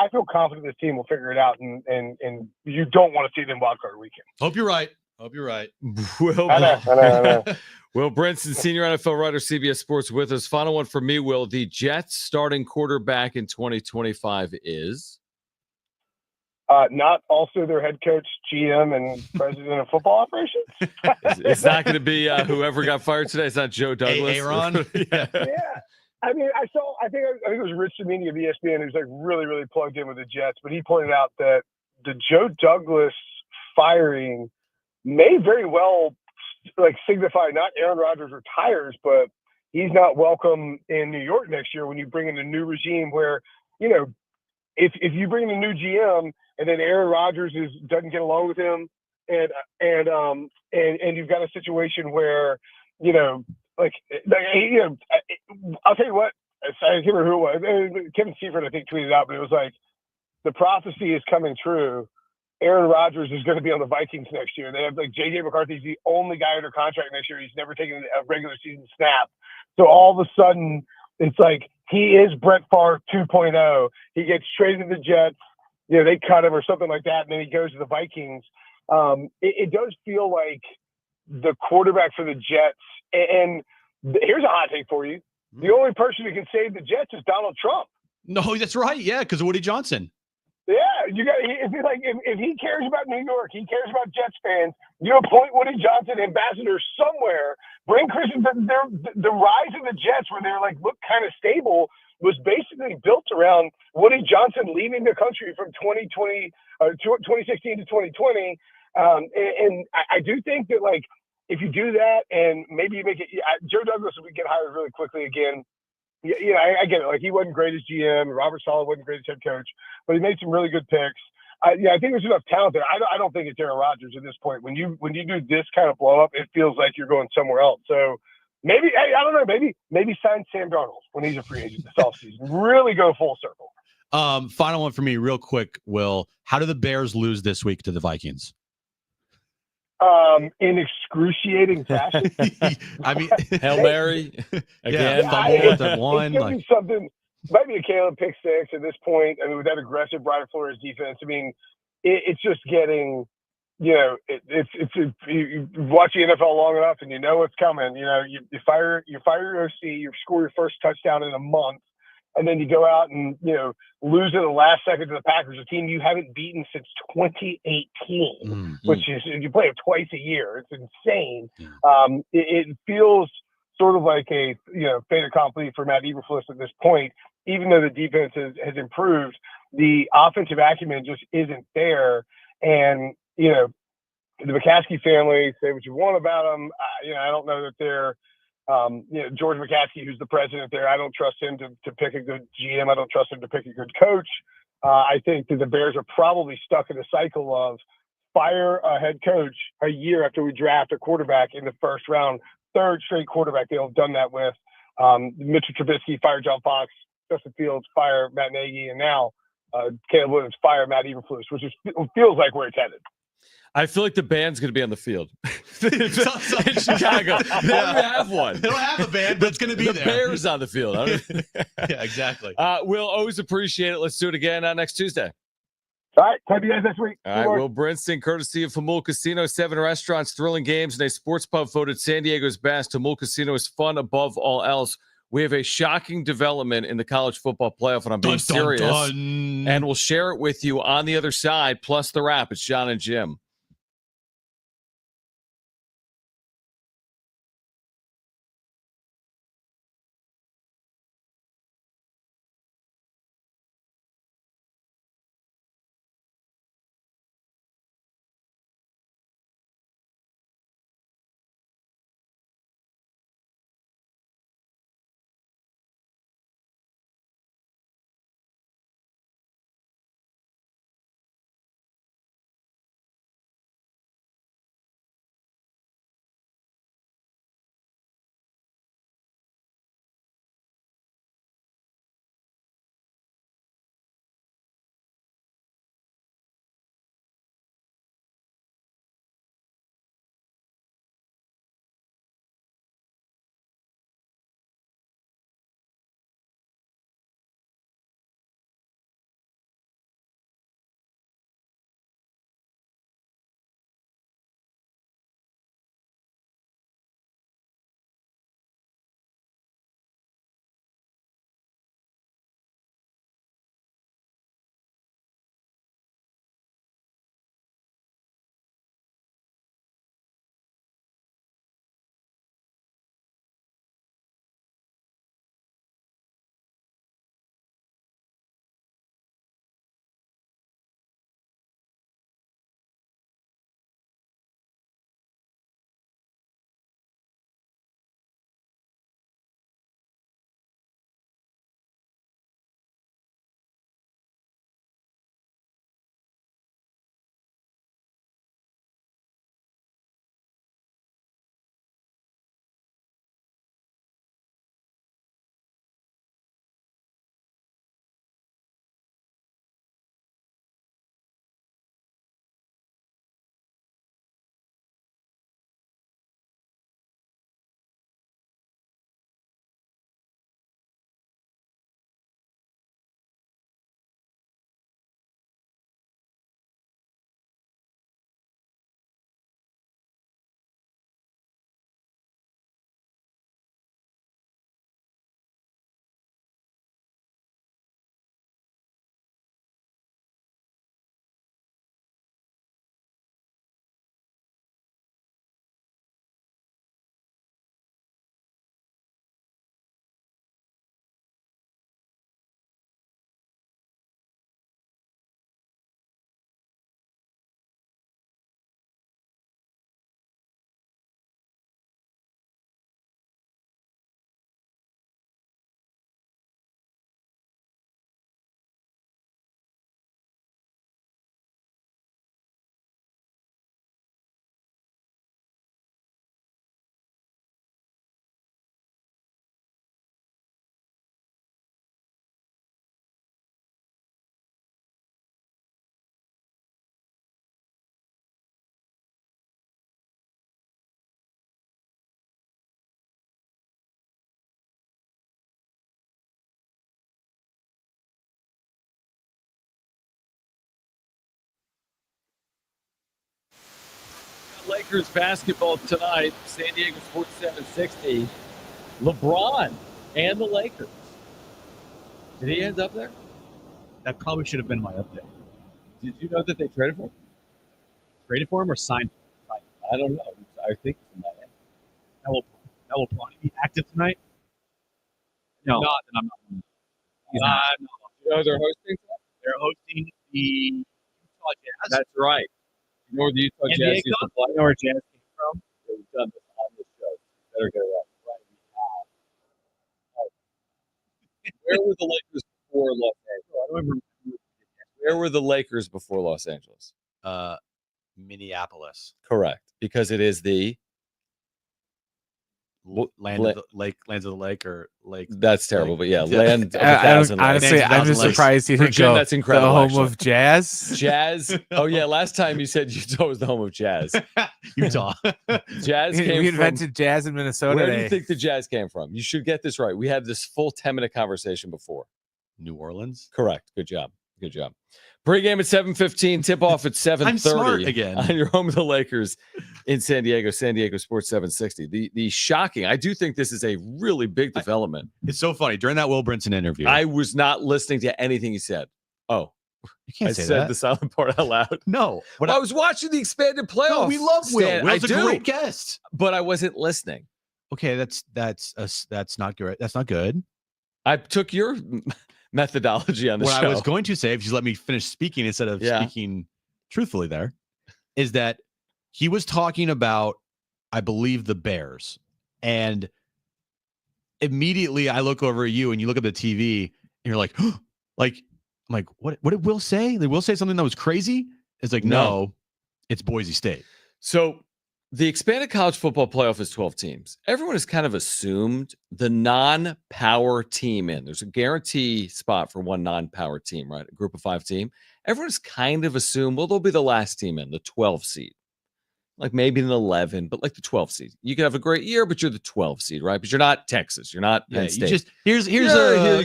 I feel confident this team will figure it out, and you don't want to see them wild card weekend. Hope you're right. Will, I know. Will Brinson, senior NFL writer, CBS Sports, with us. Final one for me, Will. The Jets starting quarterback in 2025 is? Not also their head coach, GM, and president of football operations. It's not going to be whoever got fired today. It's not Joe Douglas. Aaron. Yeah. I mean, I think it was Rich Cimini of ESPN who's really, really plugged in with the Jets, but he pointed out that the Joe Douglas firing may very well signify not Aaron Rodgers retires, but he's not welcome in New York next year when you bring in a new regime where, if you bring in a new GM and then Aaron Rodgers doesn't get along with him and you've got a situation where, I'll tell you what, I can't remember who it was. Kevin Seifert, I think, tweeted out, but it was the prophecy is coming true. Aaron Rodgers is going to be on the Vikings next year. They have J.J. McCarthy's the only guy under contract next year. He's never taken a regular season snap. So all of a sudden, it's he is Brett Favre 2.0. He gets traded to the Jets. They cut him or something like that, and then he goes to the Vikings. It does feel like the quarterback for the Jets. And here's a hot take for you. The only person who can save the Jets is Donald Trump. No, that's right. Yeah, because of Woody Johnson. Yeah, if he cares about New York, he cares about Jets fans. You appoint Woody Johnson ambassador somewhere. Bring Christian. The rise of the Jets, where they're look kind of stable, was basically built around Woody Johnson leaving the country from 2016 to 2020. And I do think that if you do that and maybe you make it, Joe Douglas would get hired really quickly again. Yeah, I get it. He wasn't great as GM. Robert Saleh wasn't great as head coach, but he made some really good picks. I think there's enough talent there. I don't think it's Aaron Rodgers at this point. When you do this kind of blow up, it feels like you're going somewhere else. So maybe, I don't know, maybe sign Sam Darnold when he's a free agent this offseason. Really go full circle. Final one for me, real quick, Will. How do the Bears lose this week to the Vikings? In excruciating fashion. I mean, Hail Mary again. It's gonna be something. Might be a Caleb pick six at this point. I mean, with that aggressive Brian Flores defense, I mean, it's just getting. You watch the NFL long enough, and you know what's coming. You fire your OC, you score your first touchdown in a month, and then you go out and, lose in the last second to the Packers, a team you haven't beaten since 2018, which is, you play it twice a year. It's insane. It feels sort of like a, fait accompli for Matt Eberflus at this point. Even though the defense has improved, the offensive acumen just isn't there. And, the McCaskey family, say what you want about them. I don't know that they're, George McCaskey, who's the president there, I don't trust him to pick a good GM. I don't trust him to pick a good coach. I think that the Bears are probably stuck in a cycle of fire a head coach a year after we draft a quarterback in the first round, third straight quarterback they'll have done that with. Mitchell Trubisky, fire John Fox, Justin Fields, fire Matt Nagy, and now Caleb Williams, fire Matt Eberflus, which feels like where it's headed. I feel like the band's going to be on the field in Chicago. They don't even have one. They don't have a band, but it's going to be the there. Bears on the field. Yeah, exactly. We'll always appreciate it. Let's do it again next Tuesday. All right. Talk to you guys next week. All right. Will Brinson, courtesy of Hamul Casino, 7 restaurants, thrilling games, and a sports pub voted San Diego's best. Hamul Casino is fun above all else. We have a shocking development in the college football playoff, and I'm being serious. And we'll share it with you on the other side, plus the wrap. It's Jon and Jim. Lakers basketball tonight, San Diego Sports 760. LeBron and the Lakers. Did he end up there? That probably should have been my update. Did you know that they traded for him? Traded for him or signed? I don't know. I think it's in Miami. That will probably be active tonight. No. Not that I'm not. You know they're hosting? They're hosting the Utah Jazz. That's right. You know where the Utah NBA Jazz used to Cup? play? You know where Jazz came from? We've done this on this show. Better get it right. Where were the Lakers before Los Angeles? I don't remember. Where were the Lakers before Los Angeles? Minneapolis. Correct. Because it is the Lands of the lake or lake. That's terrible, but yeah, land of a I thousand don't, lakes. honestly, I'm just surprised you For didn't Jim, go that's incredible, the home actually. of jazz. Jazz. Oh yeah, last time you said Utah was the home of jazz. Utah. Jazz came We from. invented jazz in Minnesota. Where do you think the Jazz came from? You should get this right. We had this full 10-minute conversation before. New Orleans. Correct. Good job. Good job. Pre-game at 7:15. Tip off at 7:30. I'm smart again. On your home of the Lakers in San Diego Sports 760. The shocking. I do think this is a really big development. It's so funny. During that Will Brinson interview, I was not listening to anything he said. Oh, you can't I say said that. the silent part out loud. No, I was watching the expanded playoffs. No, we love Will. Stan. Will's I a do, great guest, but I wasn't listening. Okay, that's not good. That's not good. I took your methodology on the What show. I was going to say, if you let me finish speaking instead of speaking truthfully, there is that he was talking about, I believe, the Bears, and immediately I look over at you and you look at the TV and you're like, I'm like, what did Will say? Did Will say something that was crazy? It's like, no, it's Boise State. So the expanded college football playoff is 12 teams. Everyone has kind of assumed the non-power team in. There's a guarantee spot for one non-power team, right? A group of 5 team. Everyone's kind of assumed, well, they'll be the last team in, the 12 seed. Like maybe an 11, but like the 12 seed. You can have a great year, but you're the 12 seed, right? But you're not Texas. You're not Penn State. You just here's here you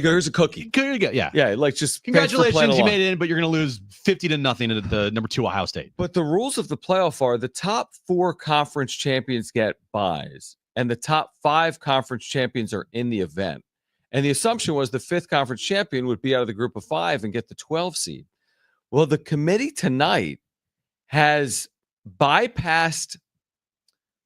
go. Here's a cookie. Here you go. Yeah. Yeah. Like just Congratulations, you made it in, but you're going to lose 50-0 to the number 2 Ohio State. But the rules of the playoff are the top 4 conference champions get buys, and the top 5 conference champions are in the event. And the assumption was the 5th conference champion would be out of the group of 5 and get the 12 seed. Well, the committee tonight has bypassed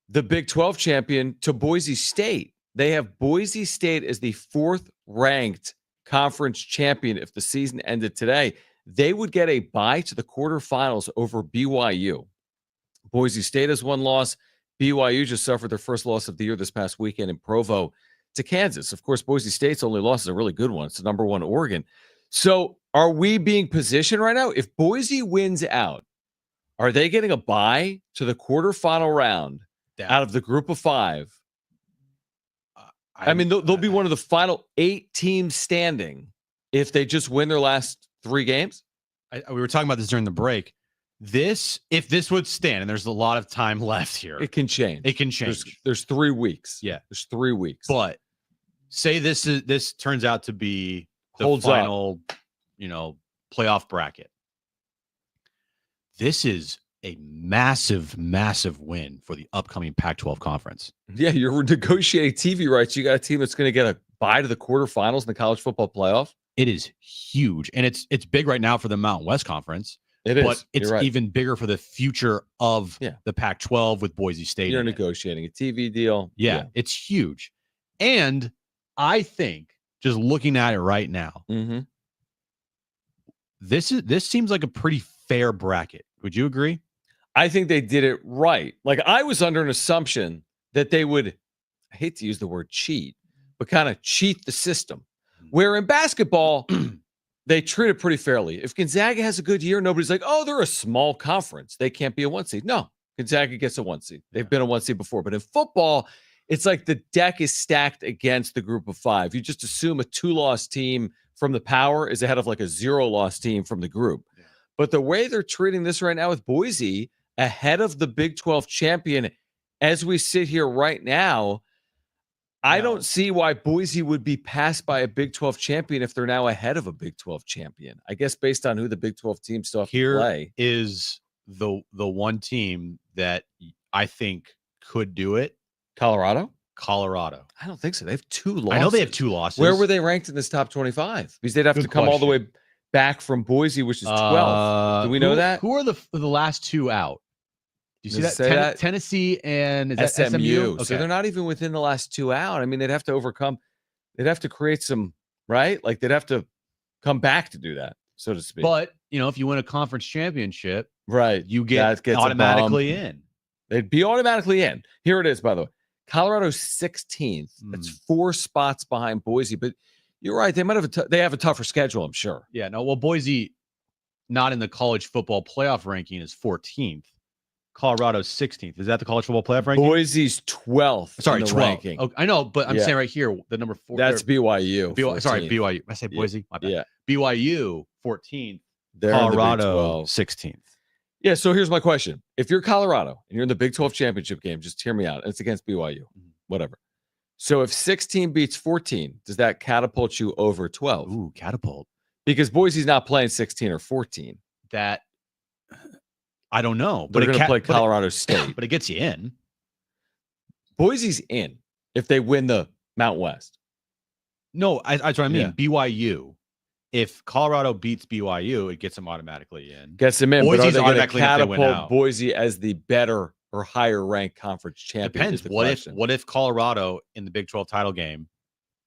the Big 12 champion to Boise State. They have Boise State as the 4th ranked conference champion. If the season ended today, they would get a bye to the quarterfinals over BYU. Boise State has 1 loss. BYU just suffered their first loss of the year this past weekend in Provo to Kansas. Of course, Boise State's only loss is a really good one. It's the number 1 Oregon. So are we being positioned right now? If Boise wins out, are they getting a bye to the quarterfinal round out of the group of 5? I mean, they'll be one of the final 8 teams standing if they just win their last 3 games. We were talking about this during the break. If this would stand, and there's a lot of time left here, it can change. It can change. There's 3 weeks. Yeah, there's 3 weeks. But say this turns out to be the final, playoff bracket. This is a massive, massive win for the upcoming Pac-12 conference. Yeah, you're negotiating TV rights. You got a team that's going to get a bye to the quarterfinals in the college football playoff. It is huge, and it's big right now for the Mountain West Conference. It is, but it's even bigger for the future of the Pac-12 with Boise State. You're negotiating a TV deal. Yeah, it's huge, and I think just looking at it right now, this seems like a pretty fair bracket. Would you agree? I think they did it right. Like I was under an assumption that they would, I hate to use the word cheat, but kind of cheat the system. Where in basketball, they treat it pretty fairly. If Gonzaga has a good year, nobody's like, oh, they're a small conference. They can't be a 1 seed. No, Gonzaga gets a 1 seed. They've been a 1 seed before. But in football, it's like the deck is stacked against the group of 5. You just assume a 2-loss team from the power is ahead of like a 0-loss team from the group. Yeah. But the way they're treating this right now with Boise, ahead of the Big 12 champion, as we sit here right now, I don't see why Boise would be passed by a Big 12 champion if they're now ahead of a Big 12 champion. I guess based on who the Big 12 teams still have to play. Is the one team that I think could do it. Colorado? Colorado. I don't think so. They have 2 losses. I know they have 2 losses. Where were they ranked in this top 25? Because they'd have to come all the way back from Boise, which is 12th. Do we know that? Who are the last 2 out? Do you see Does that? it say that? Tennessee and is that SMU. Okay. So they're not even within the last 2 out. I mean, they'd have to overcome. They'd have to create some, right? Like they'd have to come back to do that, so to speak. But if you win a conference championship, right, you get automatically in. They'd be automatically in. Here it is, by the way. Colorado's 16th. That's 4 spots behind Boise. But you're right. They might have they have a tougher schedule, I'm sure. Yeah. No. Well, Boise, not in the college football playoff ranking, is 14th. Colorado's 16th. Is that the college football playoff ranking? Boise's 12th. Sorry, in the 12th. ranking. Okay, I know, but I'm saying right here, the number 4. That's BYU. Sorry, BYU. I say Boise. My bad. Yeah. BYU 14th. They're Colorado 16th. Yeah. So here's my question: if you're Colorado and you're in the Big 12 championship game, just hear me out. It's against BYU. Whatever. So if 16 beats 14, does that catapult you over 12? Ooh, catapult. Because Boise's not playing 16 or 14. That I don't know. They're going to play Colorado State. But it gets you in. Boise's in if they win the Mount West. No, that's what I mean. Yeah. BYU. If Colorado beats BYU, it gets them automatically in. Gets them in. Boise's but are they going to catapult Boise as the better or higher ranked conference champion? Depends. What if Colorado in the Big 12 title game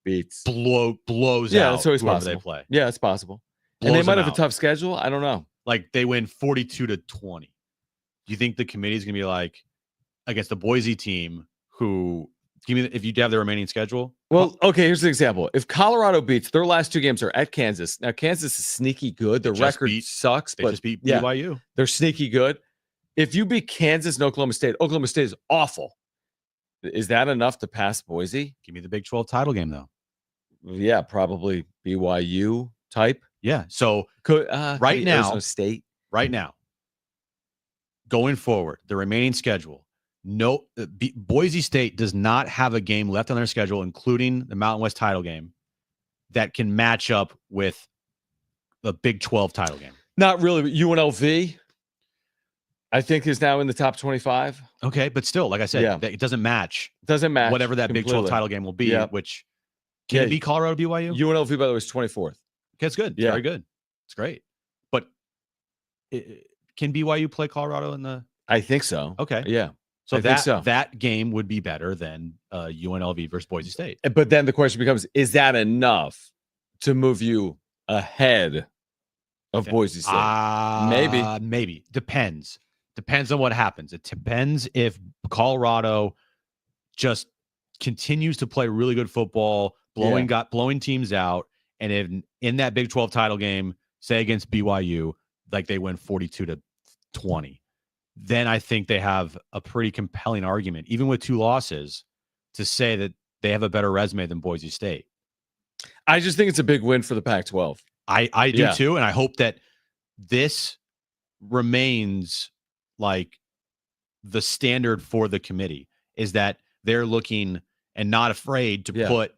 beats blows yeah, out that's always possible. They play? Yeah, it's possible. And they might have a tough schedule. I don't know. Like they win 42-20. Do you think the committee is going to be like against the Boise team who give me if you have the remaining schedule? Well, okay, here's an example. If Colorado beats their last 2 games are at Kansas. Now Kansas is sneaky good. Their record sucks, they but just beat BYU. They're sneaky good. If you beat Kansas and Oklahoma State is awful. Is that enough to pass Boise? Give me the Big 12 title game though. Yeah, probably BYU type. Yeah. So right now, Arizona State. Right now, going forward, the remaining schedule. No, Boise State does not have a game left on their schedule, including the Mountain West title game, that can match up with the Big 12 title game. Not really. UNLV, I think, is now in the top 25. Okay, but still, like I said, it doesn't match. Doesn't match whatever that completely. Big 12 title game will be. Which can it be Colorado BYU? UNLV, by the way, is 24th. Okay, it's good. It's very good. It's great. But can BYU play Colorado in the? I think so. Okay. Yeah. So that game would be better than UNLV versus Boise State. But then the question becomes, is that enough to move you ahead of Boise State? Maybe. Depends on what happens. It depends if Colorado just continues to play really good football, blowing teams out, and if in that Big 12 title game, say against BYU, like they win 42-20. Then I think they have a pretty compelling argument, even with 2 losses, to say that they have a better resume than Boise State. I just think it's a big win for the Pac-12. I do too, and I hope that this remains like the standard for the committee, is that they're looking and not afraid to put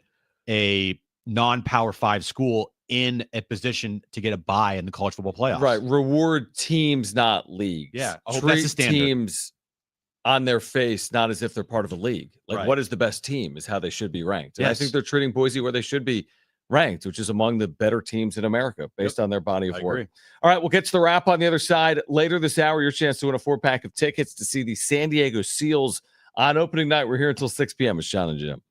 a non-Power 5 school in a position to get a bye in the college football playoffs. Right. Reward teams, not leagues. Yeah. I hope Treat that's the standard. Teams on their face, not as if they're part of a league. Like, what is the best team is how they should be ranked. And I think they're treating Boise where they should be ranked, which is among the better teams in America based on their body of work. All right, we'll get to the wrap on the other side. Later this hour, your chance to win a 4-pack of tickets to see the San Diego Seals on opening night. We're here until 6 p.m. with Jon and Jim.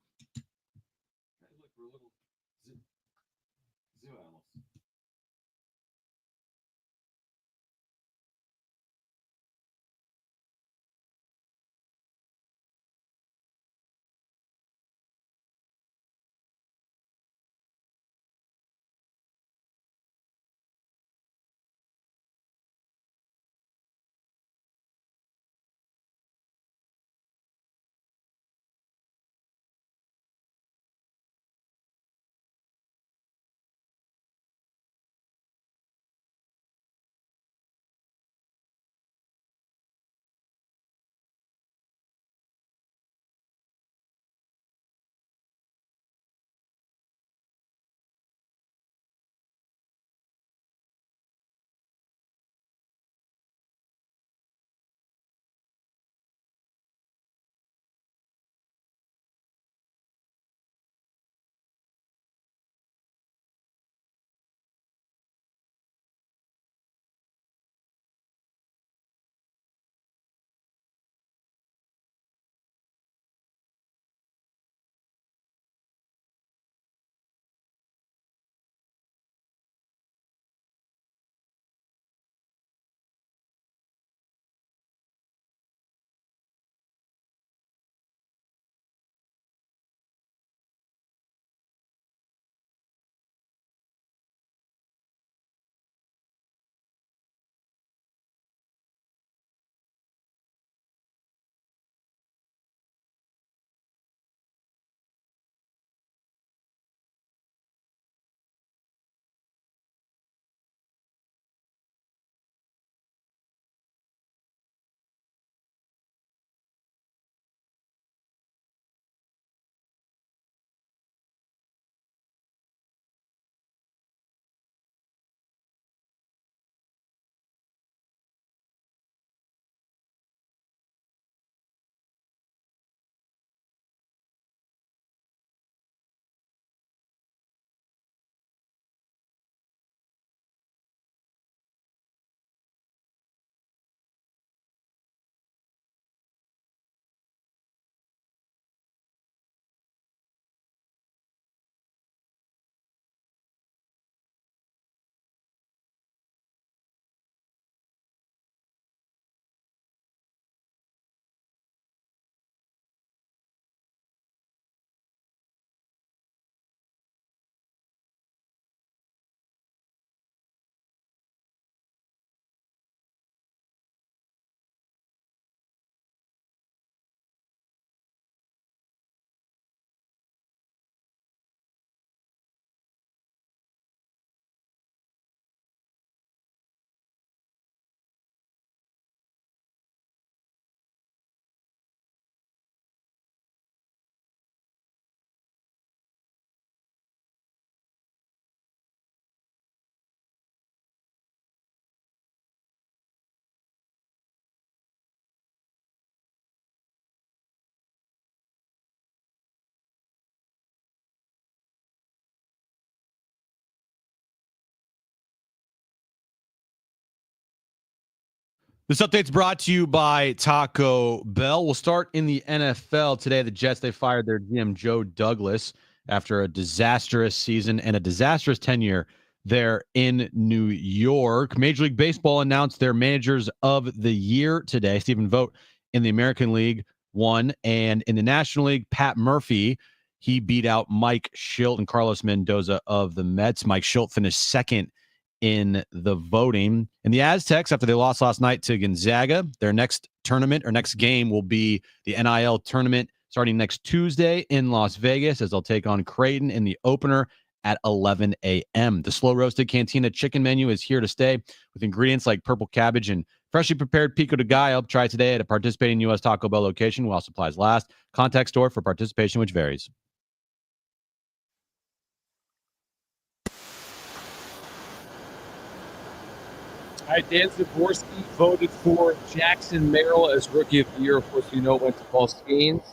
This update's brought to you by Taco Bell. We'll start in the NFL today. The Jets, they fired their GM Joe Douglas after a disastrous season and a disastrous tenure there in New York. Major League Baseball announced their managers of the year today. Stephen Vogt in the American League won, and in the National League, Pat Murphy, he beat out Mike Schilt and Carlos Mendoza of the Mets. Mike Schilt finished second in the voting. And the Aztecs, after they lost last night to Gonzaga, their next tournament or next game will be the NIL tournament starting next Tuesday in Las Vegas, as they'll take on Creighton in the opener at 11 a.m. The slow roasted Cantina chicken menu is here to stay with ingredients like purple cabbage and freshly prepared pico de gallo. Try it today at a participating U.S. Taco Bell location while supplies last. Contact store for participation, which varies. All right, Dan Zaborski voted for Jackson Merrill as Rookie of the Year. Of course, you know it went to Paul Skenes.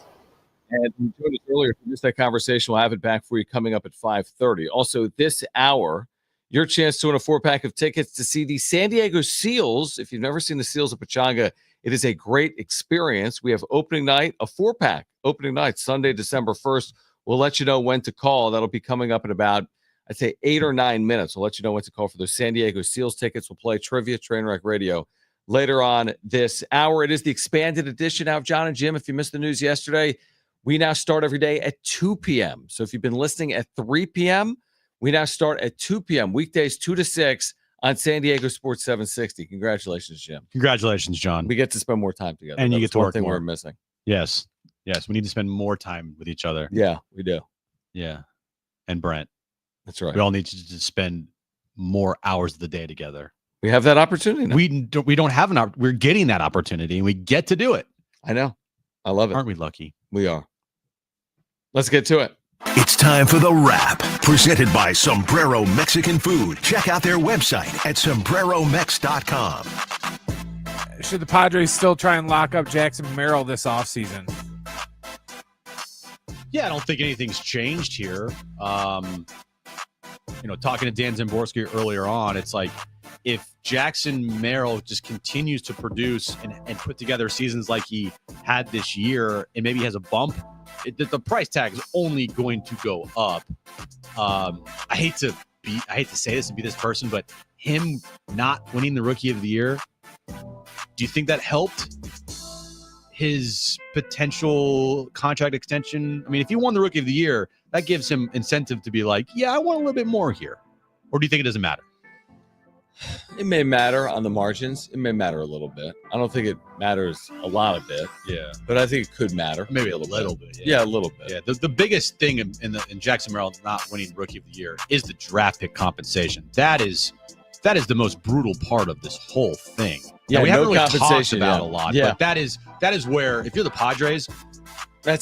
And we joined us earlier. If you missed that conversation, we'll have it back for you coming up at 5:30. Also, this hour, your chance to win a 4-pack of tickets to see the San Diego Seals. If you've never seen the Seals at Pechanga, it is a great experience. We have opening night, a 4-pack opening night, Sunday, December 1st. We'll let you know when to call. That'll be coming up in about, I'd say, 8 or 9 minutes. We'll let you know when to call for those San Diego Seals tickets. We'll play Trivia Trainwreck Radio later on this hour. It is the expanded edition now of Jon and Jim. If you missed the news yesterday, we now start every day at 2 p.m. So if you've been listening at 3 p.m., we now start at 2 p.m. weekdays 2 to 6 on San Diego Sports 760. Congratulations, Jim. Congratulations, John. We get to spend more time together. And you get to work thing more. We're missing. Yes. We need to spend more time with each other. Yeah, we do. Yeah. And Brent. That's right. We all need to spend more hours of the day together. We have that opportunity now. We don't have we're getting that opportunity, and we get to do it. I know. I love it. Aren't we lucky? We are. Let's get to it. It's time for The Wrap, presented by Sombrero Mexican Food. Check out their website at sombreromex.com. Should the Padres still try and lock up Jackson Merrill this offseason? Yeah, I don't think anything's changed here. Talking to Dan Zaborski earlier on, it's like if Jackson Merrill just continues to produce and put together seasons like he had this year, and maybe has a bump, the price tag is only going to go up. I hate to say this and be this person, but him not winning the Rookie of the Year, do you think that helped his potential contract extension? I mean, if he won the Rookie of the Year, that gives him incentive to be like, yeah, I want a little bit more here. Or do you think it doesn't matter? It may matter on the margins. It may matter a little bit. I don't think it matters a lot of it. Yeah. But I think it could matter. Maybe a little bit. Yeah, a little bit. Yeah. The biggest thing in Jackson Merrill not winning Rookie of the Year is the draft pick compensation. That is the most brutal part of this whole thing. Yeah, we haven't really compensation talked about a lot, but that is where, if you're the Padres,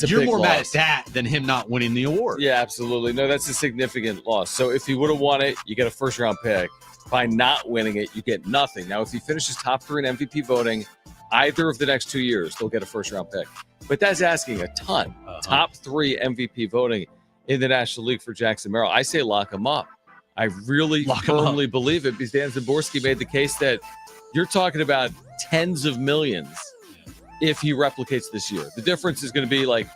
you're more mad at that than him not winning the award. Yeah, absolutely. No, that's a significant loss. So if he would have won it, you get a first-round pick. By not winning it, you get nothing. Now, if he finishes top 3 in MVP voting either of the next 2 years, they'll get a first-round pick. But that's asking a ton. Top 3 MVP voting in the National League for Jackson Merrill. I say lock him up. I really firmly believe it, because Dan Zaborski made the case that you're talking about tens of millions if he replicates this year. The difference is going to be like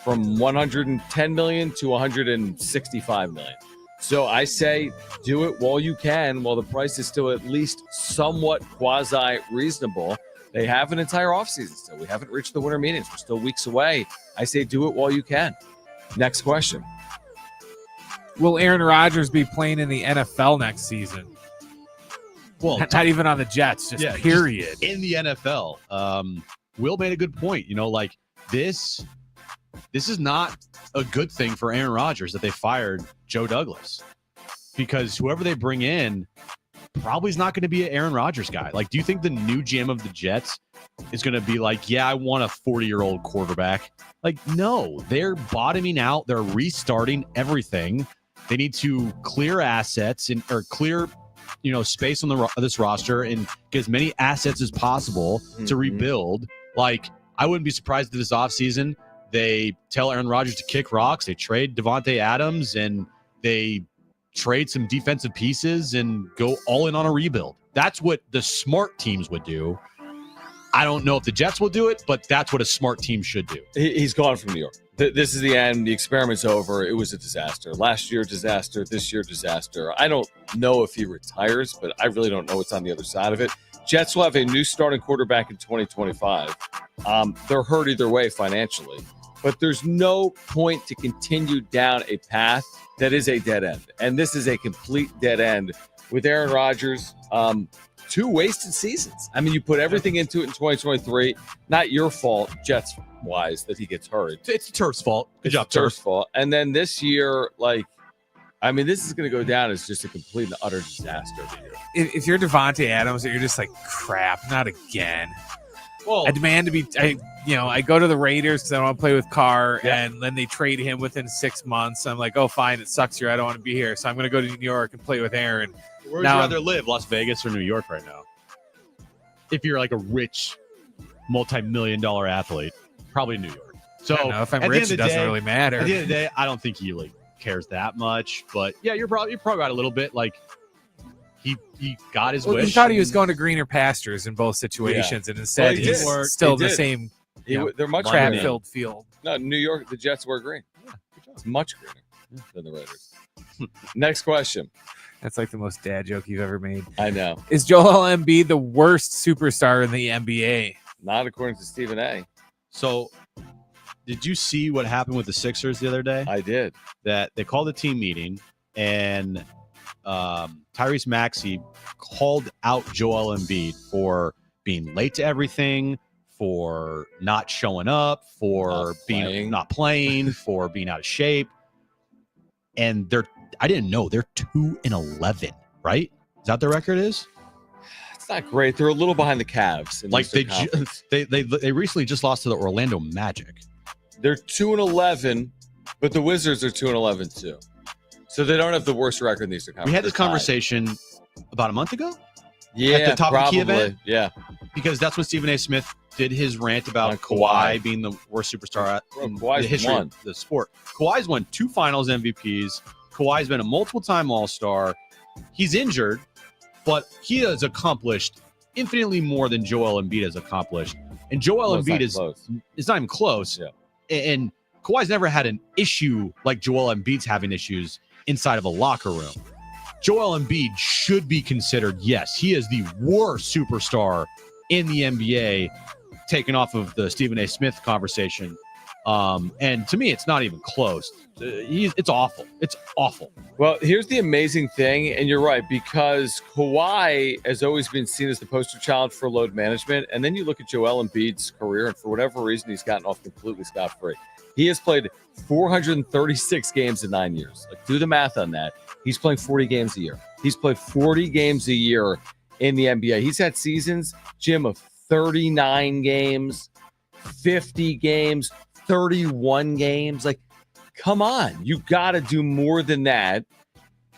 from 110 million to 165 million. So I say do it while you can, while the price is still at least somewhat quasi-reasonable. They have an entire offseason still. We haven't reached the winter meetings. We're still weeks away. I say do it while you can. Next question. Will Aaron Rodgers be playing in the NFL next season? Well, not even on the Jets, just period. Just in the NFL. Will made a good point. This is not a good thing for Aaron Rodgers that they fired Joe Douglas, because whoever they bring in probably is not going to be an Aaron Rodgers guy. Do you think the new GM of the Jets is going to be like, yeah, I want a 40-year-old quarterback? No, they're bottoming out. They're restarting everything. They need to clear assets or clear, space on this roster and get as many assets as possible to rebuild. I wouldn't be surprised if this offseason they tell Aaron Rodgers to kick rocks. They trade Devontae Adams and they trade some defensive pieces and go all in on a rebuild. That's what the smart teams would do. I don't know if the Jets will do it, but that's what a smart team should do. He's gone from New York. This is the end. The experiment's over. It was a disaster. Last year, disaster. This year, disaster. I don't know if he retires, but I really don't know what's on the other side of it. Jets will have a new starting quarterback in 2025. They're hurt either way financially, but there's no point to continue down a path that is a dead end. And this is a complete dead end with Aaron Rodgers. 2 wasted seasons. I mean, you put everything into it in 2023. Not your fault, Jets-wise, that he gets hurt. It's the Turf's fault. Good job, Turf's fault. And then this year, this is going to go down as just a complete and utter disaster. If you're Devontae Adams, you're just like, crap, not again. Well, I demand to be. I go to the Raiders because I don't want to play with Carr, and then they trade him within 6 months. I'm like, oh, fine, it sucks here. I don't want to be here, so I'm going to go to New York and play with Aaron. Where would you rather live, Las Vegas or New York right now? If you're like a rich, multi-million-dollar athlete, probably New York. So if I'm rich, it doesn't really matter. At the end of the day, I don't think he cares that much. But yeah, you're probably right a little bit. Like he got his wish. He thought he was going to greener pastures in both situations, and instead he's still the same. They're much crap-filled field. No, New York, the Jets were green. Yeah, it's much greener than the Raiders. Next question. That's like the most dad joke you've ever made. I know. Is Joel Embiid the worst superstar in the NBA? Not according to Stephen A. So, did you see what happened with the Sixers the other day? I did. That they called a team meeting, and Tyrese Maxey called out Joel Embiid for being late to everything, for not showing up, for not playing, for being out of shape. And I didn't know they're 2-11, right? Is that the record is? It's not great. They're a little behind the Cavs. They recently just lost to the Orlando Magic. They're 2-11, but the Wizards are 2-11 too. So they don't have the worst record in the Eastern Conference. We had this conversation about a month ago. Yeah, at the top probably. of the key event. Yeah, because that's when Stephen A. Smith did his rant about Kawhi being the worst superstar in the history of the sport. Kawhi's won 2 Finals MVPs. Kawhi's been a multiple-time All-Star. He's injured, but he has accomplished infinitely more than Joel Embiid has accomplished. And Joel Embiid is not even close. Yeah. And Kawhi's never had an issue like Joel Embiid's having issues inside of a locker room. Joel Embiid should be considered, yes, he is the worst superstar in the NBA, taken off of the Stephen A. Smith conversation. And to me, it's not even close. It's awful. It's awful. Well, here's the amazing thing, and you're right, because Kawhi has always been seen as the poster child for load management, and then you look at Joel Embiid's career, and for whatever reason, he's gotten off completely scot-free. He has played 436 games in 9 years. Like, do the math on that. He's playing 40 games a year. He's played 40 games a year in the NBA. He's had seasons, Jim, of 39 games, 50 games, 31 games. Like, come on. You got to do more than that.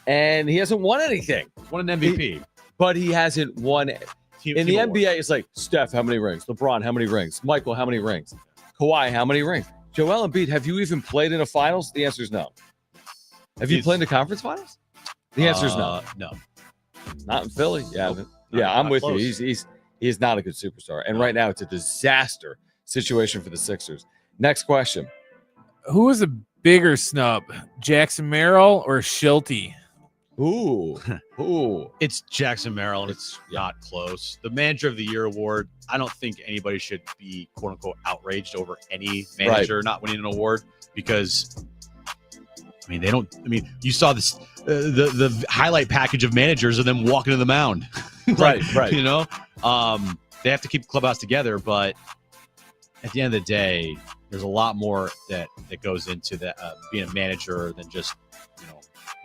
And he hasn't won anything. Won an MVP. But he hasn't won. In the NBA, it's like, Steph, how many rings? LeBron, how many rings? Michael, how many rings? Kawhi, how many rings? Joel Embiid, have you even played in a finals? The answer is no. Have you played in the conference finals? The answer is no. No. Not in Philly. Yeah. Yeah, I'm with you. He's not a good superstar. And right now, it's a disaster situation for the Sixers. Next question. Who was a bigger snub, Jackson Merrill or Schulte? Ooh. It's Jackson Merrill, and it's not close. The Manager of the Year award, I don't think anybody should be, quote unquote, outraged over any manager not winning an award, because you saw this the highlight package of managers of them walking to the mound. Right. You know, they have to keep the clubhouse together, but at the end of the day, there's a lot more that goes into that being a manager than just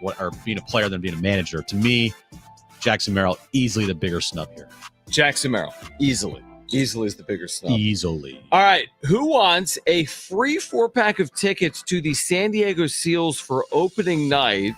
or being a player than being a manager. To me, Jackson Merrill easily the bigger snub here. Jackson Merrill, easily is the bigger snub. Easily. All right, who wants a free 4-pack of tickets to the San Diego Seals for opening night?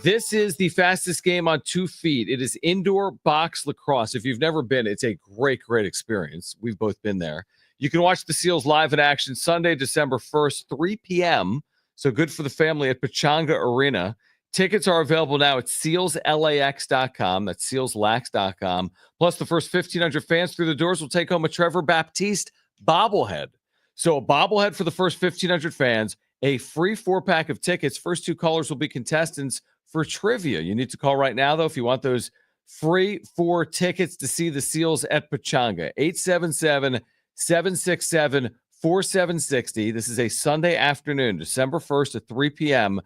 This is the fastest game on 2 feet. It is indoor box lacrosse. If you've never been, it's a great experience. We've both been there. You can watch the Seals live in action Sunday, December 1st, 3 p.m. So good for the family at Pechanga Arena. Tickets are available now at sealslax.com. That's sealslax.com. Plus, the first 1,500 fans through the doors will take home a Trevor Baptiste bobblehead. So a bobblehead for the first 1,500 fans, a free 4-pack of tickets. First 2 callers will be contestants for trivia. You need to call right now, though, if you want those free 4 tickets to see the Seals at Pechanga. 877-767-4760. This is a Sunday afternoon, December 1st at 3 p.m.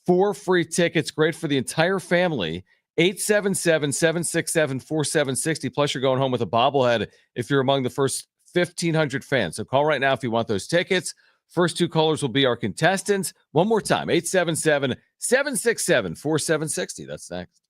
4 free tickets, great for the entire family. 877-767-4760. Plus, you're going home with a bobblehead if you're among the first 1,500 fans. So call right now if you want those tickets. First 2 callers will be our contestants. One more time, 877-767-4760. That's next.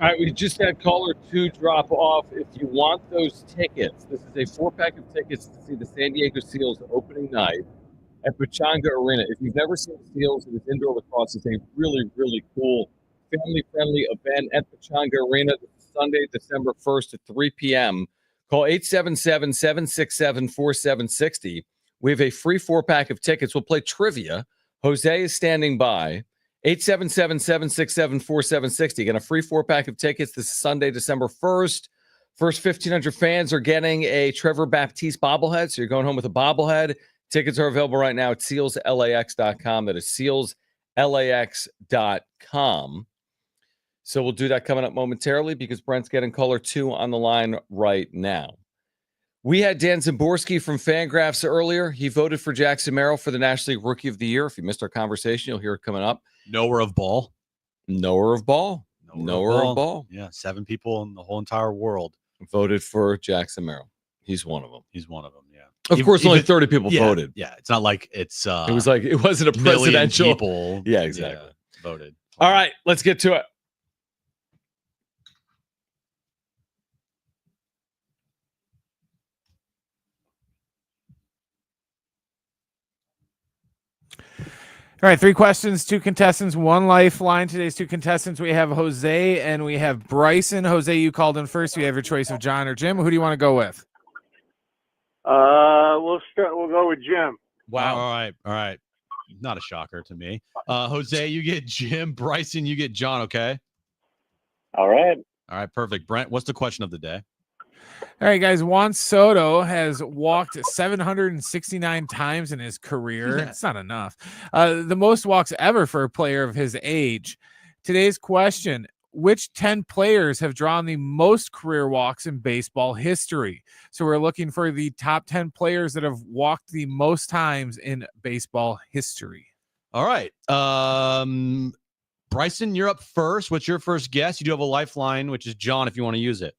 All right, we just had caller 2 drop off. If you want those tickets, this is a 4-pack of tickets to see the San Diego Seals opening night at Pechanga Arena. If you've never seen the Seals, it is indoor lacrosse. It's a really, really cool, family-friendly event at Pechanga Arena. This is Sunday, December 1st at 3 p.m. Call 877-767-4760. We have a free 4-pack of tickets. We'll play trivia. Jose is standing by. 877-767-4760. Again, a free 4-pack of tickets. This is Sunday, December 1st. First 1,500 fans are getting a Trevor Baptiste bobblehead. So you're going home with a bobblehead. Tickets are available right now at sealslax.com. That is sealslax.com. So we'll do that coming up momentarily because Brent's getting caller 2 on the line right now. We had Dan Zimborski from Fangraphs earlier. He voted for Jackson Merrill for the National League Rookie of the Year. If you missed our conversation, you'll hear it coming up. Knower of ball. Knower of ball. Yeah, 7 people in the whole entire world voted for Jackson Merrill. He's one of them. Yeah. Of course, only 30 people voted. Yeah, it's not like it's. It was like it wasn't a presidential. People. Yeah, exactly. Voted. All right, let's get to it. All right, 3 questions, 2 contestants, 1 lifeline. Today's 2 contestants, we have Jose and we have Bryson. Jose, you called in first. You have your choice of Jon or Jim. Who do you want to go with? We'll go with Jim. Wow. All right. Not a shocker to me. Jose, you get Jim. Bryson, you get Jon. Okay. All right. Perfect. Brent, what's the question of the day? All right, guys. Juan Soto has walked 769 times in his career. It's not enough. The most walks ever for a player of his age. Today's question: which 10 players have drawn the most career walks in baseball history? So we're looking for the top 10 players that have walked the most times in baseball history. All right. Bryson, you're up first. What's your first guess? You do have a lifeline, which is Jon, if you want to use it.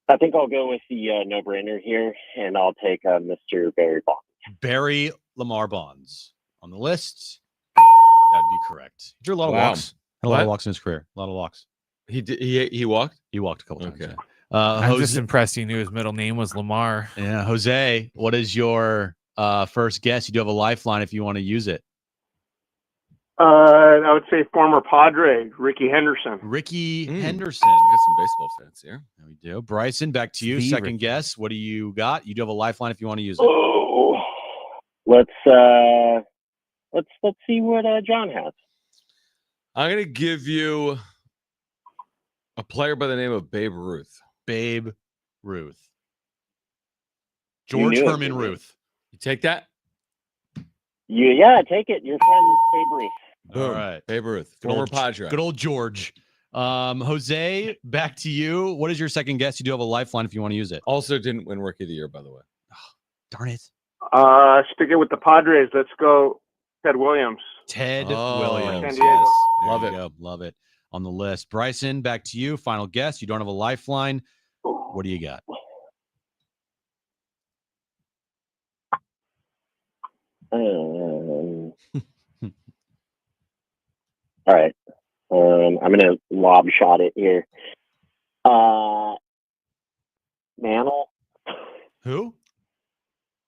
I think I'll go with the no-brainer here, and I'll take Mr. Barry Bonds. Barry Lamar Bonds on the list. That'd be correct. He drew a lot of walks. Had a lot of walks in his career. A lot of walks. He did. He walked. He walked a couple times. Okay. I'm just impressed you knew his middle name was Lamar. Yeah, Jose, what is your first guess? You do have a lifeline if you want to use it. I would say former Padre, Ricky Henderson. Ricky Henderson. We got some baseball fans here. There we do. Bryson, back to you. Second guess. What do you got? You do have a lifeline if you want to use it. Oh, let's see what Jon has. I'm going to give you a player by the name of Babe Ruth. Babe Ruth. George Herman Ruth. You take that? Yeah, take it. Your friend Babe Ruth. All right. Babe Ruth. Former Padre. Good old George. Jose, back to you. What is your second guess? You do have a lifeline if you want to use it. Also didn't win Rookie of the Year, by the way. Oh, darn it. Sticking with the Padres. Let's go Ted Williams. Ted Williams. San Diego. Yes. Love it. Go. Love it. On the list. Bryson, back to you. Final guess. You don't have a lifeline. What do you got? All right. I'm going to lob shot it here. Mantle. Who?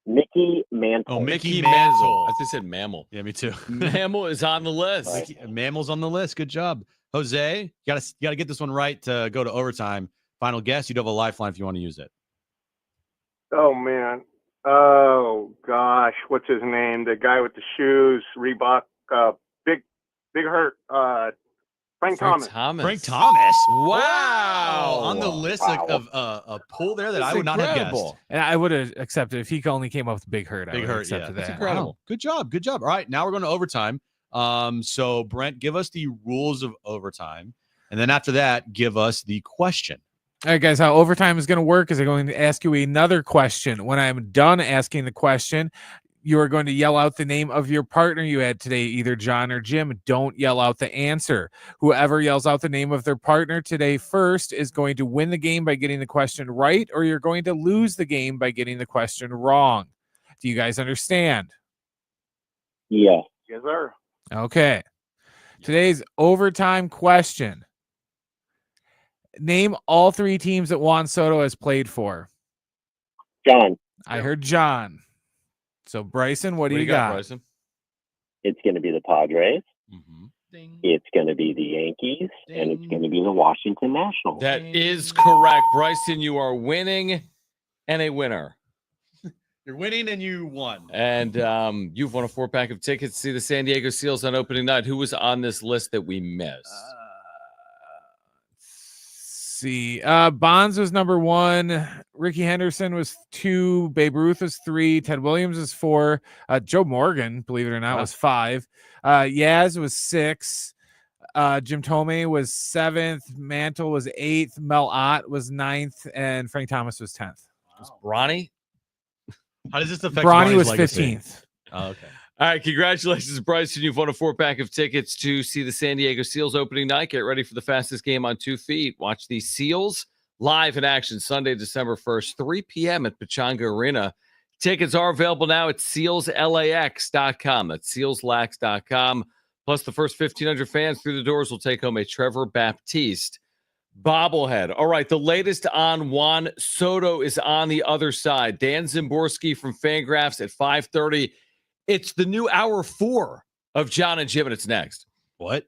Mickey Mantle. Oh, Mickey Mantle. I just said Mammal. Yeah, me too. Mammal is on the list. Mammal's on the list. Good job. Jose, you gotta get this one right to go to overtime. Final guess. You do have a lifeline if you want to use it. Oh, man. Oh, gosh. What's his name? The guy with the shoes, Reebok, Big Hurt. Frank Thomas. Frank Thomas. Wow. On the list of a pull there that I would not have guessed. And I would have accepted if he only came up with Big Hurt. Big Hurt, yeah. That. That's incredible. Wow. Good job. Good job. All right, now we're going to overtime. So Brent, give us the rules of overtime. And then after that, give us the question. All right, guys, how overtime is going to work is I'm going to ask you another question. When I'm done asking the question, you are going to yell out the name of your partner you had today, either Jon or Jim. Don't yell out the answer. Whoever yells out the name of their partner today first is going to win the game by getting the question right, or you're going to lose the game by getting the question wrong. Do you guys understand? Yeah. Yes, sir. Okay. Today's overtime question. Name all 3 teams that Juan Soto has played for. John. I heard John. So Bryson, what do you got? Bryson? It's going to be the Padres. Mm-hmm. It's going to be the Yankees, and it's going to be the Washington Nationals. That is correct. Bryson, you are winning and a winner. You're winning and you won. And you've won a 4-pack of tickets to see the San Diego Seals on opening night. Who was on this list that we missed? See, Bonds was number 1. Ricky Henderson was 2. Babe Ruth was 3. Ted Williams was 4. Joe Morgan, believe it or not, was 5. Yaz was 6. Jim Thome was 7th. Mantle was 8th. Mel Ott was 9th, and Frank Thomas was 10th. Was Bronny? How does this affect Bronny was legacy? 15th. Oh, okay. All right, congratulations, Bryson. You've won a 4-pack of tickets to see the San Diego Seals opening night. Get ready for the fastest game on 2 feet. Watch the Seals live in action Sunday, December 1st, 3 p.m. at Pechanga Arena. Tickets are available now at sealslax.com. That's sealslax.com. Plus, the first 1,500 fans through the doors will take home a Trevor Baptiste bobblehead. All right, the latest on Juan Soto is on the other side. Dan Zimborski from Fangraphs at 5:30. It's the new hour 4 of Jon and Jim, and it's next. What?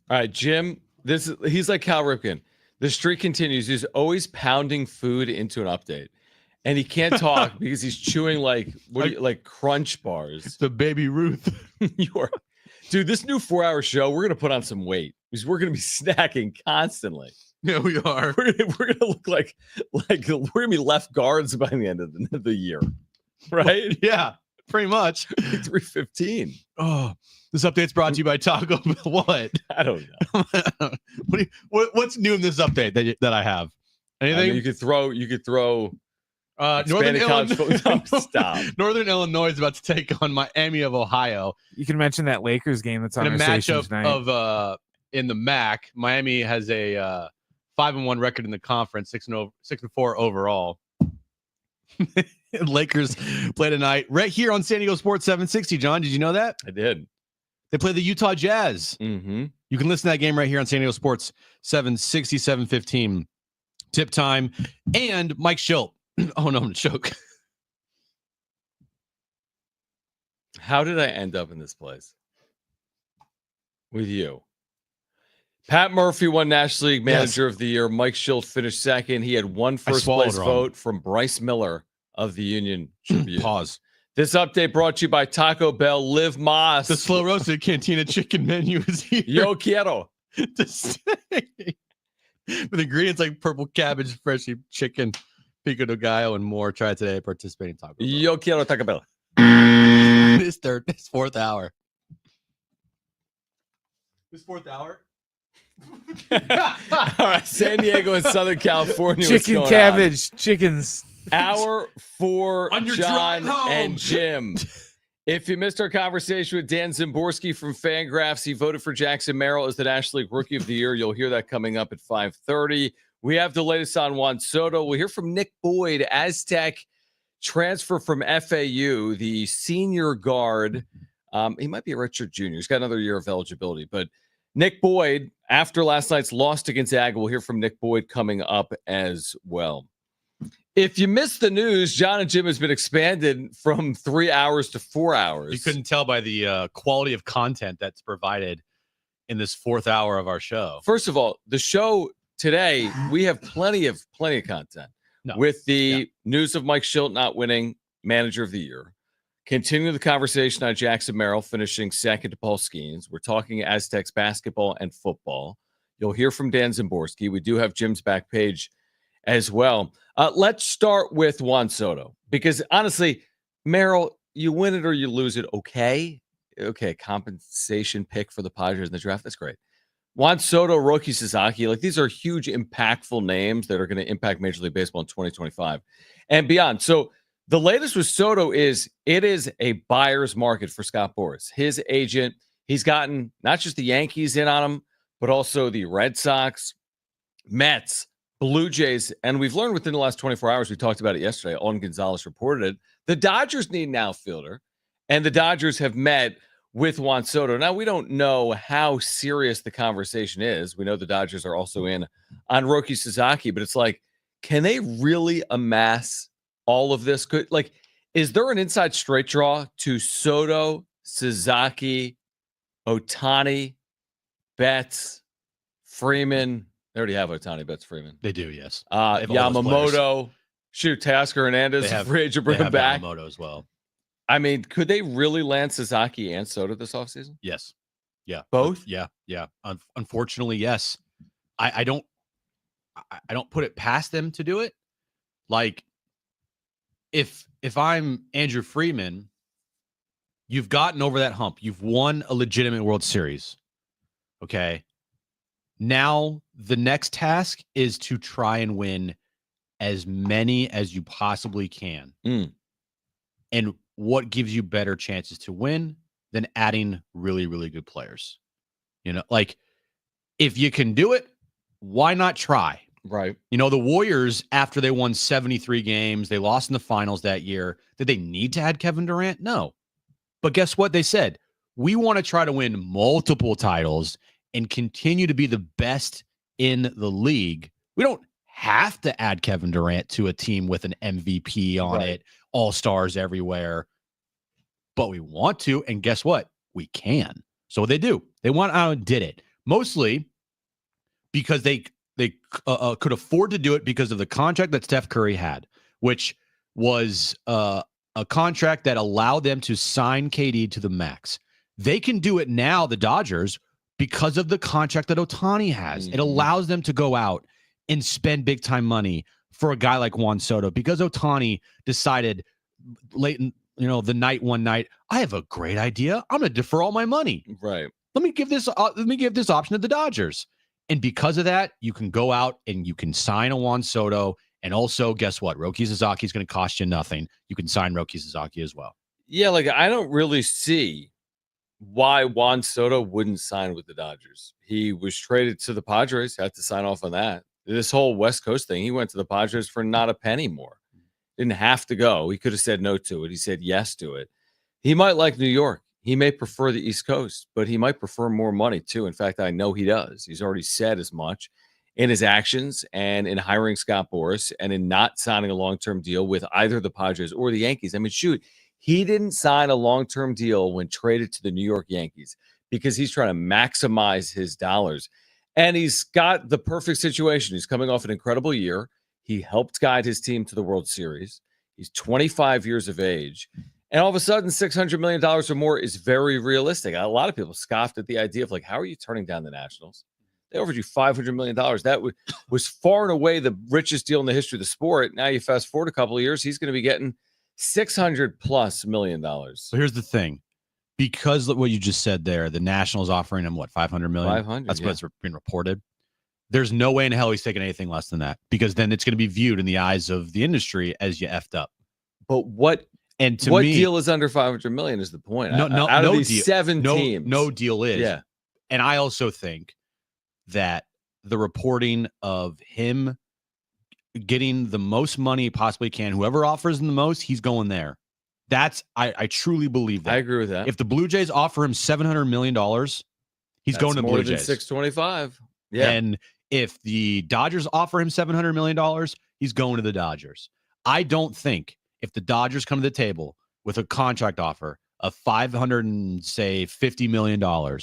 All right, Jim. He's like Cal Ripken. The streak continues. He's always pounding food into an update, and he can't talk because he's chewing like Crunch bars. The Baby Ruth. Dude. This new 4-hour show, we're gonna put on some weight because we're gonna be snacking constantly. Yeah, we are. We're gonna look like we're gonna be left guards by the end of the year, right? Yeah, pretty much. 3:15. Oh, this update's brought to you by Taco Bell. What? I don't know. What's new in this update that I have? Anything? I mean, you could throw. Northern Illinois. Stop. Northern Illinois is about to take on Miami of Ohio. You can mention that Lakers game that's on In a our station matchup tonight. of in the MAC. Miami has a 5-1 record in the conference, 6-4 overall. Lakers play tonight right here on San Diego Sports 760. John, did you know that? I did. They play the Utah Jazz. Mm-hmm. You can listen to that game right here on San Diego Sports 760, 715. Tip time. And Mike Schilt. Oh, no, I'm going to choke. How did I end up in this place? With you. Pat Murphy won National League Manager of the Year. Mike Schilt finished second. He had one first place vote from Bryce Miller of the Union Tribune. Pause. This update brought to you by Taco Bell. Liv Moss. The slow roasted cantina chicken menu is here. Yo quiero. With ingredients like purple cabbage, freshly chicken, pico de gallo, and more. Try it today at participating Taco Bell. Yo quiero Taco Bell. This fourth hour. This fourth hour? All right, San Diego and Southern California. Chicken cabbage, chickens. Hour for On your Jon drive home. and Jim. If you missed our conversation with Dan Zimborski from Fangraphs, he voted for Jackson Merrill as the National League Rookie of the Year. You'll hear that coming up at 5:30. We have the latest on Juan Soto. We'll hear from Nick Boyd, Aztec transfer from FAU, the senior guard. He might be a redshirt junior. He's got another year of eligibility, but Nick Boyd, after last night's loss to Gonzaga, we'll hear from Nick Boyd coming up as well. If you missed the news, Jon and Jim has been expanded from 3 hours to 4 hours. You couldn't tell by the quality of content that's provided in this fourth hour of our show. First of all, the show today, we have plenty of content. With the news of Mike Schilt not winning Manager of the Year. Continue the conversation on Jackson Merrill finishing second to Paul Skenes. We're talking Aztecs basketball and football. You'll hear from Dan Zimborski. We do have Jim's back page as well. Let's start with Juan Soto because honestly, Merrill, you win it or you lose it. Okay, compensation pick for the Padres in the draft. That's great. Juan Soto, Roki Sasaki, like these are huge, impactful names that are going to impact Major League Baseball in 2025 and beyond. So the latest with Soto is it is a buyer's market for Scott Boras. His agent, he's gotten not just the Yankees in on him, but also the Red Sox, Mets, Blue Jays, and we've learned within the last 24 hours, we talked about it yesterday, Owen Gonzalez reported it, the Dodgers need an outfielder, and the Dodgers have met with Juan Soto. Now, we don't know how serious the conversation is. We know the Dodgers are also in on Roki Sasaki, but it's like, can they really amass all of this? Is there an inside straight draw to Soto, Sasaki, Ohtani, Betts, Freeman? They already have Ohtani, Betts, Freeman. They do, yes. Yamamoto. Shoot, Teoscar Hernandez, free agent, bring him back. Yamamoto as well. I mean, could they really land Sasaki and Soto this offseason? Yes. Yeah. Both? Yeah. Unfortunately, yes. I don't put it past them to do it. Like, if I'm Andrew Friedman, you've gotten over that hump. You've won a legitimate World Series. Okay. Now the next task is to try and win as many as you possibly can. And what gives you better chances to win than adding really, really good players? You know, like if you can do it, why not try? Right. You know, the Warriors, after they won 73 games, they lost in the finals that year. Did they need to add Kevin Durant? No. But guess what? They said, we want to try to win multiple titles and continue to be the best in the league. We don't have to add Kevin Durant to a team with an MVP on it, all-stars everywhere. But we want to, and guess what? We can. So they do. They went out and did it. mostly because they could afford to do it because of the contract that Steph Curry had, which was a contract that allowed them to sign KD to the max. They can do it now, the Dodgers, because of the contract that Ohtani has. It allows them to go out and spend big time money for a guy like Juan Soto because Ohtani decided late in one night, I have a great idea. I'm going to defer all my money. Right. Let me give this option to the Dodgers. And because of that, you can go out and you can sign a Juan Soto. And also, guess what? Roki Sasaki is going to cost you nothing. You can sign Roki Sasaki as well. Yeah, like I don't really see why Juan Soto wouldn't sign with the Dodgers. He was traded to the Padres, had to sign off on that. This whole West Coast thing, he went to the Padres for not a penny more. Didn't have to go. He could have said no to it. He said yes to it. He might like New York. He may prefer the East Coast, but he might prefer more money too. In fact, I know he does. He's already said as much in his actions and in hiring Scott Boras and in not signing a long-term deal with either the Padres or the Yankees. I mean, shoot, he didn't sign a long-term deal when traded to the New York Yankees because he's trying to maximize his dollars. And he's got the perfect situation. He's coming off an incredible year. He helped guide his team to the World Series. He's 25 years of age. And all of a sudden, $600 million or more is very realistic. A lot of people scoffed at the idea of, like, how are you turning down the Nationals? They offered you $500 million. That was far and away the richest deal in the history of the sport. Now you fast forward a couple of years, he's going to be getting $600+ million. So here's the thing. Because of what you just said there, the Nationals offering him, what, $500 million? 500, That's what's been reported. There's no way in hell he's taking anything less than that because then it's going to be viewed in the eyes of the industry as you effed up. But what deal is under $500 million is the point. Out of these deal. 7 teams. No deal is. Yeah. And I also think that the reporting of him getting the most money he possibly can, whoever offers him the most, he's going there. I truly believe that. I agree with that. If the Blue Jays offer him $700 million, he's going to the Blue Jays. More than $625. Yeah. And if the Dodgers offer him $700 million, he's going to the Dodgers. I don't think if the Dodgers come to the table with a contract offer of $50 million,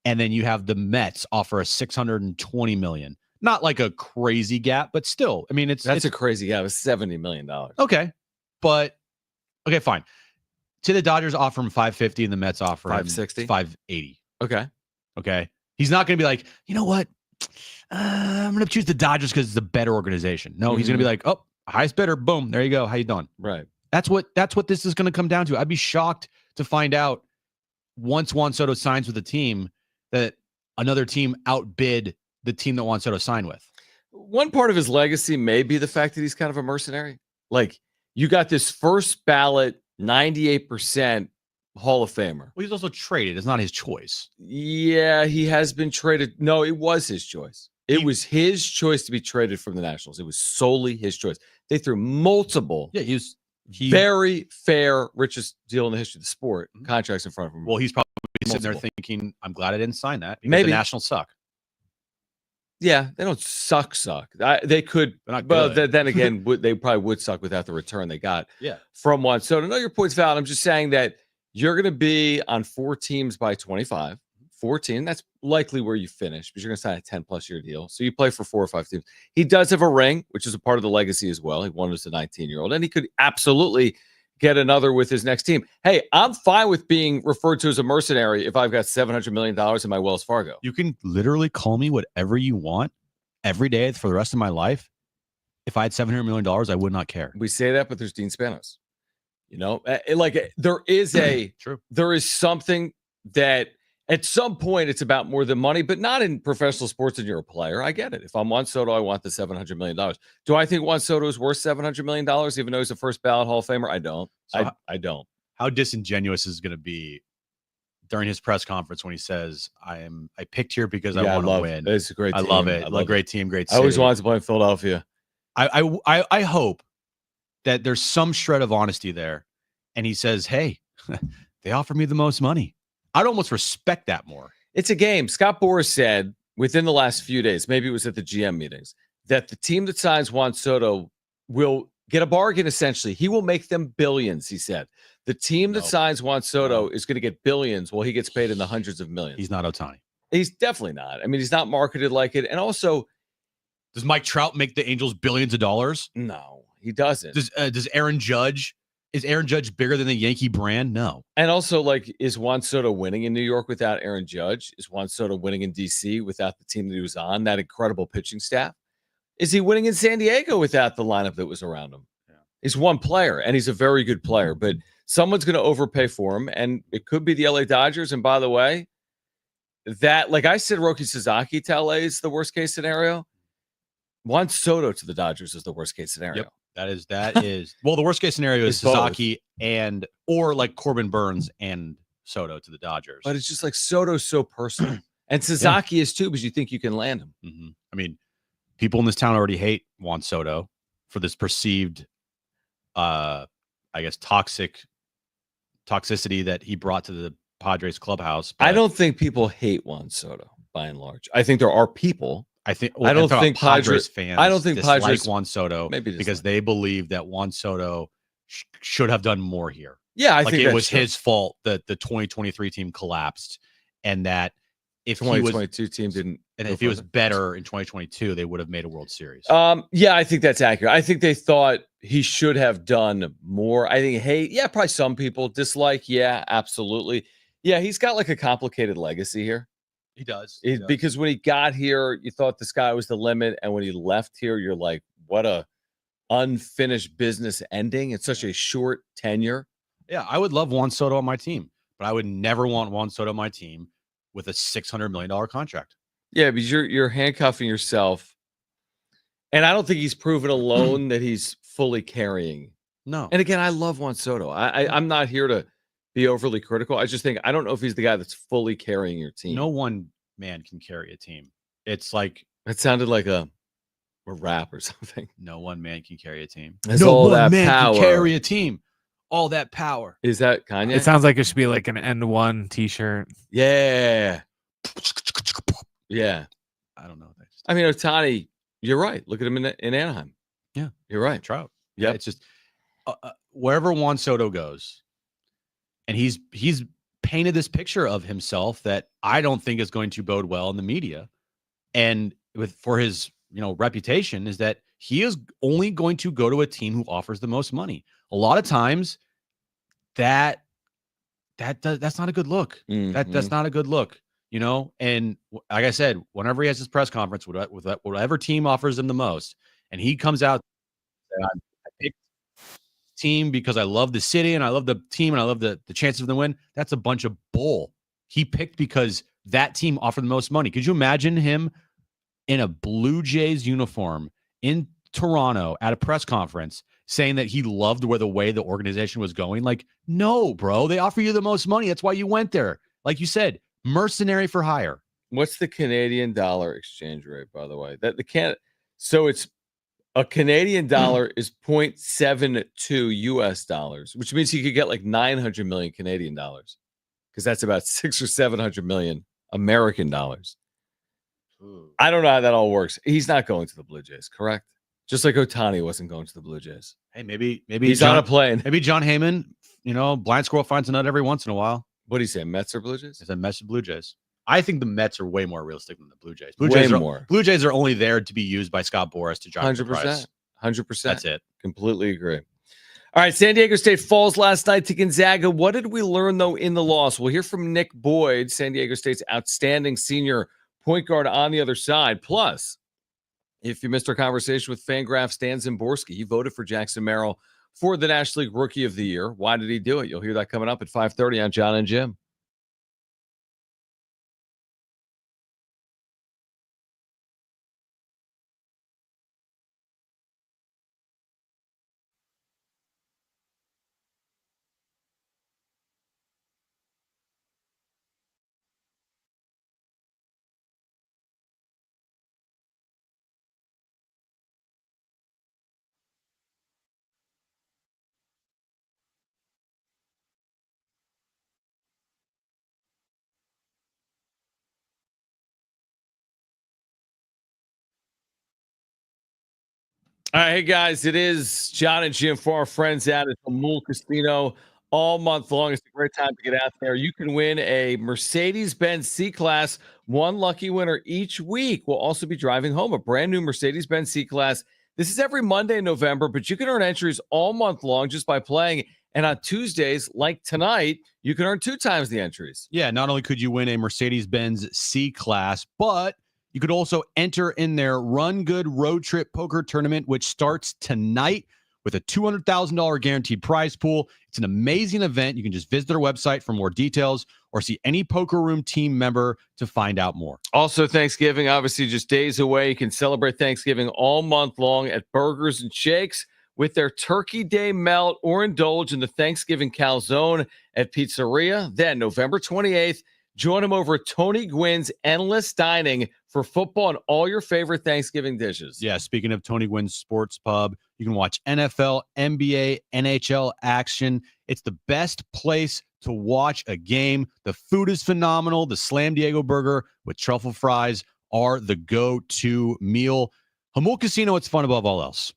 and then you have the Mets offer a $620 million, not like a crazy gap, but still, I mean, that's a crazy gap. It's $70 million. Okay. But okay, fine. Say the Dodgers offer him $550 and the Mets offer him $560, $580. Okay. He's not going to be like, you know what? I'm going to choose the Dodgers because it's a better organization. No, he's going to be like, oh, highest bidder. Boom. There you go. How you doing? Right. That's what this is going to come down to. I'd be shocked to find out once Juan Soto signs with a team that another team outbid the team that Juan Soto signed with. One part of his legacy may be the fact that he's kind of a mercenary. Like, you got this first ballot 98% Hall of Famer. Well, he's also traded. It's not his choice. Yeah, he has been traded. No, it was his choice. It was his choice to be traded from the Nationals. It was solely his choice. They threw multiple very fair, richest deal in the history of the sport contracts in front of him. Well, he's probably sitting there thinking, I'm glad I didn't sign that because Maybe the Nationals suck. Yeah, they don't suck. They could, but then again, they probably would suck without the return they got from Juan Soto. No, your point's valid. I'm just saying that you're going to be on 4 teams by 25. 14, that's likely where you finish, but you're going to sign a 10+ year deal. So you play for 4 or 5 teams. He does have a ring, which is a part of the legacy as well. He won as a 19-year-old, and he could absolutely get another with his next team. Hey, I'm fine with being referred to as a mercenary if I've got $700 million in my Wells Fargo. You can literally call me whatever you want every day for the rest of my life. If I had $700 million, I would not care. We say that, but there's Dean Spanos. You know, there is something that at some point it's about more than money, but not in professional sports and you're a player. I get it. If I'm Juan Soto, I want the $700 million. Do I think Juan Soto is worth $700 million, even though he's a first ballot Hall of Famer? I don't. So I don't. How disingenuous is going to be during his press conference when he says, I picked here because I want to win. It's a great team. I love it. Great team, great city. I always wanted to play in Philadelphia. I hope that there's some shred of honesty there. And he says, hey, they offered me the most money. I'd almost respect that more. It's a game. Scott Boras said within the last few days, maybe it was at the GM meetings, that the team that signs Juan Soto will get a bargain, essentially. He will make them billions, he said. The team that signs Juan Soto is going to get billions while he gets paid in the hundreds of millions. He's not Ohtani. He's definitely not. I mean, he's not marketed like it. And also, does Mike Trout make the Angels billions of dollars? No, he doesn't. Does Aaron Judge? Is Aaron Judge bigger than the Yankee brand? No. And also, like, is Juan Soto winning in New York without Aaron Judge? Is Juan Soto winning in D.C. without the team that he was on, that incredible pitching staff? Is he winning in San Diego without the lineup that was around him? Yeah. He's one player, and he's a very good player, but someone's going to overpay for him, and it could be the LA Dodgers. And by the way, that, like I said, Roki Sasaki to LA is the worst case scenario. Juan Soto to the Dodgers is the worst case scenario. Yep. That is well, the worst case scenario is Sasaki or like Corbin Burns and Soto to the Dodgers. But it's just like Soto's so personal. And Sasaki is too, because you think you can land him. Mm-hmm. I mean, people in this town already hate Juan Soto for this perceived I guess toxicity that he brought to the Padres clubhouse. I don't think people hate Juan Soto by and large. I think there are people. I don't think Padres fans. I don't think dislike Padres Juan Soto because they believe that Juan Soto should have done more here. Yeah, I like think it was his fault that the 2023 team collapsed, and that if 2022 team didn't, and if he was better in 2022, they would have made a World Series. Yeah, I think that's accurate. I think they thought he should have done more. I think probably some people dislike. Yeah, absolutely. Yeah, he's got like a complicated legacy here. He does. Because when he got here, you thought the sky was the limit, and when he left here, you're like, what a unfinished business ending. It's such a short tenure. Yeah, I would love Juan Soto on my team, but I would never want Juan Soto on my team with a $600 million contract. Yeah, because you're handcuffing yourself, and I don't think he's proven alone that he's fully carrying. No. And again, I love Juan Soto. I'm not here to be overly critical. I just think I don't know if he's the guy that's fully carrying your team. No one man can carry a team. It's like it sounded like a rap or something. No one man can carry a team. That's all that power. Can carry a team. All that power. Is that Kanye? It sounds like it should be like an N1 t-shirt. Yeah. Yeah. I don't know. I mean, Ohtani, you're right. Look at him in Anaheim. Yeah. You're right. Trout. Yeah. It's just wherever Juan Soto goes, and he's painted this picture of himself that I don't think is going to bode well in the media, and for his reputation, is that he is only going to go to a team who offers the most money. A lot of times, that's not a good look. Mm-hmm. That's not a good look, And like I said, whenever he has his press conference with whatever team offers him the most, and he comes out, I picked team because I love the city and I love the team and I love the chances of the win. That's a bunch of bull. He picked because that team offered the most money. Could you imagine him in a Blue Jays uniform in Toronto at a press conference saying that he loved the way the organization was going? Like, no, bro, they offer you the most money. That's why you went there. Like you said, mercenary for hire. What's the Canadian dollar exchange rate, by the way? So it's a Canadian dollar is 0.72 US dollars, which means he could get like 900 million Canadian dollars, because that's about 600 or 700 million American dollars. Ooh. I don't know how that all works. He's not going to the Blue Jays, correct? Just like Ohtani wasn't going to the Blue Jays. Hey, maybe he's on a plane. Maybe John Heyman, blind squirrel finds a nut every once in a while. What do you say, Mets or Blue Jays? It's a Mets or Blue Jays. I think the Mets are way more realistic than the Blue Jays. Blue Jays are only there to be used by Scott Boras to drive the price. 100%. That's it. Completely agree. All right, San Diego State falls last night to Gonzaga. What did we learn, though, in the loss? We'll hear from Nick Boyd, San Diego State's outstanding senior point guard on the other side. Plus, if you missed our conversation with Fangraph's Dan Zimborski, he voted for Jackson Merrill for the National League Rookie of the Year. Why did he do it? You'll hear that coming up at 5:30 on Jon and Jim. All right, hey guys, it is Jon and Jim for our friends out at the Mool Casino all month long. It's a great time to get out there. You can win a Mercedes-Benz C-Class. One lucky winner each week will also be driving home a brand new Mercedes-Benz C-Class. This is every Monday in November, but you can earn entries all month long just by playing. And on Tuesdays, like tonight, you can earn 2 times the entries. Yeah, not only could you win a Mercedes-Benz C-Class, but you could also enter in their Run Good Road Trip Poker Tournament, which starts tonight with a $200,000 guaranteed prize pool. It's an amazing event. You can just visit their website for more details or see any Poker Room team member to find out more. Also, Thanksgiving, obviously just days away. You can celebrate Thanksgiving all month long at Burgers and Shakes with their Turkey Day Melt, or indulge in the Thanksgiving calzone at Pizzeria. Then November 28th, join them over at Tony Gwynn's Endless Dining for football and all your favorite Thanksgiving dishes. Yeah, speaking of Tony Gwynn's Sports Pub, you can watch NFL, NBA, NHL action. It's the best place to watch a game. The food is phenomenal. The Slam Diego burger with truffle fries are the go-to meal. Hamul Casino, it's fun above all else.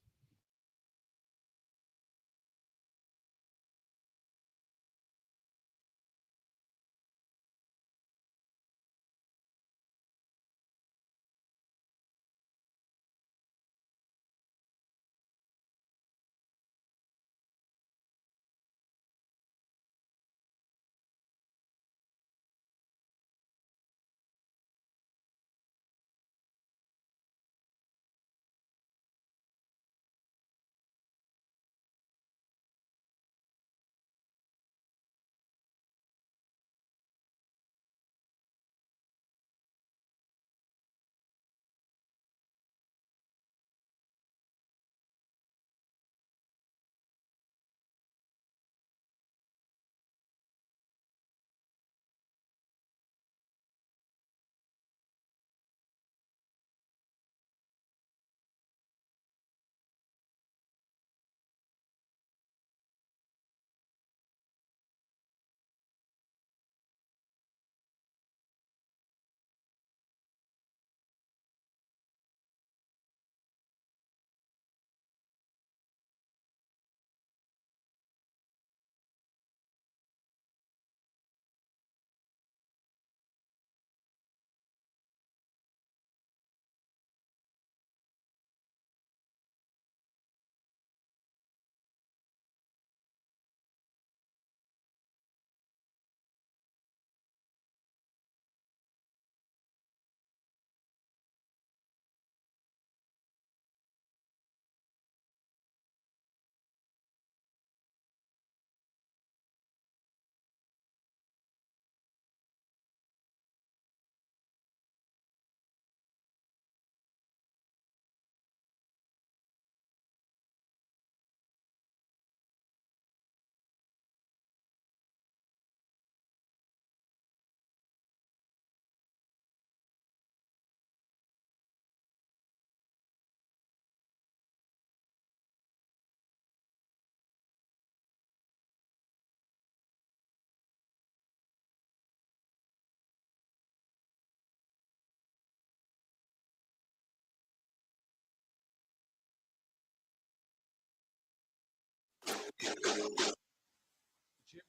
Jim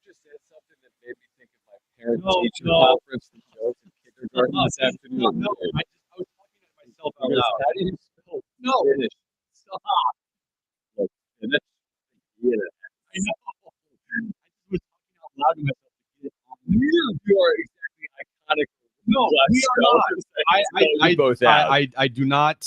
just said something that made me think of my parent-teacher conference that goes in kindergarten this afternoon. No, I was talking to myself out Because loud. how do you spell No. finish? Stop. Look, and that's, yeah. I know. I was talking out loud to myself to get it on. You are exactly iconic. No, we are not. I do not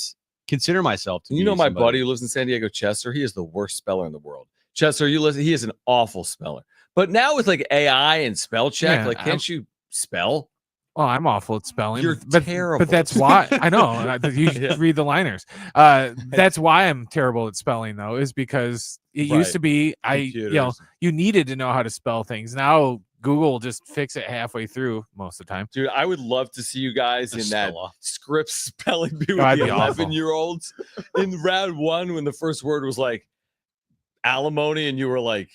consider myself to be You know my somebody. buddy who lives in San Diego, Chester? He is the worst speller in the world. Chester, you listen, he is an awful speller. But now with like AI and spell check, Yeah, like can't you spell? Oh, I'm awful at spelling. You're but, terrible. But that's why I know. You should Yeah. read the liners. That's why I'm terrible at spelling, though, is because it used to be Computers. you needed to know how to spell things. Now Google will just fix it halfway through most of the time. Dude, I would love to see you guys in that script spelling bee with I'd the be awful. 11-year-olds in round one when the first word was like alimony and you were like,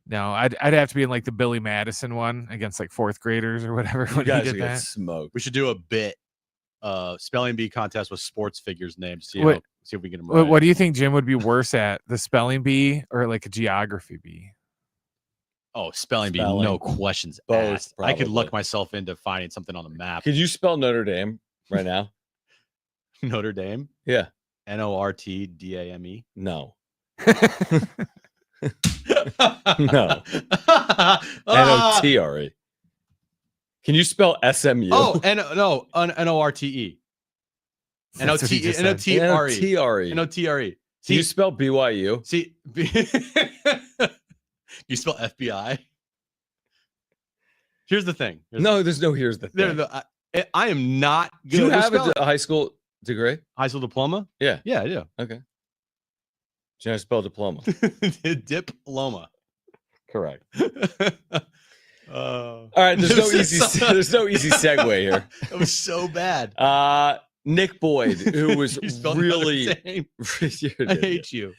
No, I'd have to be in like the Billy Madison one against like fourth graders or whatever you when he guys did would get that. smoked. We should do a bit spelling bee contest with sports figures names. See What- if we can get them right. What do you think Jim would be worse at, the spelling bee or like a geography bee? Oh, spelling bee, Spelling. no questions Both, asked. I could look probably. myself into finding something on the map. Could you spell Notre Dame right now? Notre Dame? Yeah. Nortdame? No. No. Notre. Can you spell SMU? Oh, Norte. That's what he just said. Notre. Notre. Can you spell BYU? See, you spell FBI? Here's the thing. There's no here's the thing. I am not good. Do you have a high school degree? High school diploma? Yeah. Yeah, I do. Okay. Do you know how to spell diploma? Diploma. Correct. All right. There's no easy segue here. That was so bad. Nick Boyd, who was really I hate you.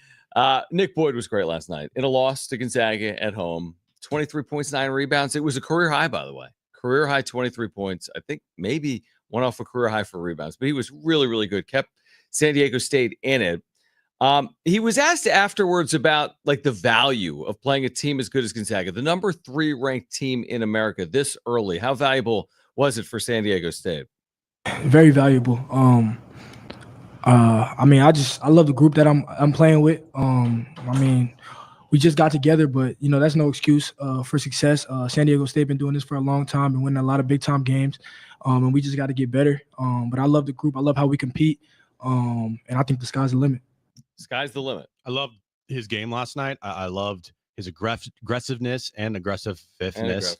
Nick Boyd was great last night in a loss to Gonzaga at home. 23 points, 9 rebounds. It was a career high, by the way. Career high 23 points. I think maybe one off a career high for rebounds, but he was really, really good. Kept San Diego State in it. He was asked afterwards about like the value of playing a team as good as Gonzaga, the number 3 ranked team in America this early. How valuable was it for San Diego State? Very valuable. I mean, I love the group that I'm playing with. I mean, we just got together, but that's no excuse for success. San Diego State been doing this for a long time and winning a lot of big time games, and we just got to get better. But I love the group. I love how we compete, and I think the sky's the limit. Sky's the limit. I loved his game last night. I loved his aggressiveness and aggressiveness.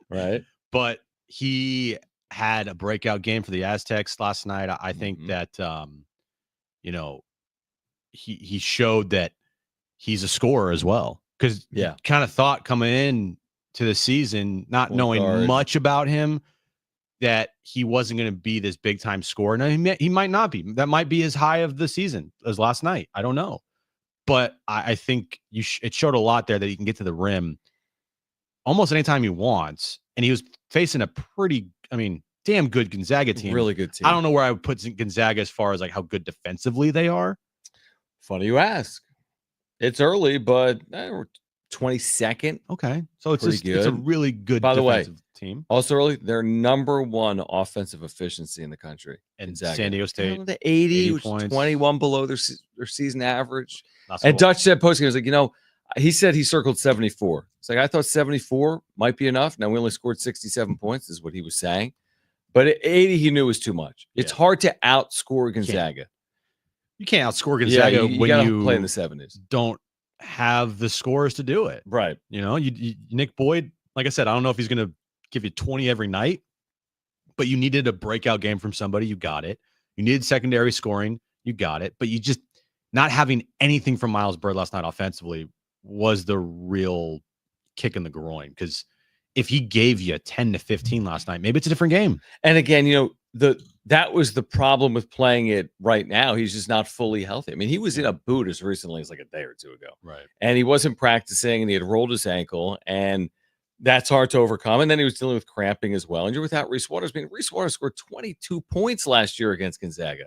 Right. But he had a breakout game for the Aztecs last night. I think that, he showed that he's a scorer as well. Because kind of thought coming in to the season, not knowing much about him, that he wasn't going to be this big time scorer. Now, he might not be. That might be his high of the season as last night. I don't know. But I think it showed a lot there that he can get to the rim almost anytime he wants. And he was facing a damn good Gonzaga team. Really good team. I don't know where I would put Gonzaga as far as like how good defensively they are. Funny you ask. It's early, but we're 22nd. Okay. So it's a really good defensive team. Also early, they're number 1 offensive efficiency in the country. And San Diego State. The 80 which is 21 below their season average. Not and Dutch said post-game, he was like, he said he circled 74. It's like, I thought 74 might be enough. Now we only scored 67 points is what he was saying. But at 80, he knew was too much. It's hard to outscore Gonzaga. You can't outscore Gonzaga when you play in the 70s. Don't have the scores to do it. Right. Nick Boyd, like I said, I don't know if he's going to give you 20 every night, but you needed a breakout game from somebody. You got it. You needed secondary scoring. You got it. But you just not having anything from Miles Bird last night offensively was the real kick in the groin. Because if he gave you 10 to 15 last night, maybe it's a different game. And again, that was the problem with playing it right now. He's just not fully healthy. I mean, he was in a boot as recently as like a day or two ago. Right. And he wasn't practicing and he had rolled his ankle, and that's hard to overcome. And then he was dealing with cramping as well. And you're without Reese Waters. I mean, Reese Waters scored 22 points last year against Gonzaga.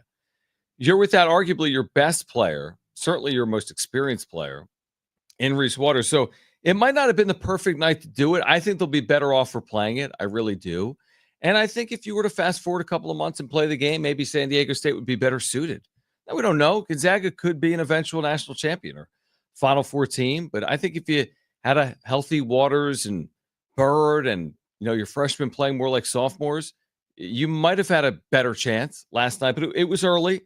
You're without arguably your best player, certainly your most experienced player in Reese Waters. So it might not have been the perfect night to do it. I think they'll be better off for playing it. I really do. And I think if you were to fast forward a couple of months and play the game, maybe San Diego State would be better suited. Now, we don't know. Gonzaga could be an eventual national champion or Final Four team. But I think if you had a healthy Waters and Bird and, your freshmen playing more like sophomores, you might have had a better chance last night. But it was early,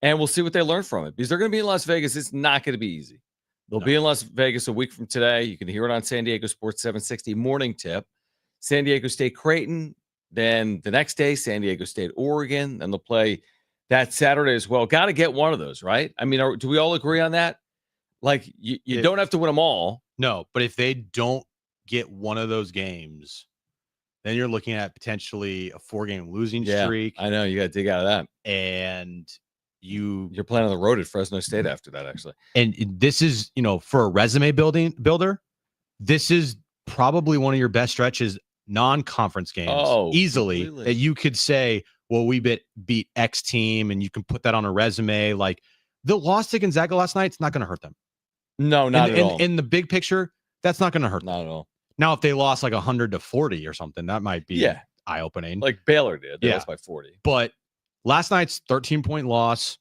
and we'll see what they learn from it. Because they're going to be in Las Vegas. It's not going to be easy. They'll be in Las Vegas a week from today. You can hear it on San Diego Sports 760 Morning Tip. San Diego State Creighton. Then the next day, San Diego State, Oregon. Then they'll play that Saturday as well. Got to get one of those, right? I mean, do we all agree on that? Like, you don't have to win them all. No, but if they don't get one of those games, then you're looking at potentially a 4-game losing streak. I know. You got to dig out of that. And you're playing on the road at Fresno State after that, actually. And this is, for a resume builder, this is probably one of your best stretches non-conference games easily completely. That you could say, well, we beat X team, and you can put that on a resume. Like the loss to Gonzaga last night, it's not going to hurt them. No, not at all. In the big picture, that's not going to hurt them. Not at all. Now, if they lost like 100-40 or something, that might be eye-opening. Like Baylor did. They lost by 40. But last night's 13-point loss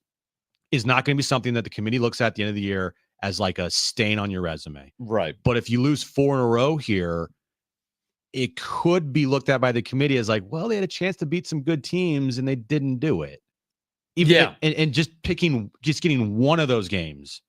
is not going to be something that the committee looks at the end of the year as like a stain on your resume. Right. But if you lose 4 in a row here, it could be looked at by the committee as like, well, they had a chance to beat some good teams and they didn't do it. And just getting one of those games,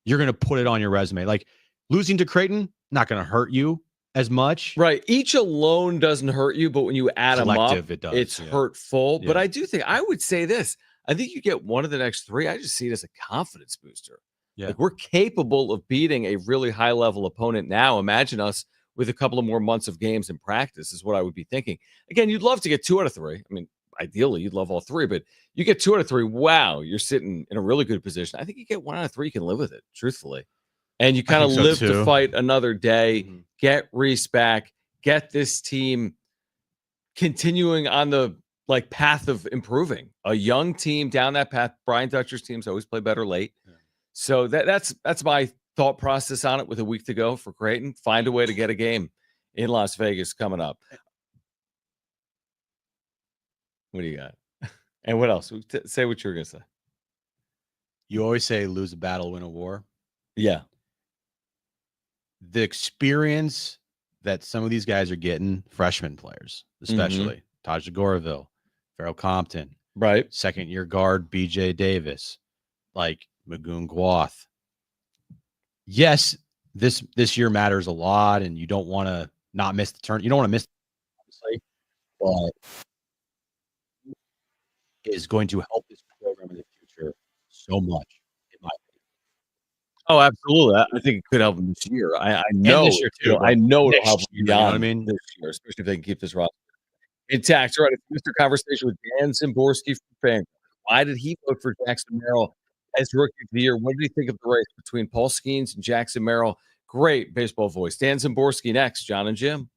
you're going to put it on your resume. Like losing to Creighton, not going to hurt you as much. Right. Each alone doesn't hurt you, but when you add them up, it's hurtful. But I do think, I would say this. I think you get one of the next 3. I just see it as a confidence booster. Yeah. Like we're capable of beating a really high level opponent now. Imagine us with a couple of more months of games in practice is what I would be thinking. Again, you'd love to get 2 out of 3. I mean, ideally, you'd love all 3, but you get 2 out of 3. Wow, you're sitting in a really good position. I think you get 1 out of 3, you can live with it, truthfully. And you kind of live to fight another day, get Reese back, get this team continuing on the path of improving. A young team down that path. Brian Dutcher's teams always play better late. Yeah. So that's my thought process on it with a week to go for Creighton. Find a way to get a game in Las Vegas coming up. What do you got? And what else? Say what you were going to say. You always say lose a battle, win a war. Yeah. The experience that some of these guys are getting, freshman players, especially Taj Goraville, Farrell Compton, right? Second-year guard BJ Davis, like Magoon Gwath. Yes, this year matters a lot, and you don't want to not miss the turn. You don't want to miss, obviously, but is going to help this program in the future so much, in my opinion. Oh, absolutely. I think it could help them this year. I know this year too. I know it'll help year, beyond you know what I mean? this year, especially if they can keep this roster intact. All right, Mr. Conversation with Dan Zimborski from Fan. Why did he vote for Jackson Merrill as Rookie of the Year? What did he think of the race between Paul Skenes and Jackson Merrill? Great baseball voice. Dan Zimborski next. Jon and Jim.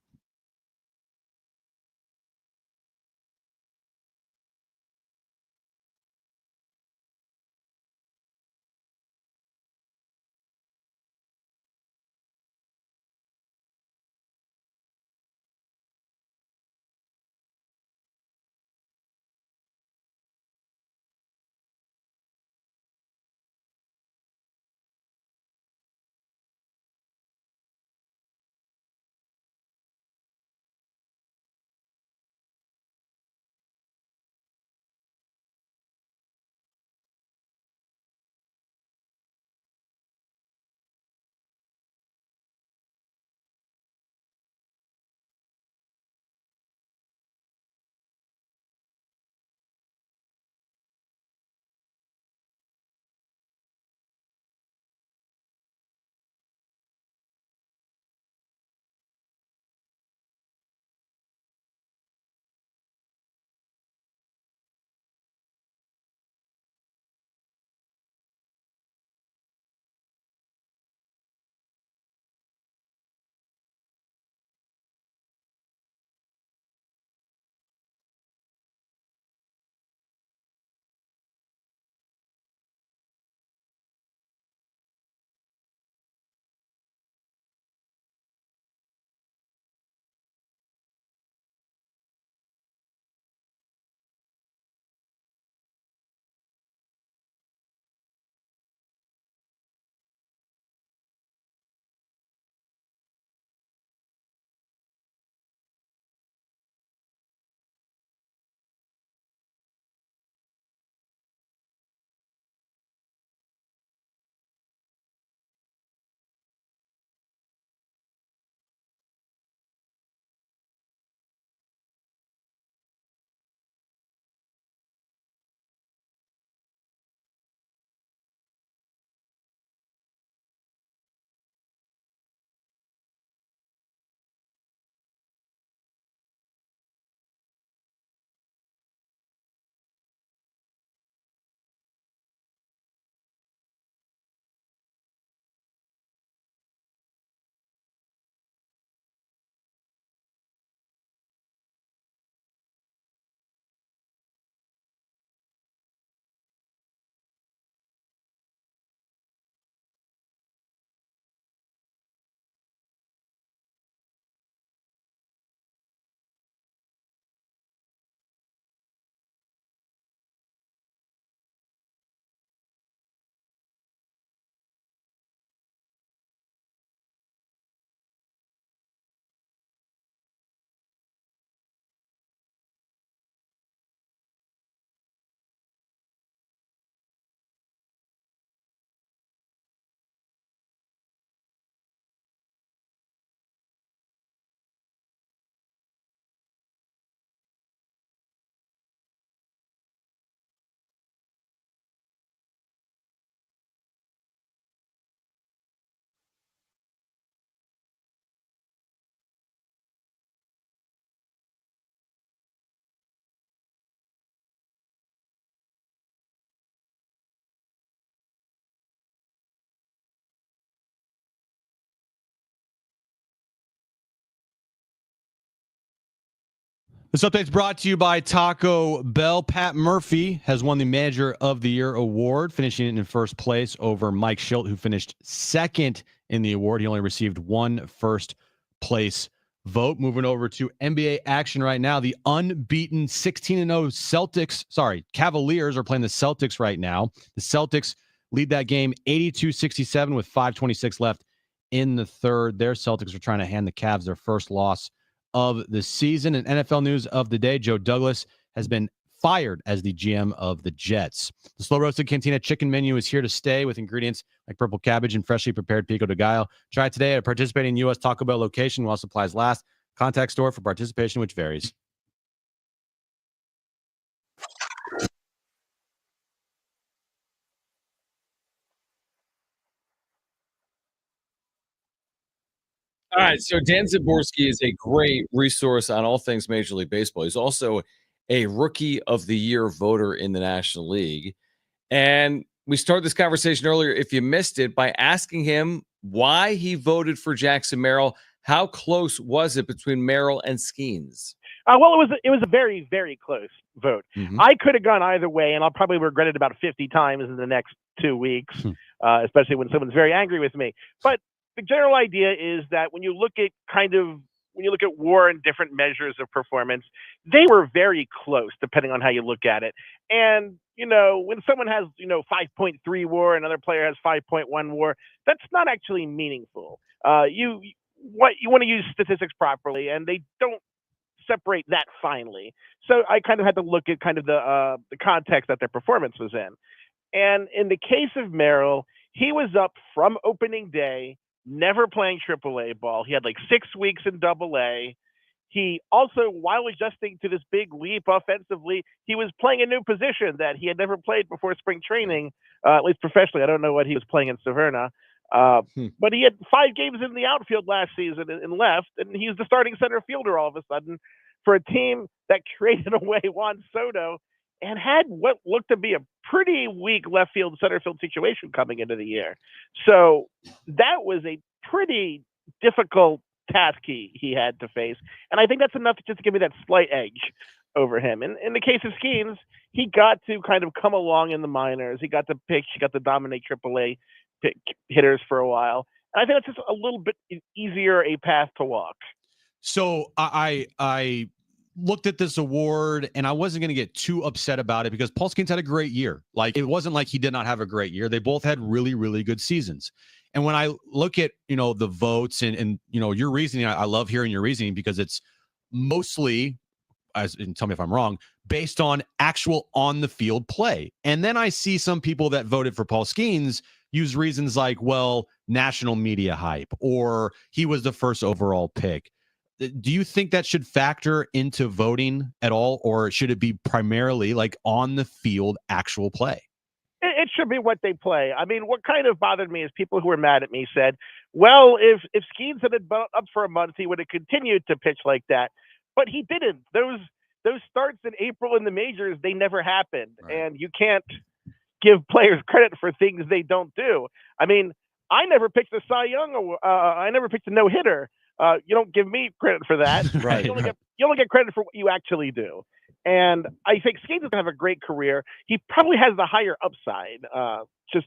This update's brought to you by Taco Bell. Pat Murphy has won the Manager of the Year award, finishing in first place over Mike Schilt, who finished second in the award. He only received one first place vote. Moving over to NBA action right now. The unbeaten 16-0 Cavaliers are playing the Celtics right now. The Celtics lead that game 82-67 with 5:26 left in the third. Their Celtics are trying to hand the Cavs their first loss of the season. And NFL news of the day, Joe Douglas has been fired as the GM of the Jets. The Slow Roasted Cantina chicken menu is here to stay with ingredients like purple cabbage and freshly prepared pico de gallo. Try it today at a participating U.S. Taco Bell location while supplies last. Contact store for participation, which varies. All right, so Dan Zaborski is a great resource on all things Major League Baseball. He's also a Rookie of the Year voter in the National League. And we started this conversation earlier, if you missed it, by asking him why he voted for Jackson Merrill. How close was it between Merrill and Skenes? Well, it was a very, very close vote. Mm-hmm. I could have gone either way, and I'll probably regret it about 50 times in the next 2 weeks, especially when someone's very angry with me. But the general idea is that when you look at WAR and different measures of performance, they were very close depending on how you look at it. And when someone has 5.3 WAR, another player has 5.1 WAR, that's not actually meaningful. You want to use statistics properly, and they don't separate that finely. So I kind of had to look at kind of the context that their performance was in. And in the case of Merrill, he was up from opening day, never playing AAA ball. He had like 6 weeks in AA. He also, while adjusting to this big leap offensively, he was playing a new position that he had never played before spring training, at least professionally. I don't know what he was playing in Severna. But he had 5 games in the outfield last season and left, and he's the starting center fielder all of a sudden for a team that traded away Juan Soto and had what looked to be a pretty weak left field, center field situation coming into the year. So that was a pretty difficult task he had to face. And I think that's enough just to give me that slight edge over him. And in the case of Skenes, he got to kind of come along in the minors. He got to pitch, he got to dominate AAA hitters for a while. And I think that's just a little bit easier a path to walk. So I looked at this award and I wasn't going to get too upset about it because Paul Skenes had a great year. Like, it wasn't like he did not have a great year. They both had really, really good seasons. And when I look at, the votes and your reasoning, I love hearing your reasoning because it's mostly, and tell me if I'm wrong, based on actual on the field play. And then I see some people that voted for Paul Skenes use reasons like, well, national media hype, or he was the first overall pick. Do you think that should factor into voting at all, or should it be primarily like on the field actual play? It should be what they play. I mean, what kind of bothered me is people who were mad at me said, well, if Skenes had been up for a month, he would have continued to pitch like that. But he didn't. Those starts in April in the majors, they never happened. Right. And you can't give players credit for things they don't do. I mean, I never picked a Cy Young. I never picked a no-hitter. You don't give me credit for that. Right. You only get credit for what you actually do. And I think Skenes is going to have a great career. He probably has the higher upside. Just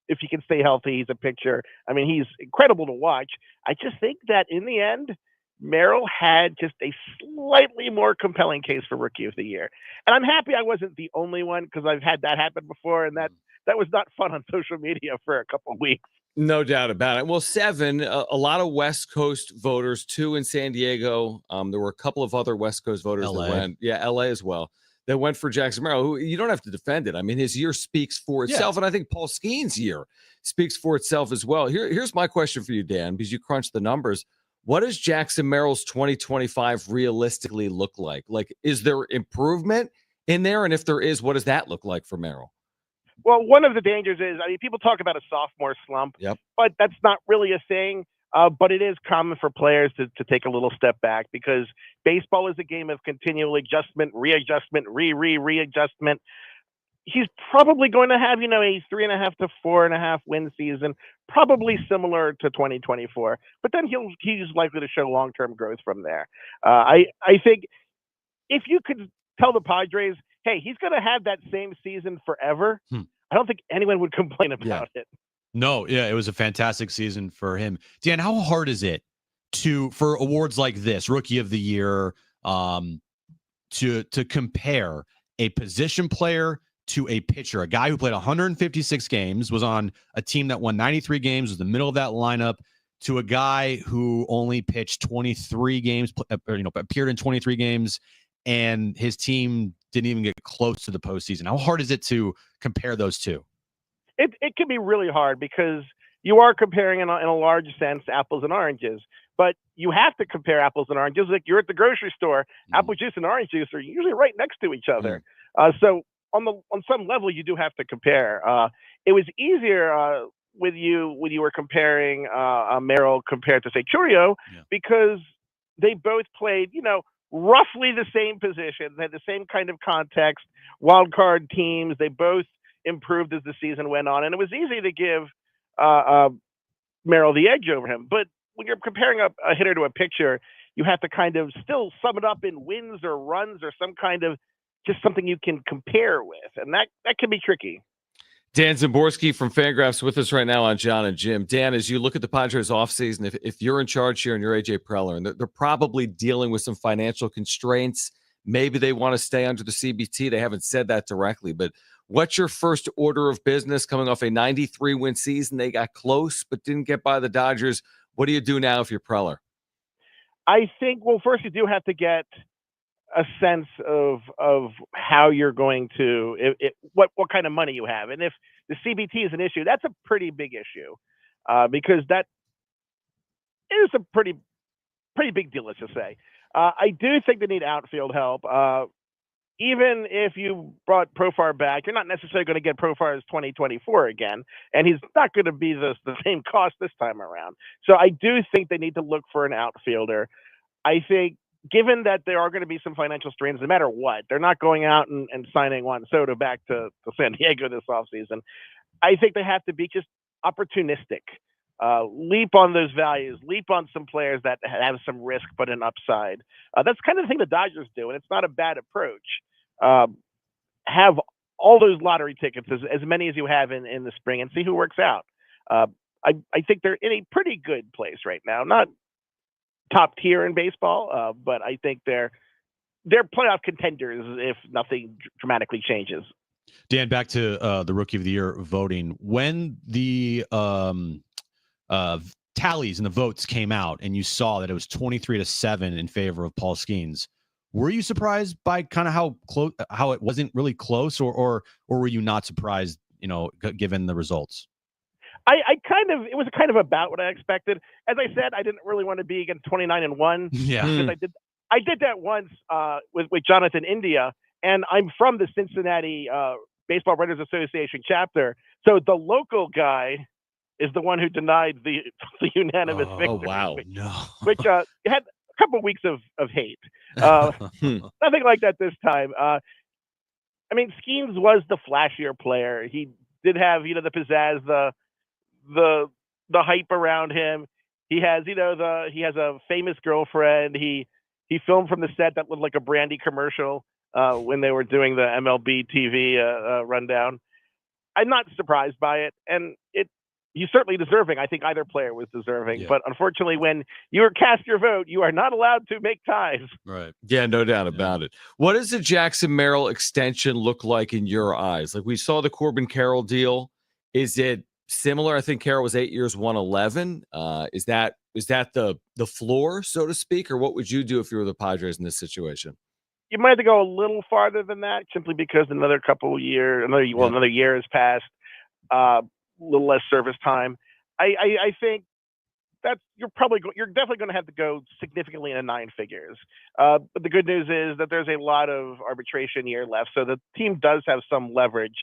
if he can stay healthy, he's a pitcher. I mean, he's incredible to watch. I just think that in the end, Merrill had just a slightly more compelling case for Rookie of the Year. And I'm happy I wasn't the only one, because I've had that happen before, and that was not fun on social media for a couple of weeks. No doubt about it. Well, 7, a lot of West Coast voters, 2 in San Diego. There were a couple of other West Coast voters that went. Yeah, LA as well. That went for Jackson Merrill, who you don't have to defend it. I mean, his year speaks for itself. Yeah. And I think Paul Skenes' year speaks for itself as well. Here's my question for you, Dan, because you crunched the numbers. What does Jackson Merrill's 2025 realistically look like? Like, is there improvement in there? And if there is, what does that look like for Merrill? Well, one of the dangers is, I mean, people talk about a sophomore slump, but that's not really a thing. But it is common for players to take a little step back, because baseball is a game of continual adjustment, readjustment, readjustment. He's probably going to have, a 3.5 to 4.5 win season, probably similar to 2024. But then he's likely to show long-term growth from there. I think if you could tell the Padres, hey, he's going to have that same season forever, I don't think anyone would complain about it. No, yeah, it was a fantastic season for him. Dan, how hard is it for awards like this, Rookie of the Year, to compare a position player to a pitcher, a guy who played 156 games, was on a team that won 93 games, was the middle of that lineup, to a guy who only pitched 23 games, appeared in 23 games, and his team didn't even get close to the postseason. How hard is it to compare those two? It can be really hard because you are comparing in a large sense apples and oranges, but you have to compare apples and oranges. Like you're at the grocery store, apple juice and orange juice are usually right next to each other. So on some level, you do have to compare. It was easier with you when you were comparing Merrill compared to say Churio because they both played, roughly the same position. They had the same kind of context, wild card teams. They both improved as the season went on, and it was easy to give Merrill the edge over him. But when you're comparing a hitter to a pitcher, you have to kind of still sum it up in wins or runs or some kind of just something you can compare with, and that can be tricky. Dan Szymborski from Fangraphs with us right now on Jon and Jim. Dan, as you look at the Padres offseason, if you're in charge here and you're AJ Preller, and they're probably dealing with some financial constraints, maybe they want to stay under the CBT. They haven't said that directly, but what's your first order of business coming off a 93-win season? They got close but didn't get by the Dodgers. What do you do now if you're Preller? I think, well, first you do have to get a sense of how you're going to what kind of money you have, and if the CBT is an issue, that's a pretty big issue because that is a pretty big deal. Let's just say I do think they need outfield help. Even if you brought Profar back, you're not necessarily going to get Profar's 2024 again, and he's not going to be the same cost this time around. So I do think they need to look for an outfielder. I think, given that there are going to be some financial strains, no matter what, they're not going out and signing Juan Soto back to San Diego this offseason. I think they have to be just opportunistic, leap on those values, leap on some players that have some risk but an upside. That's kind of the thing the Dodgers do, and it's not a bad approach. Have all those lottery tickets, as many as you have in the spring, and see who works out. I think they're in a pretty good place right now. Not top tier in baseball, but I think they're playoff contenders if nothing dramatically changes. Dan, back to the Rookie of the Year voting. When the tallies and the votes came out and you saw that it was 23-7 in favor of Paul Skenes, were you surprised by kind of how it wasn't really close, or were you not surprised, given the results? It was kind of about what I expected. As I said, I didn't really want to be against 29-1. Yeah. Because I did that once with Jonathan India, and I'm from the Cincinnati Baseball Writers Association chapter. So the local guy is the one who denied the unanimous victory. Oh, wow. Which had a couple of weeks of hate. Nothing like that this time. Skenes was the flashier player. He did have, the pizzazz, the hype around him. He has, he has a famous girlfriend. He filmed from the set that looked like a Brandy commercial when they were doing the MLB TV rundown. I'm not surprised by it, and he's certainly deserving. I think either player was deserving, but unfortunately, when you cast your vote, you are not allowed to make ties. Right? Yeah, no doubt about it. What does the Jackson Merrill extension look like in your eyes? Like we saw the Corbin Carroll deal. Is it similar? I think Carroll was 8 years, 111. Is that the floor, so to speak, or what would you do if you were the Padres in this situation? You might have to go a little farther than that, simply because another year has passed. A little less service time. I think that you're definitely going to have to go significantly into nine figures. But the good news is that there's a lot of arbitration year left, so the team does have some leverage.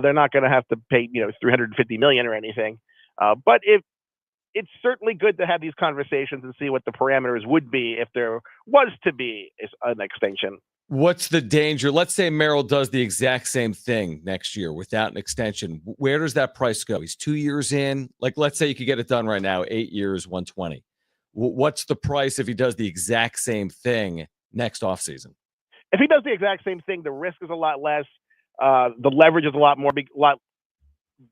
They're not going to have to pay $350 million or anything. But it's certainly good to have these conversations and see what the parameters would be if there was to be an extension. What's the danger? Let's say Merrill does the exact same thing next year without an extension. Where does that price go? He's 2 years in. Like, let's say you could get it done right now, 8 years, 120. What's the price if he does the exact same thing next offseason? If he does the exact same thing, the risk is a lot less. The leverage is a lot more.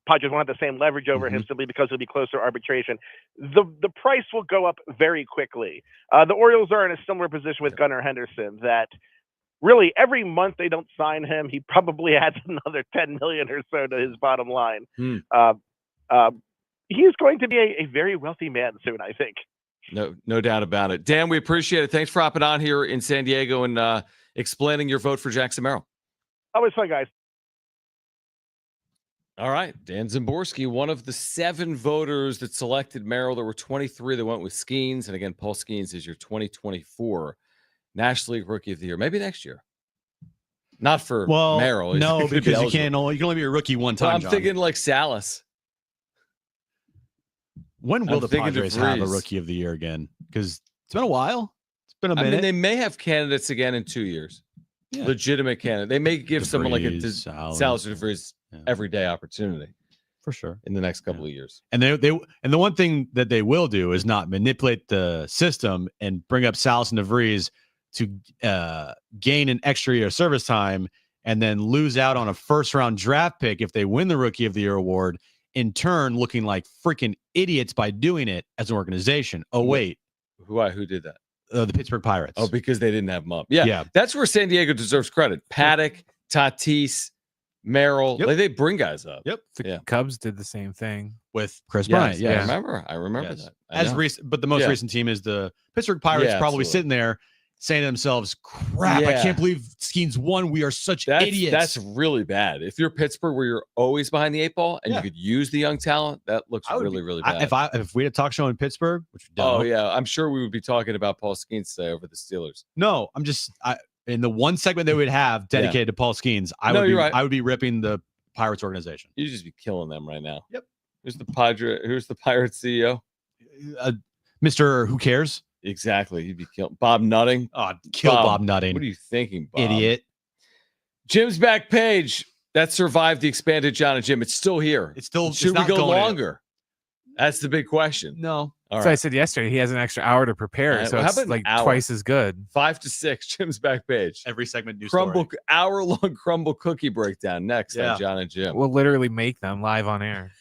Padres won't have the same leverage over him simply because he'll be closer to arbitration. The price will go up very quickly. The Orioles are in a similar position with Gunnar Henderson that really every month they don't sign him, he probably adds another 10 million or so to his bottom line. He's going to be a very wealthy man soon, I think. No doubt about it. Dan, we appreciate it. Thanks for hopping on here in San Diego and explaining your vote for Jackson Merrill. Always fun, guys. All right. Dan Zimborski, one of the 7 voters that selected Merrill. There were 23 that went with Skenes. And again, Paul Skenes is your 2024 National League Rookie of the Year. Maybe next year. Not for Merrill. No, because you can only be a rookie one time. I'm thinking like Salas. When will the Padres have a Rookie of the Year again? Because it's been a while. It's been a minute. I mean, they may have candidates again in 2 years. Yeah. Legitimate candidate. They may give someone like a Salas or DeVries everyday opportunity for sure in the next couple of years. And the one thing that they will do is not manipulate the system and bring up Salas and DeVries to gain an extra year of service time and then lose out on a first-round draft pick if they win the Rookie of the Year award, in turn looking like freaking idiots by doing it as an organization. Oh, wait. Who did that? The Pittsburgh Pirates. Oh, because they didn't have him up. Yeah. That's where San Diego deserves credit. Paddock, Tatis, Merrill. Like, they bring guys up. The Cubs did the same thing with Chris Bryant. Yeah, I remember that. But the most recent team is the Pittsburgh Pirates, probably sitting there saying to themselves, crap, I can't believe Skenes won. We are such idiots. That's really bad. If you're Pittsburgh, where you're always behind the 8 ball and you could use the young talent, that looks really bad. If we had a talk show in Pittsburgh, which we don't. Oh, yeah. I'm sure we would be talking about Paul Skenes today over the Steelers. No, in the one segment they would have dedicated to Paul Skenes, I would be ripping the Pirates organization. You'd just be killing them right now. Yep. Who's the Pirates CEO? Mr. Who Cares? Exactly. He'd be killed. Bob Nutting. Oh, kill Bob Nutting. What are you thinking, Bob? Idiot. Jim's back page. That survived the expanded Jon and Jim. It's still here. Should we go longer? That's the big question. No. So I said yesterday, he has an extra hour to prepare. So it's like twice as good. 5 to 6, Jim's back page. Every segment, new hour-long Crumble Cookie breakdown next on Jon and Jim. We'll literally make them live on air.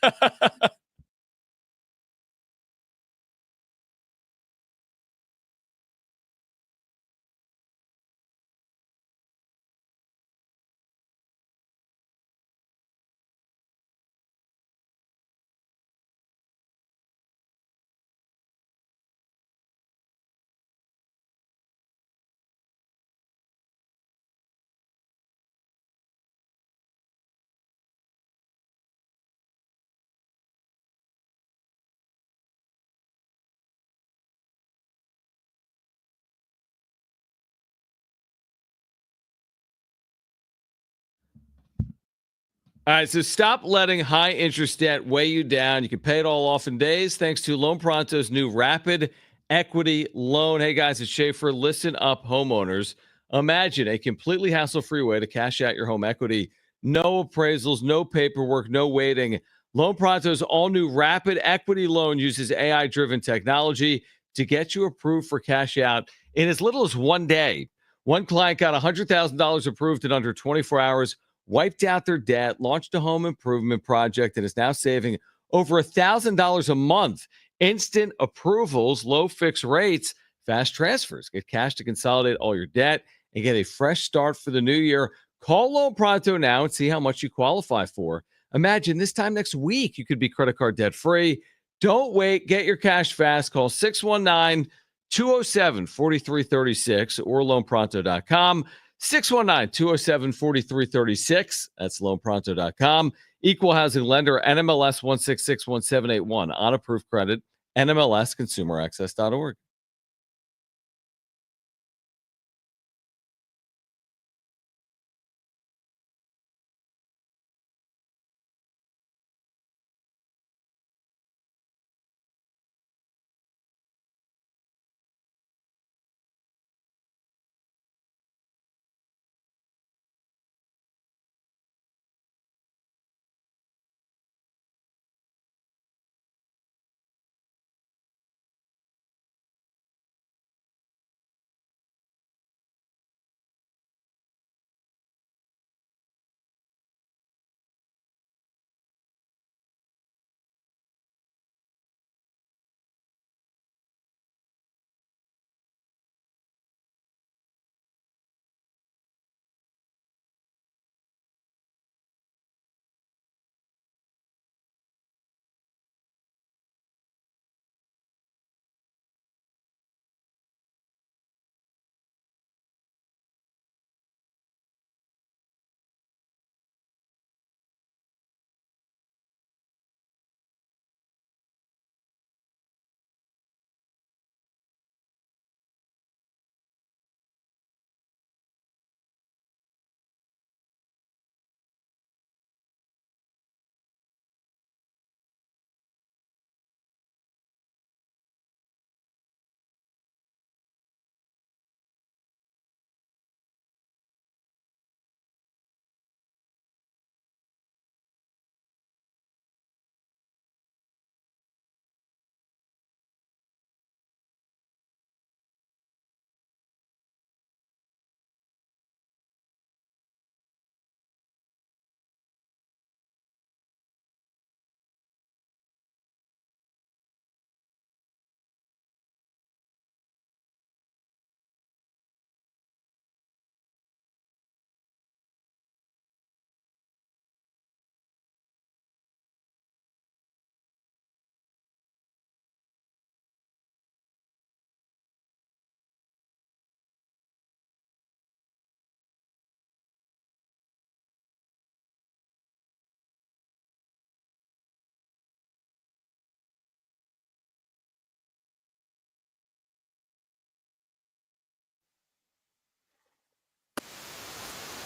All right, so stop letting high interest debt weigh you down. You can pay it all off in days thanks to Loan Pronto's new Rapid Equity Loan. Hey, guys, it's Schaefer. Listen up, homeowners. Imagine a completely hassle-free way to cash out your home equity. No appraisals, no paperwork, no waiting. Loan Pronto's all-new Rapid Equity Loan uses AI-driven technology to get you approved for cash out in as little as 1 day. One client got $100,000 approved in under 24 hours, wiped out their debt, launched a home improvement project, and is now saving over $1,000 a month. Instant approvals, low fixed rates, fast transfers. Get cash to consolidate all your debt and get a fresh start for the new year. Call Loan Pronto now and see how much you qualify for. Imagine this time next week, you could be credit card debt free. Don't wait. Get your cash fast. Call 619-207-4336 or loanpronto.com. 619-207-4336. That's loanpronto.com. Equal housing lender, NMLS 1661781. On approved credit, NMLSconsumeraccess.org.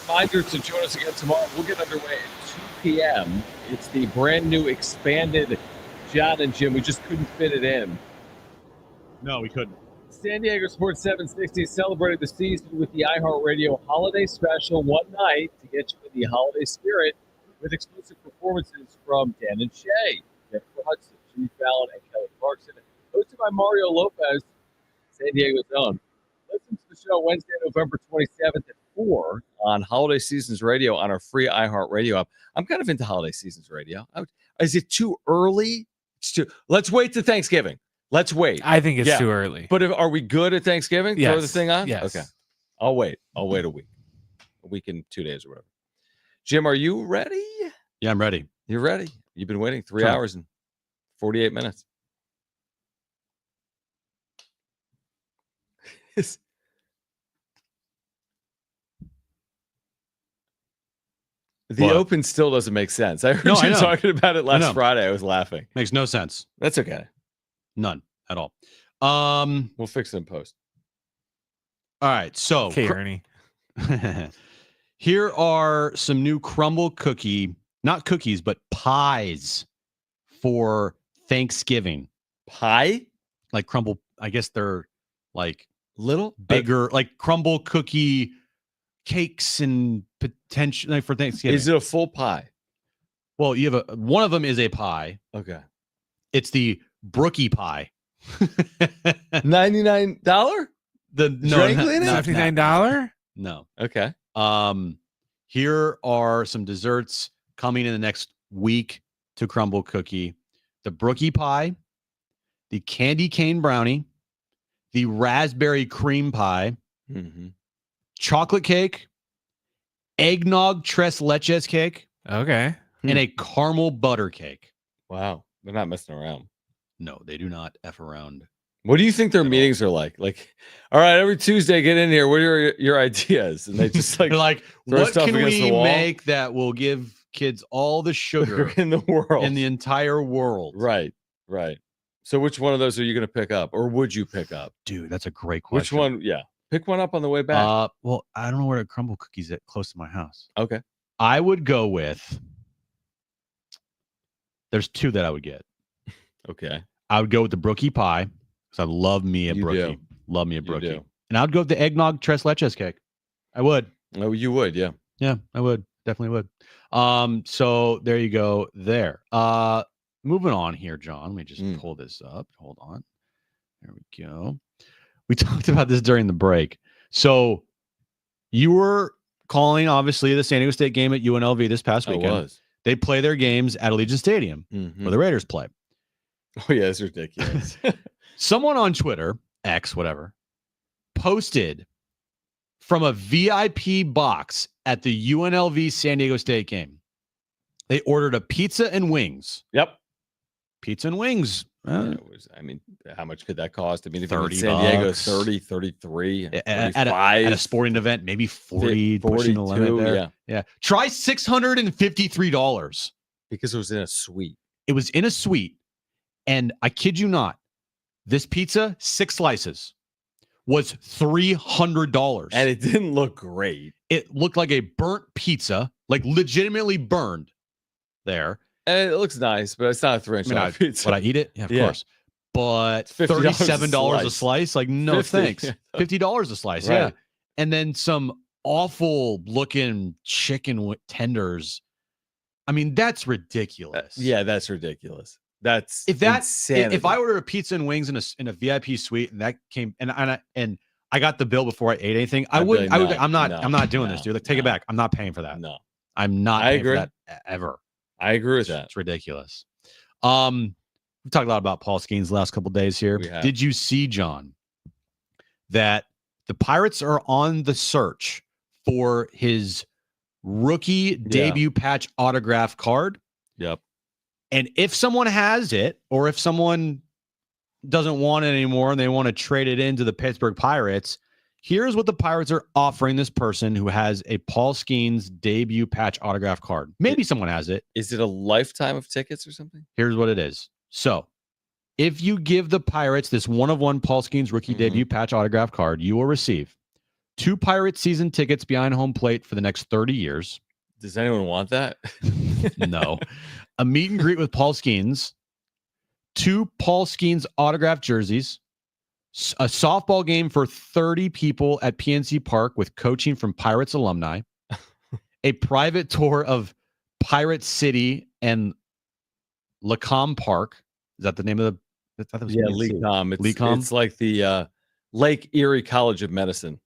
Reminder to join us again tomorrow. We'll get underway at 2 p.m. It's the brand new expanded Jon and Jim. We just couldn't fit it in. No, we couldn't. San Diego Sports 760 celebrated the season with the iHeartRadio Holiday Special one night to get you in the holiday spirit with exclusive performances from Dan and Shay, Jennifer Hudson, Jimmy Fallon, and Kelly Clarkson. Hosted by Mario Lopez, San Diego's own. Listen to the show Wednesday, November 27th at 4 on Holiday Seasons Radio on our free iHeartRadio app. I'm kind of into Holiday Seasons Radio. Is it too early? Let's wait to Thanksgiving. Let's wait. I think it's too early. But are we good at Thanksgiving? Yes. Throw the thing on? Yes. Okay. I'll wait a week. A week and 2 days or whatever. Jim, are you ready? Yeah, I'm ready. You're ready. You've been waiting 3 hours and 48 minutes. The Open still doesn't make sense. I heard you talking about it last Friday. I was laughing. Makes no sense. That's okay. None at all. We'll fix it in post. All right. So, okay, Ernie. Here are some new Crumble Cookie, not cookies, but pies for Thanksgiving. Pie? Like Crumble. I guess they're like little bigger, like Crumble Cookie cakes and potential like for Thanksgiving. Is it a full pie? Well, you have one of them is a pie. Okay. It's the Brookie pie. $99? $59? No. Okay. Here are some desserts coming in the next week to Crumble Cookie. The Brookie pie, the candy cane brownie, the raspberry cream pie, chocolate cake, eggnog tres leches cake, okay, and a caramel butter cake. Wow. They're not messing around. No, they do not F around. What do you think their meetings are like? Like, all right, every Tuesday, get in here. What are your ideas? And they just like, they're like, throw what stuff can against we the wall? make that will give kids all the sugar in the world, in the entire world? Right. So which one of those are you going to pick up, or would you pick up? Dude, that's a great question. Which one? Yeah. Pick one up on the way back. Well, I don't know where the Crumble Cookies at close to my house. Okay. I would go with, there's two that I would get. Okay. I would go with the Brookie pie because I love me a Brookie. Love me a Brookie. And I would go with the eggnog tres leches cake. I would. Oh, you would, yeah. Yeah, I would. Definitely would. So there you go there. Moving on here, John. Let me just pull this up. Hold on. There we go. We talked about this during the break. So you were calling, obviously, the San Diego State game at UNLV this past weekend. I was. They play their games at Allegiant Stadium, where the Raiders play. Oh, yeah, it's ridiculous. Someone on Twitter, X, whatever, posted from a VIP box at the UNLV San Diego State game. They ordered a pizza and wings. Yep. Pizza and wings. It was, I mean, how much could that cost? I mean, if you're in $30 San Diego, 30, 33, at a sporting event, maybe 40, pushing the limit there. Yeah. Try $653. Because it was in a suite. It was in a suite. And I kid you not, this pizza, 6 slices, was $300. And it didn't look great. It looked like a burnt pizza, like legitimately burned there. And it looks nice, but it's not a $300 pizza. Would I eat it? Yeah, of course. But $37 a slice? Like, no 50. thanks. $50 a slice, Right. yeah. And then some awful looking chicken tenders. I mean, that's ridiculous. Yeah, that's ridiculous. That's insanity. If I ordered a pizza and wings in a VIP suite and that came and I got the bill before I ate anything, I'm not doing this, dude. Like, take it back. I'm not paying for that. No. I'm not paying for that ever. I agree with that. It's ridiculous. We've talked a lot about Paul Skenes the last couple of days here. Did you see, John, that the Pirates are on the search for his rookie debut patch autograph card? Yep. And if someone has it, or if someone doesn't want it anymore and they want to trade it into the Pittsburgh Pirates, here's what the Pirates are offering this person who has a Paul Skenes debut patch autograph card. Maybe someone has it. Is it a lifetime of tickets or something? Here's what it is. So if you give the Pirates this one-of-one Paul Skenes rookie debut patch autograph card, you will receive 2 Pirates season tickets behind home plate for the next 30 years. Does anyone want that? No. A meet and greet with Paul Skenes. 2 Paul Skenes autographed jerseys. A softball game for 30 people at PNC Park with coaching from Pirates alumni. A private tour of Pirate City and Lacombe Park. Is that the name of the? I thought it was Lecom. Lecom? It's like the Lake Erie College of Medicine.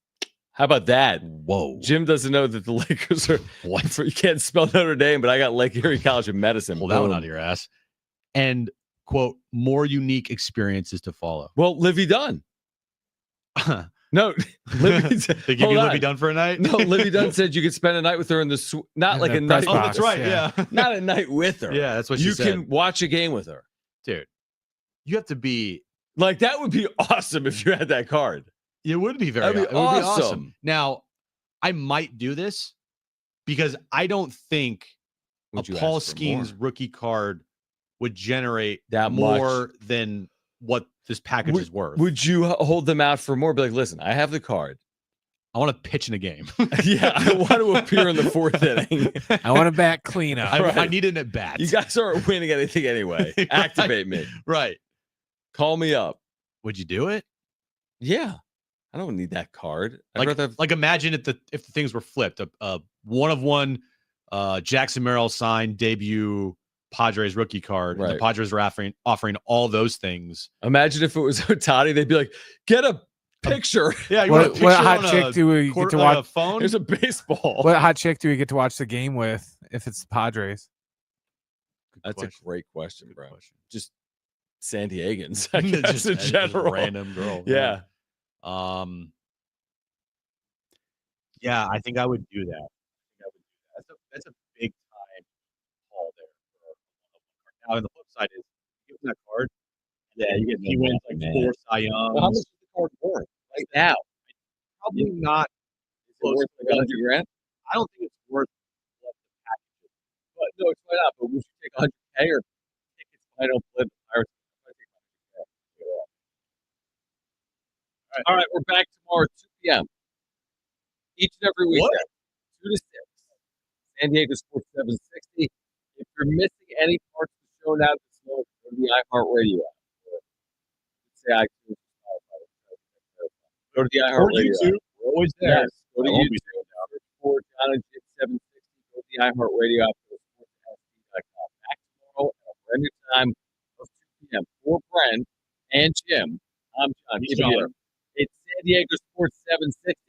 How about that? Whoa. Jim doesn't know that the Lakers are what? You can't spell Notre Dame, but I got Lake Erie College of Medicine. Pull that one out of your ass. And quote, more unique experiences to follow. Well, Livy Dunn. No, Livy. They give you Livy Dunn for a night? No, Livy Dunn said you could spend a night with her in the not like a night. Oh, that's right. Yeah. Not a night with her. Yeah, that's what she said. You can watch a game with her. Dude, you have to be like, that would be awesome if you had that card. It would be That'd be awesome. Now, I might do this because I don't think Would you Paul ask for Skenes more? rookie card would generate That more much? than what this package is worth. Would you hold them out for more? Be like, listen, I have the card. I want to pitch in a game. Yeah, I want to appear in the 4th inning. I want to bat cleanup. I need an at bat. You guys aren't winning anything anyway. Activate me. Right. Call me up. Would you do it? Yeah. I don't need that card. I'd rather have, Like imagine if the things were flipped. A 1-of-1 Jackson Merrill signed debut Padres rookie card. And Right. the Padres were offering all those things. imagine if it was Otani, they'd be like, get a picture. Yeah, you want a What picture hot on a chick do we get quarter- to on a watch? phone? Here's a baseball. What hot chick do we get to watch the game with if it's the Padres? That's question. a great question, Good bro. question. Just San Diegans, I guess, Just in a general. random girl. Yeah. Yeah, I think I would do that. That's a big time haul there. Now, the flip side is, give him that card. Yeah, you get he wins like 4 Cy Youngs. Well, how much is the card worth right now? Probably not close Worth to like $100,000? I don't think it's worth what the package is. But no, it's why not. But would you take 100K or tickets? I don't play the Pirates. I'd take 100K. All right, we're back tomorrow at 2 p.m. Each and every weekend, 2 to 6. San Diego Sports 760. If you're missing any parts of the show now, just know, go to the iHeartRadio app. Say iTunes. Go to the iHeartRadio app. We're always there. Yes, go to YouTube. Search for Jon and Jim 760. Go to the iHeartRadio app. Go to sportsSD.com. Back tomorrow at a brand new time of 2 p.m. For Brent and Jim, I'm Jon. He's Jon. It's San Diego Sports 760.